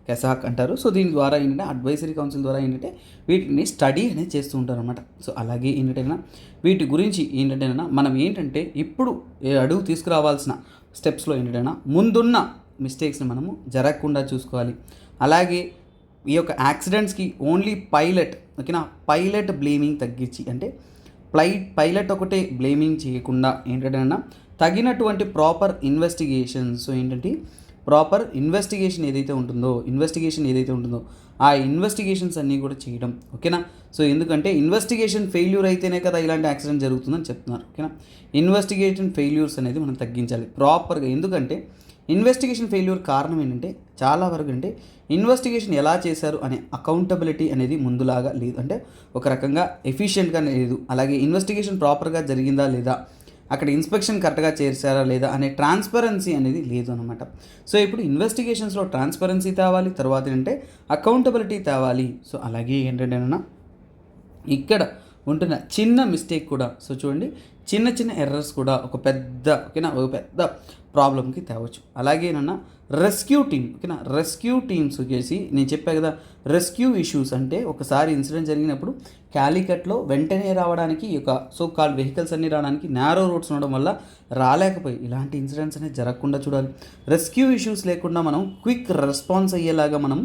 కసాక్ అంటారు. సో దీని ద్వారా ఏంటంటే అడ్వైజరీ కౌన్సిల్ ద్వారా ఏంటంటే వీటిని స్టడీ అనేది చేస్తూ ఉంటారు అనమాట. సో అలాగే ఏంటంటే వీటి గురించి ఏంటంటే మనం ఏంటంటే ఇప్పుడు అడుగు తీసుకురావాల్సిన స్టెప్స్లో ఏంటంటే ముందున్న మిస్టేక్స్ని మనము జరగకుండా చూసుకోవాలి. అలాగే ఈ యొక్క యాక్సిడెంట్స్కి ఓన్లీ పైలట్ బ్లేమింగ్ తగ్గించి, అంటే పైలట్ ఒకటే బ్లేమింగ్ చేయకుండా ఏంటంటే తగినటువంటి ప్రాపర్ ఇన్వెస్టిగేషన్. సో ఏంటంటే ప్రాపర్ ఇన్వెస్టిగేషన్ ఏదైతే ఉంటుందో ఆ ఇన్వెస్టిగేషన్స్ అన్నీ కూడా చేయడం ఓకేనా. సో ఎందుకంటే ఇన్వెస్టిగేషన్ ఫెయిల్యూర్ అయితేనే కదా ఇలాంటి యాక్సిడెంట్ జరుగుతుందని చెప్తున్నారు ఓకేనా. ఇన్వెస్టిగేషన్ ఫెయిల్యూర్స్ అనేది మనం తగ్గించాలి ప్రాపర్గా. ఎందుకంటే ఇన్వెస్టిగేషన్ ఫెయిల్యూర్ కారణం ఏంటంటే చాలా వరకు అంటే ఇన్వెస్టిగేషన్ ఎలా చేశారు అనే అకౌంటబిలిటీ అనేది ముందులాగా లేదు, అంటే ఒక రకంగా ఎఫిషియెంట్గా లేదు. అలాగే ఇన్వెస్టిగేషన్ ప్రాపర్గా జరిగిందా లేదా, అక్కడ ఇన్స్పెక్షన్ కరెక్ట్గా చేశారా లేదా అనే ట్రాన్స్పరెన్సీ అనేది లేదు అనమాట. సో ఇప్పుడు ఇన్వెస్టిగేషన్స్లో ట్రాన్స్పరెన్సీ తేవాలి, తర్వాత ఏంటంటే అకౌంటబిలిటీ తేవాలి. సో అలాగే ఏంటంటే ఇక్కడ ఉంటున్న చిన్న మిస్టేక్ కూడా, సో చూడండి, చిన్న చిన్న ఎర్రర్స్ కూడా ఒక పెద్ద ప్రాబ్లమ్కి తేవచ్చు. అలాగేనన్నా రెస్క్యూ టీమ్, రెస్క్యూ టీమ్స్ వచ్చేసి నేను చెప్పా కదా, రెస్క్యూ ఇష్యూస్ అంటే ఒకసారి ఇన్సిడెంట్ జరిగినప్పుడు క్యాలికట్లో వెంటనే రావడానికి ఈ యొక్క సో కాల్డ్ వెహికల్స్ అన్నీ రావడానికి నేరో రోడ్స్ ఉండడం వల్ల రాలేకపోయి ఇలాంటి ఇన్సిడెంట్స్ అనేది జరగకుండా చూడాలి. రెస్క్యూ ఇష్యూస్ లేకుండా మనం క్విక్ రెస్పాన్స్ అయ్యేలాగా మనం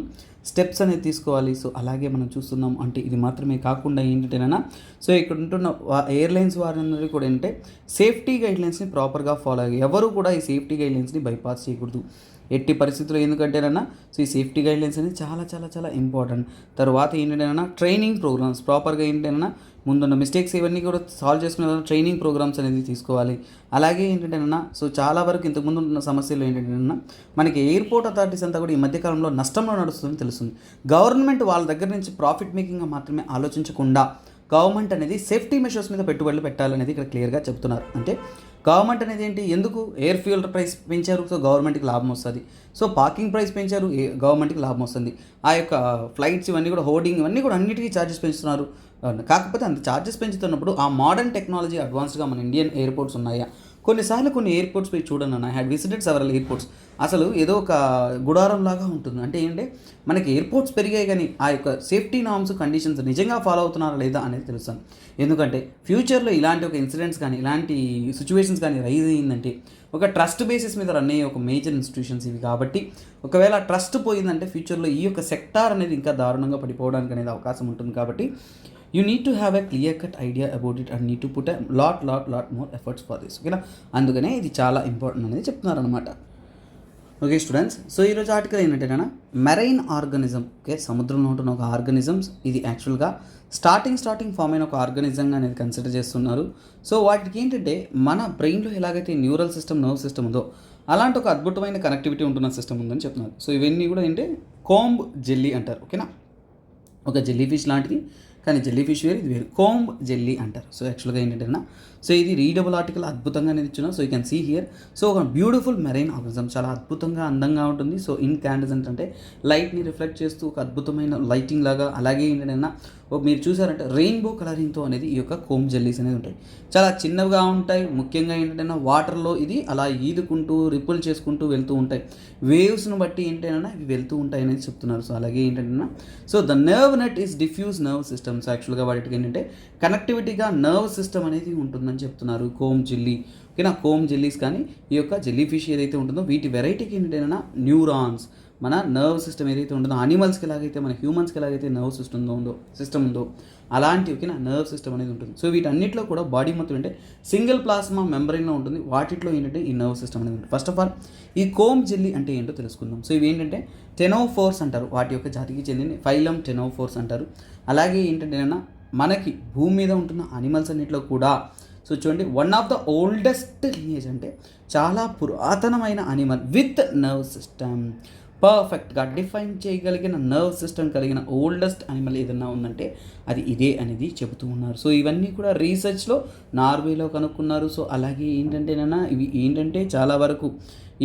స్టెప్స్ అనేది తీసుకోవాలి. సో అలాగే మనం చూస్తున్నాం. అంటే ఇది మాత్రమే కాకుండా ఏంటంటేనా, సో ఇక్కడ ఉంటున్న ఎయిర్లైన్స్ వారందరూ కూడా ఏంటంటే సేఫ్టీ గైడ్లైన్స్ని ప్రాపర్గా ఫాలో అయ్యి, ఎవరు కూడా ఈ సేఫ్టీ గైడ్లైన్స్ని బైపాస్ చేయకూడదు ఎట్టి పరిస్థితుల్లో. ఎందుకంటేనన్నా సో ఈ సేఫ్టీ గైడ్లైన్స్ అనేది చాలా చాలా చాలా ఇంపార్టెంట్. తర్వాత ఏంటంటేనా ట్రైనింగ్ ప్రోగ్రామ్స్ ప్రాపర్గా ఏంటంటేనా ముందున్న మిస్టేక్స్ ఇవన్నీ కూడా సాల్వ్ చేసుకునే ట్రైనింగ్ ప్రోగ్రామ్స్ అనేది తీసుకోవాలి. అలాగే ఏంటంటేనా సో చాలా వరకు ఇంతకుముందు ఉన్న సమస్యలు ఏంటంటేనా మనకి ఎయిర్పోర్ట్ అథారిటీస్ అంతా కూడా ఈ మధ్యకాలంలో నష్టంలో నడుస్తుందని తెలుస్తుంది. గవర్నమెంట్ వాళ్ళ దగ్గర నుంచి ప్రాఫిట్ మేకింగ్గా మాత్రమే ఆలోచించకుండా గవర్నమెంట్ అనేది సేఫ్టీ మెషర్స్ మీద పెట్టుబడులు పెట్టాలనేది ఇక్కడ క్లియర్గా చెప్తున్నారు. అంటే గవర్నమెంట్ అనేది ఏంటి, ఎందుకు ఎయిర్ ఫ్యూయల్ ప్రైస్ పెంచారు, సో గవర్నమెంట్కి లాభం వస్తుంది. సో పార్కింగ్ ప్రైస్ పెంచారు, గవర్నమెంట్కి లాభం వస్తుంది. ఆ యొక్క ఫ్లైట్స్ ఇవన్నీ కూడా హోర్డింగ్ ఇవన్నీ కూడా అన్నిటికీ ఛార్జెస్ పెంచుతున్నారు. కాకపోతే అంత ఛార్జెస్ పెంచుతున్నప్పుడు ఆ మోడర్న్ టెక్నాలజీ అడ్వాన్స్డ్గా మన ఇండియన్ ఎయిర్పోర్ట్స్ ఉన్నాయా? కొన్నిసార్లు కొన్ని ఎయిర్పోర్ట్స్ పోయి చూడండి అన్న, I had visited several airports. అసలు ఏదో ఒక గుడారం లాగా ఉంటుంది. అంటే ఏంటంటే మనకి ఎయిర్పోర్ట్స్ పెరిగాయి కానీ ఆ యొక్క సేఫ్టీ నార్మ్స్ కండిషన్స్ నిజంగా ఫాలో అవుతున్నారా లేదా అనేది తెలుస్తాను. ఎందుకంటే ఫ్యూచర్లో ఇలాంటి ఒక ఇన్సిడెంట్స్ కానీ ఇలాంటి సిచ్యువేషన్స్ కానీ రైజ్ అయ్యిందంటే ఒక ట్రస్ట్ బేసిస్ మీద రన్ అయ్యే ఒక మేజర్ ఇన్స్టిట్యూషన్స్ ఇవి. కాబట్టి ఒకవేళ ట్రస్ట్ పోయిందంటే ఫ్యూచర్లో ఈ యొక్క సెక్టార్ అనేది ఇంకా దారుణంగా పడిపోవడానికి అనేది అవకాశం ఉంటుంది. కాబట్టి you need to have a clear cut idea about it and need to put a lot more efforts for this. ఓకేనా, అందుకనే ఇది చాలా ఇంపార్టెంట్ అనేది చెప్తున్నారు అనమాట. ఓకే స్టూడెంట్స్, సో ఈరోజు ఆర్టికల్ ఏంటంటే మెరైన్ ఆర్గానిజం, ఓకే, సముద్రంలో ఉంటున్న ఒక ఆర్గానిజమ్స్, ఇది యాక్చువల్గా స్టార్టింగ్ ఫామ్ అయిన ఒక ఆర్గానిజం అనేది కన్సిడర్ చేస్తున్నారు. సో వాటికి ఏంటంటే మన బ్రెయిన్లో ఎలాగైతే న్యూరల్ సిస్టమ్, నర్వ్ సిస్టమ్ ఉందో అలాంటి ఒక అద్భుతమైన కనెక్టివిటీ ఉంటున్న సిస్టమ్ ఉందని చెప్తున్నారు. సో ఇవన్నీ కూడా ఏంటంటే కోంబ్ జెల్లీ అంటారు. ఓకేనా, ఒక జెల్లీ ఫిష్ లాంటిది, కానీ జెల్లీ ఫిష్ వేరు, ఇది వేరు, కోంబ్ జెల్లీ అంటారు. సో యాక్చువల్గా ఏంటంటే సో ఇది రీడబుల్ ఆర్టికల్ అద్భుతంగా అనేది ఇచ్చున్నాం. So you can see here. So ఒక బ్యూటిఫుల్ మెరైన్ ఆర్గానిజం, చాలా అద్భుతంగా అందంగా ఉంటుంది. సో ఇన్కాండెసెంట్ అంటే లైట్ని రిఫ్లెక్ట్ చేస్తూ ఒక అద్భుతమైన లైటింగ్ లాగా. అలాగే ఏంటంటే మీరు చూసారంటే రెయిన్బో కలరింగ్తో అనేది ఈ యొక్క కోంబ్ జెల్లీస్ అనేది ఉంటాయి. చాలా చిన్నవిగా ఉంటాయి. ముఖ్యంగా ఏంటంటే వాటర్లో ఇది అలా ఈదుకుంటూ రిపుల్ చేసుకుంటూ వెళ్తూ ఉంటాయి. వేవ్స్ను బట్టి ఏంటంటే ఇవి వెళ్తూ ఉంటాయి అనేది చెప్తున్నారు. సో అలాగే ఏంటంటే so the nerve net is diffuse nerve systems. యాక్చువల్గా వాటికి ఏంటంటే కనెక్టివిటీగా నర్వ్ సిస్టమ్ అనేది ఉంటుందని చెప్తున్నారు. కోంబ్ జెల్లీ, ఓకేనా, కోంబ్ జెల్లీస్ కానీ ఈ యొక్క జెల్లీ ఫిష్ ఏదైతే ఉంటుందో వీటి వెరైటీకి ఏంటంటే న్యూరాన్స్, మన నర్వ్ సిస్టమ్ ఏదైతే ఉంటుందో అనిమల్స్కి ఎలాగైతే మన హ్యూమన్స్కి ఎలాగైతే నర్వ్ సిస్టమ్ ఉందో అలాంటి ఓకేనా నర్వ్ సిస్టమ్ అనేది ఉంటుంది. సో వీటన్నిటిలో కూడా బాడీ మొత్తం అంటే సింగిల్ ప్లాస్మా మెంబ్రెయిన్లో ఉంటుంది. వాటిలో ఏంటంటే ఈ నర్వ్ సిస్టమ్ అనేది ఉంటుంది. ఫస్ట్ ఆఫ్ ఆల్ ఈ కోంబ్ జెల్లీ అంటే ఏంటో తెలుసుకుందాం. సో ఇవి ఏంటంటే టెనోఫోర్స్ అంటారు, వాటి యొక్క జాతికి చెందిన ఫైలం టెనోఫోర్స్ అంటారు. అలాగే ఏంటంటే మనకి భూమి మీద ఉంటున్న అనిమల్స్ అన్నింటిలో కూడా సో చూడండి, one of the oldest lineage అంటే చాలా పురాతనమైన అనిమల్ విత్ నర్వ్ సిస్టమ్, పర్ఫెక్ట్గా డిఫైన్ చేయగలిగిన నర్వ్ సిస్టమ్ కలిగిన ఓల్డెస్ట్ అనిమల్ ఏదన్నా ఉందంటే అది ఇదే అనేది చెబుతూ ఉన్నారు. సో ఇవన్నీ కూడా రీసెర్చ్లో నార్వేలో కనుక్కున్నారు. సో అలాగే ఏంటంటేనన్నా ఇవి ఏంటంటే చాలా వరకు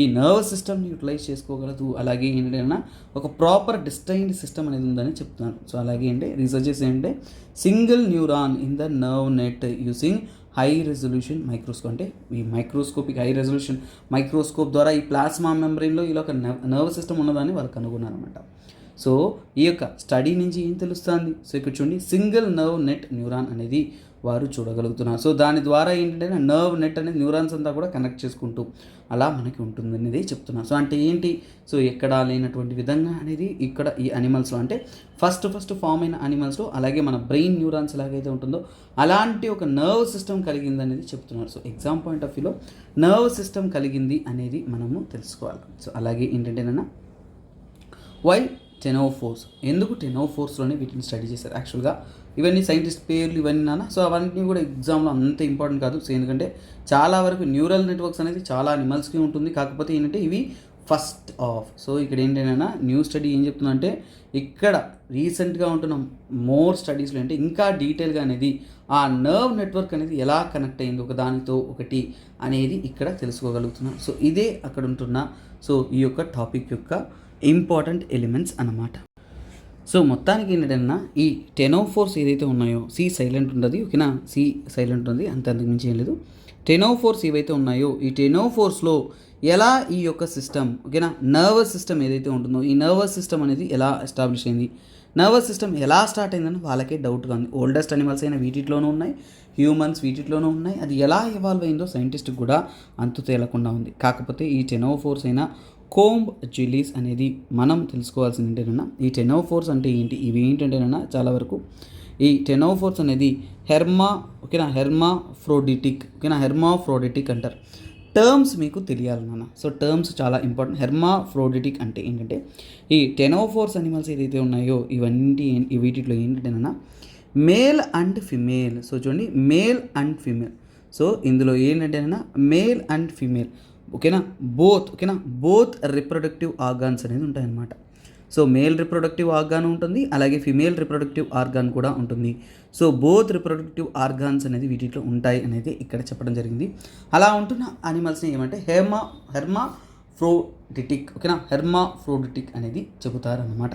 ఈ నర్వ్ సిస్టమ్ని యూటిలైజ్ చేసుకోగలదు. అలాగే ఏంటంటే ఒక ప్రాపర్ డిస్టైన్డ్ సిస్టమ్ అనేది ఉందని చెప్తున్నారు. సో అలాగే అంటే రీసెర్చెస్ ఏంటంటే single neuron in the nerve net using high resolution microscope, అంటే ఈ మైక్రోస్కోపిక్ హై రెజల్యూషన్ మైక్రోస్కోప్ ద్వారా ఈ ప్లాస్మా మెంబ్రెయిన్లో ఇలా ఒక నర్వ్ సిస్టమ్ ఉన్నదాన్ని వాళ్ళు కనుగొన్నారన్నమాట. సో ఈ యొక్క స్టడీ నుంచి ఏం తెలుస్తుంది, సో ఇక్కడ చూడండి సింగిల్ నర్వ్ నెట్ న్యూరాన్ అనేది వారు చూడగలుగుతున్నారు. సో దాని ద్వారా ఏంటంటే నర్వ్ నెట్ అనేది న్యూరాన్స్ అంతా కూడా కనెక్ట్ చేసుకుంటూ అలా మనకి ఉంటుంది అనేది చెప్తున్నారు. సో అంటే ఏంటి, సో ఎక్కడా లేనటువంటి విధంగా అనేది ఇక్కడ ఈ అనిమల్స్లో అంటే ఫస్ట్ ఫామ్ అయిన అనిమల్స్లో అలాగే మన బ్రెయిన్ న్యూరాన్స్ ఎలాగైతే ఉంటుందో అలాంటి ఒక నర్వ్ సిస్టమ్ కలిగింది అనేది చెప్తున్నారు. సో ఎగ్జామ్ పాయింట్ ఆఫ్ వ్యూలో నర్వ్ సిస్టమ్ కలిగింది అనేది మనము తెలుసుకోవాలి. సో అలాగే ఏంటంటేనన్నా వై టెనోఫోర్స్, ఎందుకు టెనోఫోర్స్లోనే వీటిని స్టడీ చేశారు. యాక్చువల్గా ఇవన్నీ సైంటిస్ట్ పేర్లు ఇవన్నీ నాన్న, సో అవన్నీ కూడా ఎగ్జామ్లో అంత ఇంపార్టెంట్ కాదు. సో ఎందుకంటే చాలా వరకు న్యూరల్ నెట్వర్క్స్ అనేది చాలా అనిమల్స్కి ఉంటుంది. కాకపోతే ఏంటంటే ఇవి ఫస్ట్ ఆఫ్. సో ఇక్కడ ఏంటంటే న్యూ స్టడీ ఏం చెప్తుందంటే ఇక్కడ రీసెంట్గా ఉంటున్న మోర్ స్టడీస్లో అంటే ఇంకా డీటెయిల్గా అనేది ఆ నర్వ్ నెట్వర్క్ అనేది ఎలా కనెక్ట్ అయింది ఒక దానితో ఒకటి అనేది ఇక్కడ తెలుసుకోగలుగుతున్నాం. సో ఇదే అక్కడ ఉంటున్న సో ఈ యొక్క టాపిక్ యొక్క ఇంపార్టెంట్ ఎలిమెంట్స్ అన్నమాట. సో మొత్తానికి ఏంటంటే ఈ టెనోఫోర్స్ ఏదైతే ఉన్నాయో సి సైలెంట్ ఉంటుంది, ఓకేనా, సి సైలెంట్ ఉంది, అంతకు మించి ఏం లేదు. టెనోఫోర్స్ ఏవైతే ఉన్నాయో ఈ టెనోఫోర్స్లో ఎలా ఈ యొక్క సిస్టమ్, ఓకేనా, నర్వస్ సిస్టమ్ ఏదైతే ఉంటుందో ఈ నర్వస్ సిస్టమ్ అనేది ఎలా ఎస్టాబ్లిష్ అయింది, నర్వస్ సిస్టమ్ ఎలా స్టార్ట్ అయిందని వాళ్ళకే డౌట్గా ఉంది. ఓల్డెస్ట్ అనిమల్స్ అయిన వీటిలోనూ ఉన్నాయి, హ్యూమన్స్ వీటిలోనూ ఉన్నాయి. అది ఎలా ఇవాల్వ్ అయిందో సైంటిస్ట్కి కూడా అంతు తేలకుండా ఉంది. కాకపోతే ఈ టెనోఫోర్స్ అయిన కోంబ్ జెల్లీస్ అనేది మనం తెలుసుకోవాల్సింది ఏంటంటే ఈ టెనోఫోర్స్ అంటే ఏంటి, ఇవి ఏంటంటేనన్నా చాలా వరకు ఈ టెనోఫోర్స్ అనేది హెర్మాఫ్రోడిటిక్, హెర్మాఫ్రోడిటిక్ అంటారు. టర్మ్స్ మీకు తెలియాలి నాన్న. సో టర్మ్స్ చాలా ఇంపార్టెంట్. హెర్మాఫ్రోడిటిక్ అంటే ఏంటంటే ఈ టెనోఫోర్స్ అనిమల్స్ ఏదైతే ఉన్నాయో వీటిలో ఏంటంటేనన్నా మేల్ అండ్ ఫిమేల్. సో చూడండి, మేల్ అండ్ ఫిమేల్. సో ఇందులో ఏంటంటేనన్నా మేల్ అండ్ ఫిమేల్, ఓకేనా, బోత్ రిప్రొడక్టివ్ ఆర్గాన్స్ అనేది ఉంటాయన్నమాట. సో మేల్ రిప్రొడక్టివ్ ఆర్గాన్ ఉంటుంది, అలాగే ఫిమేల్ రిప్రొడక్టివ్ ఆర్గాన్ కూడా ఉంటుంది. సో బోత్ రిప్రొడక్టివ్ ఆర్గాన్స్ అనేది వీటిలో ఉంటాయి అనేది ఇక్కడ చెప్పడం జరిగింది. అలా ఉంటున్న అనిమల్స్ని ఏమంటే హెర్మాఫ్రోడిటిక్, హెర్మాఫ్రోడిటిక్ అనేది చెబుతారన్నమాట.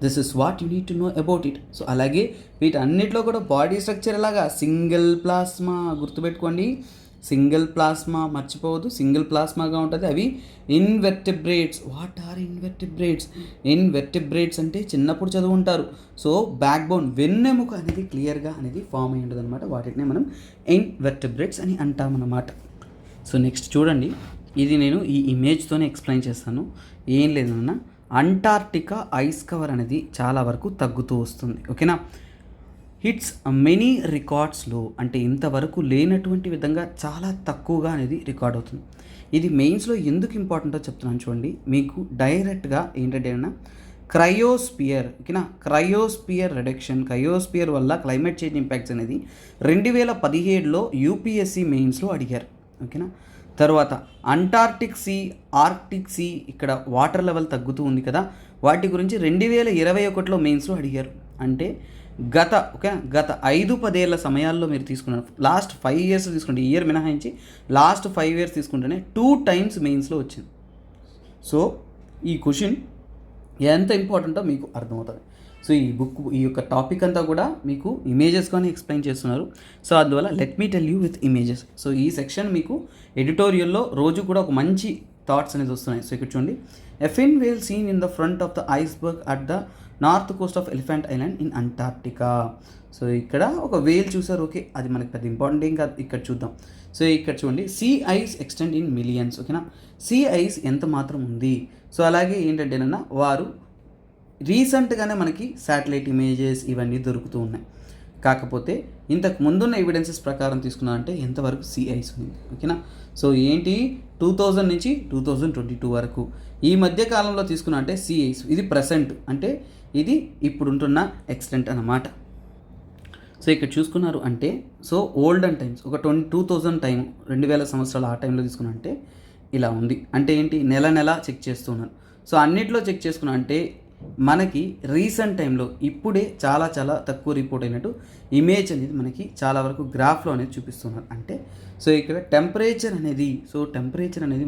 This is what you need to know about it. So అలాగే వీటన్నిటిలో కూడా బాడీ స్ట్రక్చర్ ఎలాగా సింగిల్ ప్లాస్మా, గుర్తుపెట్టుకోండి, సింగిల్ ప్లాస్మా మర్చిపోవద్దు, సింగిల్ ప్లాస్మాగా ఉంటుంది. అవి ఇన్వెర్టిబ్రేట్స్. What are ఇన్వెర్టిబ్రేట్స్? ఇన్వెర్టిబ్రేట్స్ అంటే చిన్నప్పుడు చదువుంటారు. సో బ్యాక్ బోన్, వెన్నెముక అనేది క్లియర్గా అనేది ఫామ్ అయి ఉంటుంది అనమాట. వాటిని మనం ఇన్వెర్టిబ్రేట్స్ అని అంటామన్నమాట. సో నెక్స్ట్ చూడండి, ఇది నేను ఈ ఇమేజ్తోనే ఎక్స్ప్లెయిన్ చేస్తాను. ఏం లేదన్నా, అంటార్క్టికా ఐస్ కవర్ అనేది చాలా వరకు తగ్గుతూ వస్తుంది, ఓకేనా. హిట్స్ మెనీ రికార్డ్స్లో అంటే ఇంతవరకు లేనటువంటి విధంగా చాలా తక్కువగా అనేది రికార్డ్ అవుతుంది. ఇది మెయిన్స్లో ఎందుకు ఇంపార్టెంటో చెప్తున్నాను చూడండి. మీకు డైరెక్ట్గా ఏంటంటే క్రయోస్పియర్, ఓకేనా, క్రయోస్పియర్ రిడక్షన్, క్రయోస్పియర్ వల్ల క్లైమేట్ చేంజ్ ఇంపాక్ట్స్ అనేది 2017లో యూపీఎస్సీ మెయిన్స్లో అడిగారు, ఓకేనా. తర్వాత అంటార్క్టిక్ సీ, ఆర్క్టిక్ సీ, ఇక్కడ వాటర్ లెవెల్ తగ్గుతూ ఉంది కదా, వాటి గురించి 2021లో మెయిన్స్లో అడిగారు. అంటే గత 5-10 ఏళ్ల సమయాల్లో మీరు తీసుకున్నారు, లాస్ట్ 5 ఇయర్స్ తీసుకుంటే, ఇయర్ మినహాయించి లాస్ట్ 5 ఇయర్స్ తీసుకుంటేనే 2 times మెయిన్స్లో వచ్చింది. సో ఈ క్వశ్చన్ ఎంత ఇంపార్టెంటో మీకు అర్థమవుతుంది. సో ఈ యొక్క టాపిక్ అంతా కూడా మీకు ఇమేజెస్గానే ఎక్స్ప్లెయిన్ చేస్తున్నారు. సో అందువల్ల let me tell you with images. So ఈ సెక్షన్ మీకు ఎడిటోరియల్లో రోజు కూడా ఒక మంచి థాట్స్ అనేది వస్తున్నాయి. సో ఇక్కడ చూడండి, a fin whale seen in the front of the iceberg at the north coast of Elephant Island in Antarctica. So ఇక్కడ ఒక వేల్ చూసారు, ఓకే, అది మనకి పెద్ద ఇంపార్టెంట్ ఏం కాదు. ఇక్కడ చూద్దాం. సో ఇక్కడ చూడండి, sea ice extend in millions, ఓకేనా. సీ ఐస్ ఎంత మాత్రం ఉంది. సో అలాగే ఏంటంటేనన్నా వారు రీసెంట్గానే మనకి శాటిలైట్ ఇమేజెస్ ఇవన్నీ దొరుకుతూ ఉన్నాయి. కాకపోతే ఇంతకు ముందున్న ఎవిడెన్సెస్ ప్రకారం తీసుకున్నారంటే ఎంతవరకు సీ ఐస్ ఉంది, ఓకేనా. సో ఏంటి 2000 నుంచి 2022 వరకు ఈ మధ్య కాలంలో తీసుకున్నా అంటే సీ ఐస్ ఇది ప్రెసెంట్, అంటే ఇది ఇప్పుడు ఉంటున్న ఎక్స్టెంట్ అన్నమాట. సో ఇక్కడ చూసుకున్నారు అంటే సో ఓల్డెన్ టైమ్స్ ఒక 2000 టైం 2000 సంవత్సరాలు ఆ టైంలో తీసుకున్నా అంటే ఇలా ఉంది. అంటే ఏంటి, నెల చెక్ చేస్తున్నారు. సో అన్నిట్లో చెక్ చేసుకున్నా అంటే మనకి రీసెంట్ టైంలో ఇప్పుడే చాలా తక్కువ రిపోర్ట్ అయినట్టు ఇమేజ్ అనేది మనకి చాలా వరకు గ్రాఫ్లో అనేది చూపిస్తున్నారు. అంటే సో ఇక్కడ టెంపరేచర్ అనేది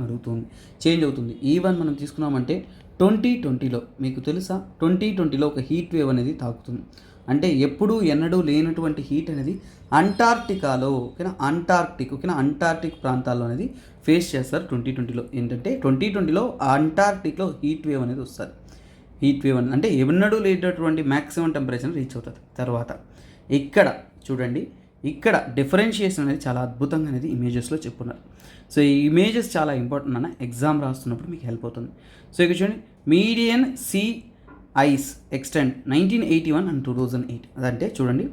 మరుగుతుంది, చేంజ్ అవుతుంది. ఈవెన్ మనం తీసుకున్నామంటే 2020లో మీకు తెలుసా, 2020లో ఒక హీట్ వేవ్ అనేది తాకుతుంది. అంటే ఎన్నడూ లేనటువంటి హీట్ అనేది అంటార్క్టికాలో, ఓకేనా, అంటార్క్టిక్ ప్రాంతాల్లో అనేది ఫేస్ చేస్తారు 2020లో. ఏంటంటే 2020లో అంటార్క్టిక్లో హీట్ వేవ్ అనేది వస్తుంది. హీట్ వేవ్ అంటే ఎన్నడూ లేనటువంటి మ్యాక్సిమం టెంపరేచర్ రీచ్ అవుతుంది. తర్వాత ఇక్కడ చూడండి, ఇక్కడ డిఫరెన్షియేషన్ అనేది చాలా అద్భుతంగా అనేది ఇమేజెస్లో చెప్పున్నారు. సో ఈ ఇమేజెస్ చాలా ఇంపార్టెంట్ అన్న, ఎగ్జామ్ రాస్తున్నప్పుడు మీకు హెల్ప్ అవుతుంది. సో ఇక్కడ చూడండి, median sea ice extend 1981 and 2008. అదంటే చూడండి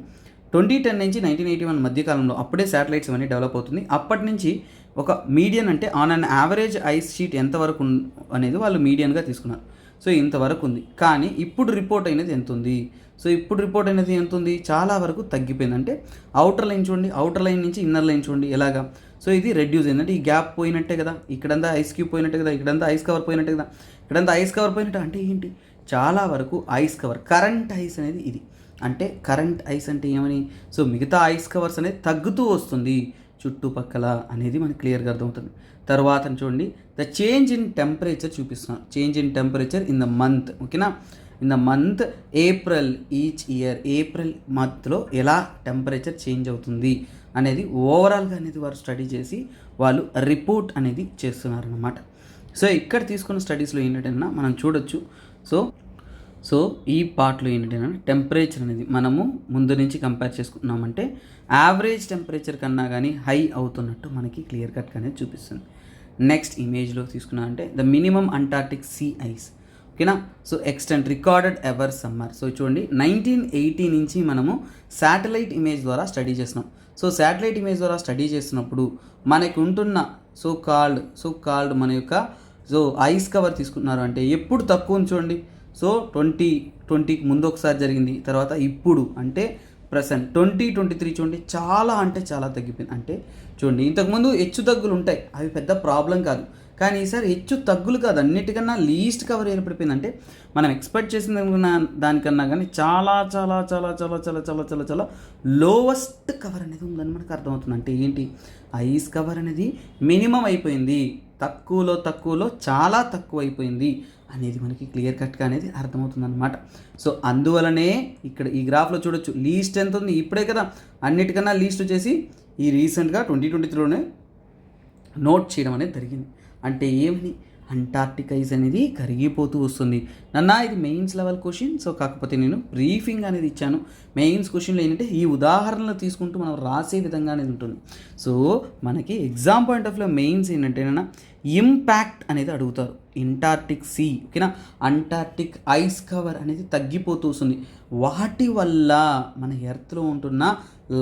2010 నుంచి 1981 మధ్యకాలంలో అప్పుడే శాటిలైట్స్ ఇవన్నీ డెవలప్ అవుతుంది. అప్పటి నుంచి ఒక మీడియన్ అంటే on an average ice sheet ఎంతవరకు అనేది వాళ్ళు మీడియన్గా తీసుకున్నారు. సో ఇంతవరకు ఉంది. కానీ ఇప్పుడు రిపోర్ట్ అయినది ఎంత ఉంది? సో ఇప్పుడు రిపోర్ట్ అనేది ఎంత ఉంది? చాలా వరకు తగ్గిపోయింది. అంటే అవుటర్ లైన్ చూడండి, అవుటర్ లైన్ నుంచి ఇన్నర్ లైన్ చూడండి ఎలాగా. సో ఇది రెడ్యూస్ అయిందంటే ఈ గ్యాప్ పోయినట్టే కదా, ఇక్కడంతా ఐస్ క్యూబ్ పోయినట్టే కదా, ఇక్కడంతా ఐస్ కవర్ పోయినట్టే కదా, ఇక్కడంతా ఐస్ కవర్ పోయినట్టు అంటే ఏంటి, చాలా వరకు ఐస్ కవర్ కరెంట్ ఐస్ అనేది ఇది. అంటే కరెంట్ ఐస్ అంటే ఏమని, సో మిగతా ఐస్ కవర్స్ అనేది తగ్గుతూ వస్తుంది చుట్టుపక్కల అనేది మనకి క్లియర్గా అర్థమవుతుంది. తర్వాత చూడండి, ద చేంజ్ ఇన్ టెంపరేచర్ చూపిస్తున్నాను, change in temperature in the month. ఓకేనా, in the month April each year, April మంత్లో ఎలా టెంపరేచర్ చేంజ్ అవుతుంది అనేది ఓవరాల్గా అనేది వారు స్టడీ చేసి వాళ్ళు రిపోర్ట్ అనేది చేస్తున్నారన్నమాట. సో ఇక్కడ తీసుకున్న స్టడీస్లో ఏంటంటే మనం చూడొచ్చు. సో ఈ పార్ట్లో ఏంటంటే టెంపరేచర్ అనేది మనము ముందు నుంచి కంపేర్ చేసుకున్నామంటే యావరేజ్ టెంపరేచర్ కన్నా కానీ హై అవుతున్నట్టు మనకి క్లియర్ కట్గా అనేది చూపిస్తుంది. నెక్స్ట్ ఇమేజ్లో తీసుకున్నామంటే the minimum Antarctic sea ice. ఓకేనా, so extent recorded ever summer. So చూడండి 1980 నుంచి మనము శాటిలైట్ ఇమేజ్ ద్వారా స్టడీ చేస్తున్నాం. సో శాటిలైట్ ఇమేజ్ ద్వారా స్టడీ చేస్తున్నప్పుడు మనకు ఉంటున్న సో కాల్డ్ మన యొక్క సో ఐస్ కవర్ తీసుకున్నారు అంటే ఎప్పుడు తక్కువ చూడండి. సో 2020కి ముందు ఒకసారి జరిగింది, తర్వాత ఇప్పుడు అంటే ప్రజెంట్ 2023 చూడండి చాలా అంటే చాలా తగ్గిపోయింది. అంటే చూడండి ఇంతకుముందు హెచ్చు తగ్గులు ఉంటాయి, అవి పెద్ద ప్రాబ్లం కాదు, కానీ ఈసారి హెచ్చు తగ్గులు కాదు, అన్నిటికన్నా లీస్ట్ కవర్ ఏర్పడిపోయింది. అంటే మనం ఎక్స్పెక్ట్ చేసిన దానికన్నా కానీ చాలా చాలా చాలా చాలా చాలా చాలా చాలా చాలా లోవెస్ట్ కవర్ అనేది ఉందని మనకు అర్థమవుతుంది. అంటే ఏంటి, ఐస్ కవర్ అనేది మినిమం అయిపోయింది, తక్కువలో చాలా తక్కువ అయిపోయింది అనేది మనకి క్లియర్ కట్గా అనేది అర్థమవుతుంది అనమాట. సో అందువలనే ఇక్కడ ఈ గ్రాఫ్లో చూడొచ్చు లీస్ట్ ఎంత ఉంది, ఇప్పుడే కదా అన్నిటికన్నా లీస్ట్ వచ్చేసి ఈ రీసెంట్గా 2023లోనే నోట్ చేయడం అనేది జరిగింది. అంటే ఏమని, అంటార్క్టిక్ ఐస్ అనేది కరిగిపోతూ వస్తుంది. ఇది మెయిన్స్ లెవెల్ క్వశ్చన్. సో కాకపోతే నేను బ్రీఫింగ్ అనేది ఇచ్చాను. మెయిన్స్ క్వశ్చన్లో ఏంటంటే ఈ ఉదాహరణలు తీసుకుంటూ మనం రాసే విధంగా అనేది ఉంటుంది. సో మనకి exam point of view mains ఏంటంటే ఇంపాక్ట్ అనేది అడుగుతారు. అంటార్క్టిక్ సీ, ఓకేనా, అంటార్క్టిక్ ఐస్ కవర్ అనేది తగ్గిపోతూ వస్తుంది. వాటి వల్ల మన ఎర్త్లో ఉంటున్న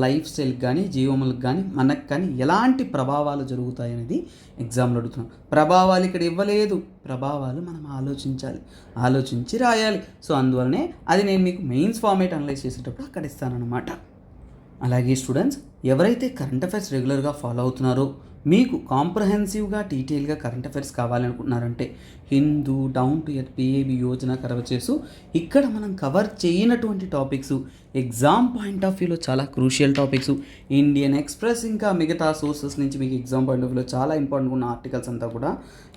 లైఫ్ స్టైల్కి కానీ జీవములకు కానీ మనకు కానీ ఎలాంటి ప్రభావాలు జరుగుతాయి అనేది ఎగ్జామ్లో అడుగుతున్నాం. ప్రభావాలు ఇక్కడ ఇవ్వలేదు, ప్రభావాలు మనం ఆలోచించి రాయాలి. సో అందువల్లనే అది నేను మీకు మెయిన్స్ ఫార్మేట్ అనలైజ్ చేసేటప్పుడు అక్కడ ఇస్తానన్నమాట. అలాగే స్టూడెంట్స్ ఎవరైతే కరెంట్ అఫైర్స్ రెగ్యులర్గా ఫాలో అవుతున్నారో, మీకు కాంప్రహెన్సివ్గా డీటెయిల్గా కరెంట్ అఫైర్స్ కావాలనుకుంటున్నారంటే Hindu down to earth PIB Yojana cover చేసు ఇక్కడ మనం కవర్ చేయనటువంటి టాపిక్స్ ఎగ్జామ్ పాయింట్ ఆఫ్ వ్యూలో చాలా క్రూషియల్ టాపిక్స్, ఇండియన్ ఎక్స్ప్రెస్ ఇంకా మిగతా సోర్సెస్ నుంచి మీకు ఎగ్జామ్ పాయింట్ ఆఫ్ వ్యూలో చాలా ఇంపార్టెంట్ ఉన్న ఆర్టికల్స్ అంతా కూడా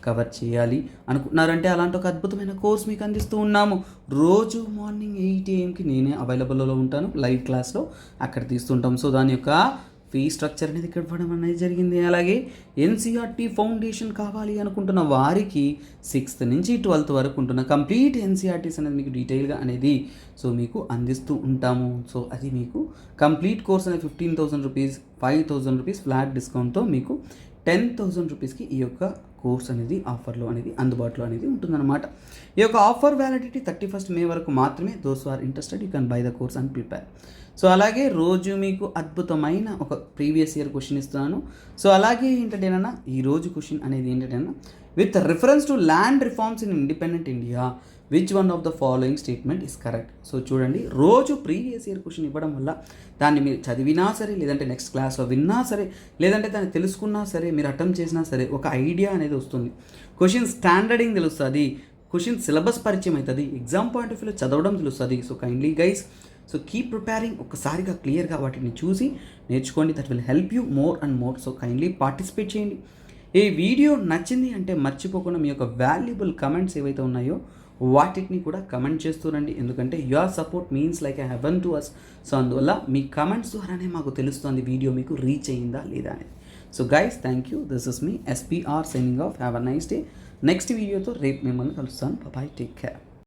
కవర్ చేయాలి అనుకుంటున్నారంటే అలాంటి ఒక అద్భుతమైన కోర్స్ మీకు అందిస్తూ ఉన్నాము. రోజు మార్నింగ్ 8 AM నేనే అవైలబుల్లో ఉంటాను, లైవ్ క్లాస్లో అక్కడ తీస్తుంటాం. సో దాని యొక్క ఫీ స్ట్రక్చర్ అనేది ఇక్కడ ఇవ్వడం అనేది జరిగింది. అలాగే ఎన్సీఆర్టీ ఫౌండేషన్ కావాలి అనుకుంటున్న వారికి 6th నుంచి 12th వరకు ఉంటున్న కంప్లీట్ ఎన్సీఆర్టీస్ అనేది మీకు డీటెయిల్గా అనేది సో మీకు అందిస్తూ ఉంటాము. సో అది మీకు కంప్లీట్ కోర్స్ అనేది 15,000 రూపీస్, 5,000 రూపీస్ ఫ్లాట్ డిస్కౌంట్తో మీకు 10,000 రూపీస్కి ఈ యొక్క కోర్స్ అనేది ఆఫర్లో అనేది అందుబాటులో అనేది ఉంటుందన్నమాట. ఈ యొక్క ఆఫర్ వ్యాలిడిటీ 31st May వరకు మాత్రమే. Those are interested you can buy the course and prepare. So అలాగే రోజు మీకు అద్భుతమైన ఒక ప్రీవియస్ ఇయర్ క్వశ్చన్ ఇస్తున్నాను. సో అలాగే ఏంటంటేనన్నా ఈరోజు క్వశ్చన్ అనేది ఏంటంటే with reference to land reforms in independent India which one of the following statement is correct. So చూడండి రోజు ప్రీవియస్ ఇయర్ క్వశ్చన్ ఇవ్వడం వల్ల దాన్ని మీరు చదివినా సరే, లేదంటే నెక్స్ట్ క్లాస్లో విన్నా సరే, లేదంటే దాన్ని తెలుసుకున్నా సరే, మీరు అటెంప్ట్ చేసినా సరే ఒక ఐడియా అనేది వస్తుంది. క్వశ్చన్ స్టాండర్డింగ్ తెలుస్తుంది, క్వశ్చన్ సిలబస్ పరిచయం అవుతుంది, ఎగ్జామ్ పాయింట్ ఆఫ్ వ్యూలో చదవడం తెలుస్తుంది. So kindly guys, so keep preparing, ఒక్కసారిగా క్లియర్గా వాటిని చూసి నేర్చుకోండి. That will help you more and more. So kindly participate చేయండి. ఈ వీడియో నచ్చింది అంటే మర్చిపోకుండా మీ యొక్క వాల్యుబుల్ కమెంట్స్ ఏవైతే ఉన్నాయో వాటిని కూడా కమెంట్ చేస్తూ రండి. ఎందుకంటే your support means like I heaven to us. So అందువల్ల మీ కమెంట్స్ ద్వారానే మాకు తెలుస్తుంది వీడియో మీకు రీచ్ అయ్యిందా లేదా అనేది. So guys, thank you. This is me SPR signing off. Have a nice day. Next వీడియోతో రేపు మిమ్మల్ని కలుస్తాను. Bye, take care.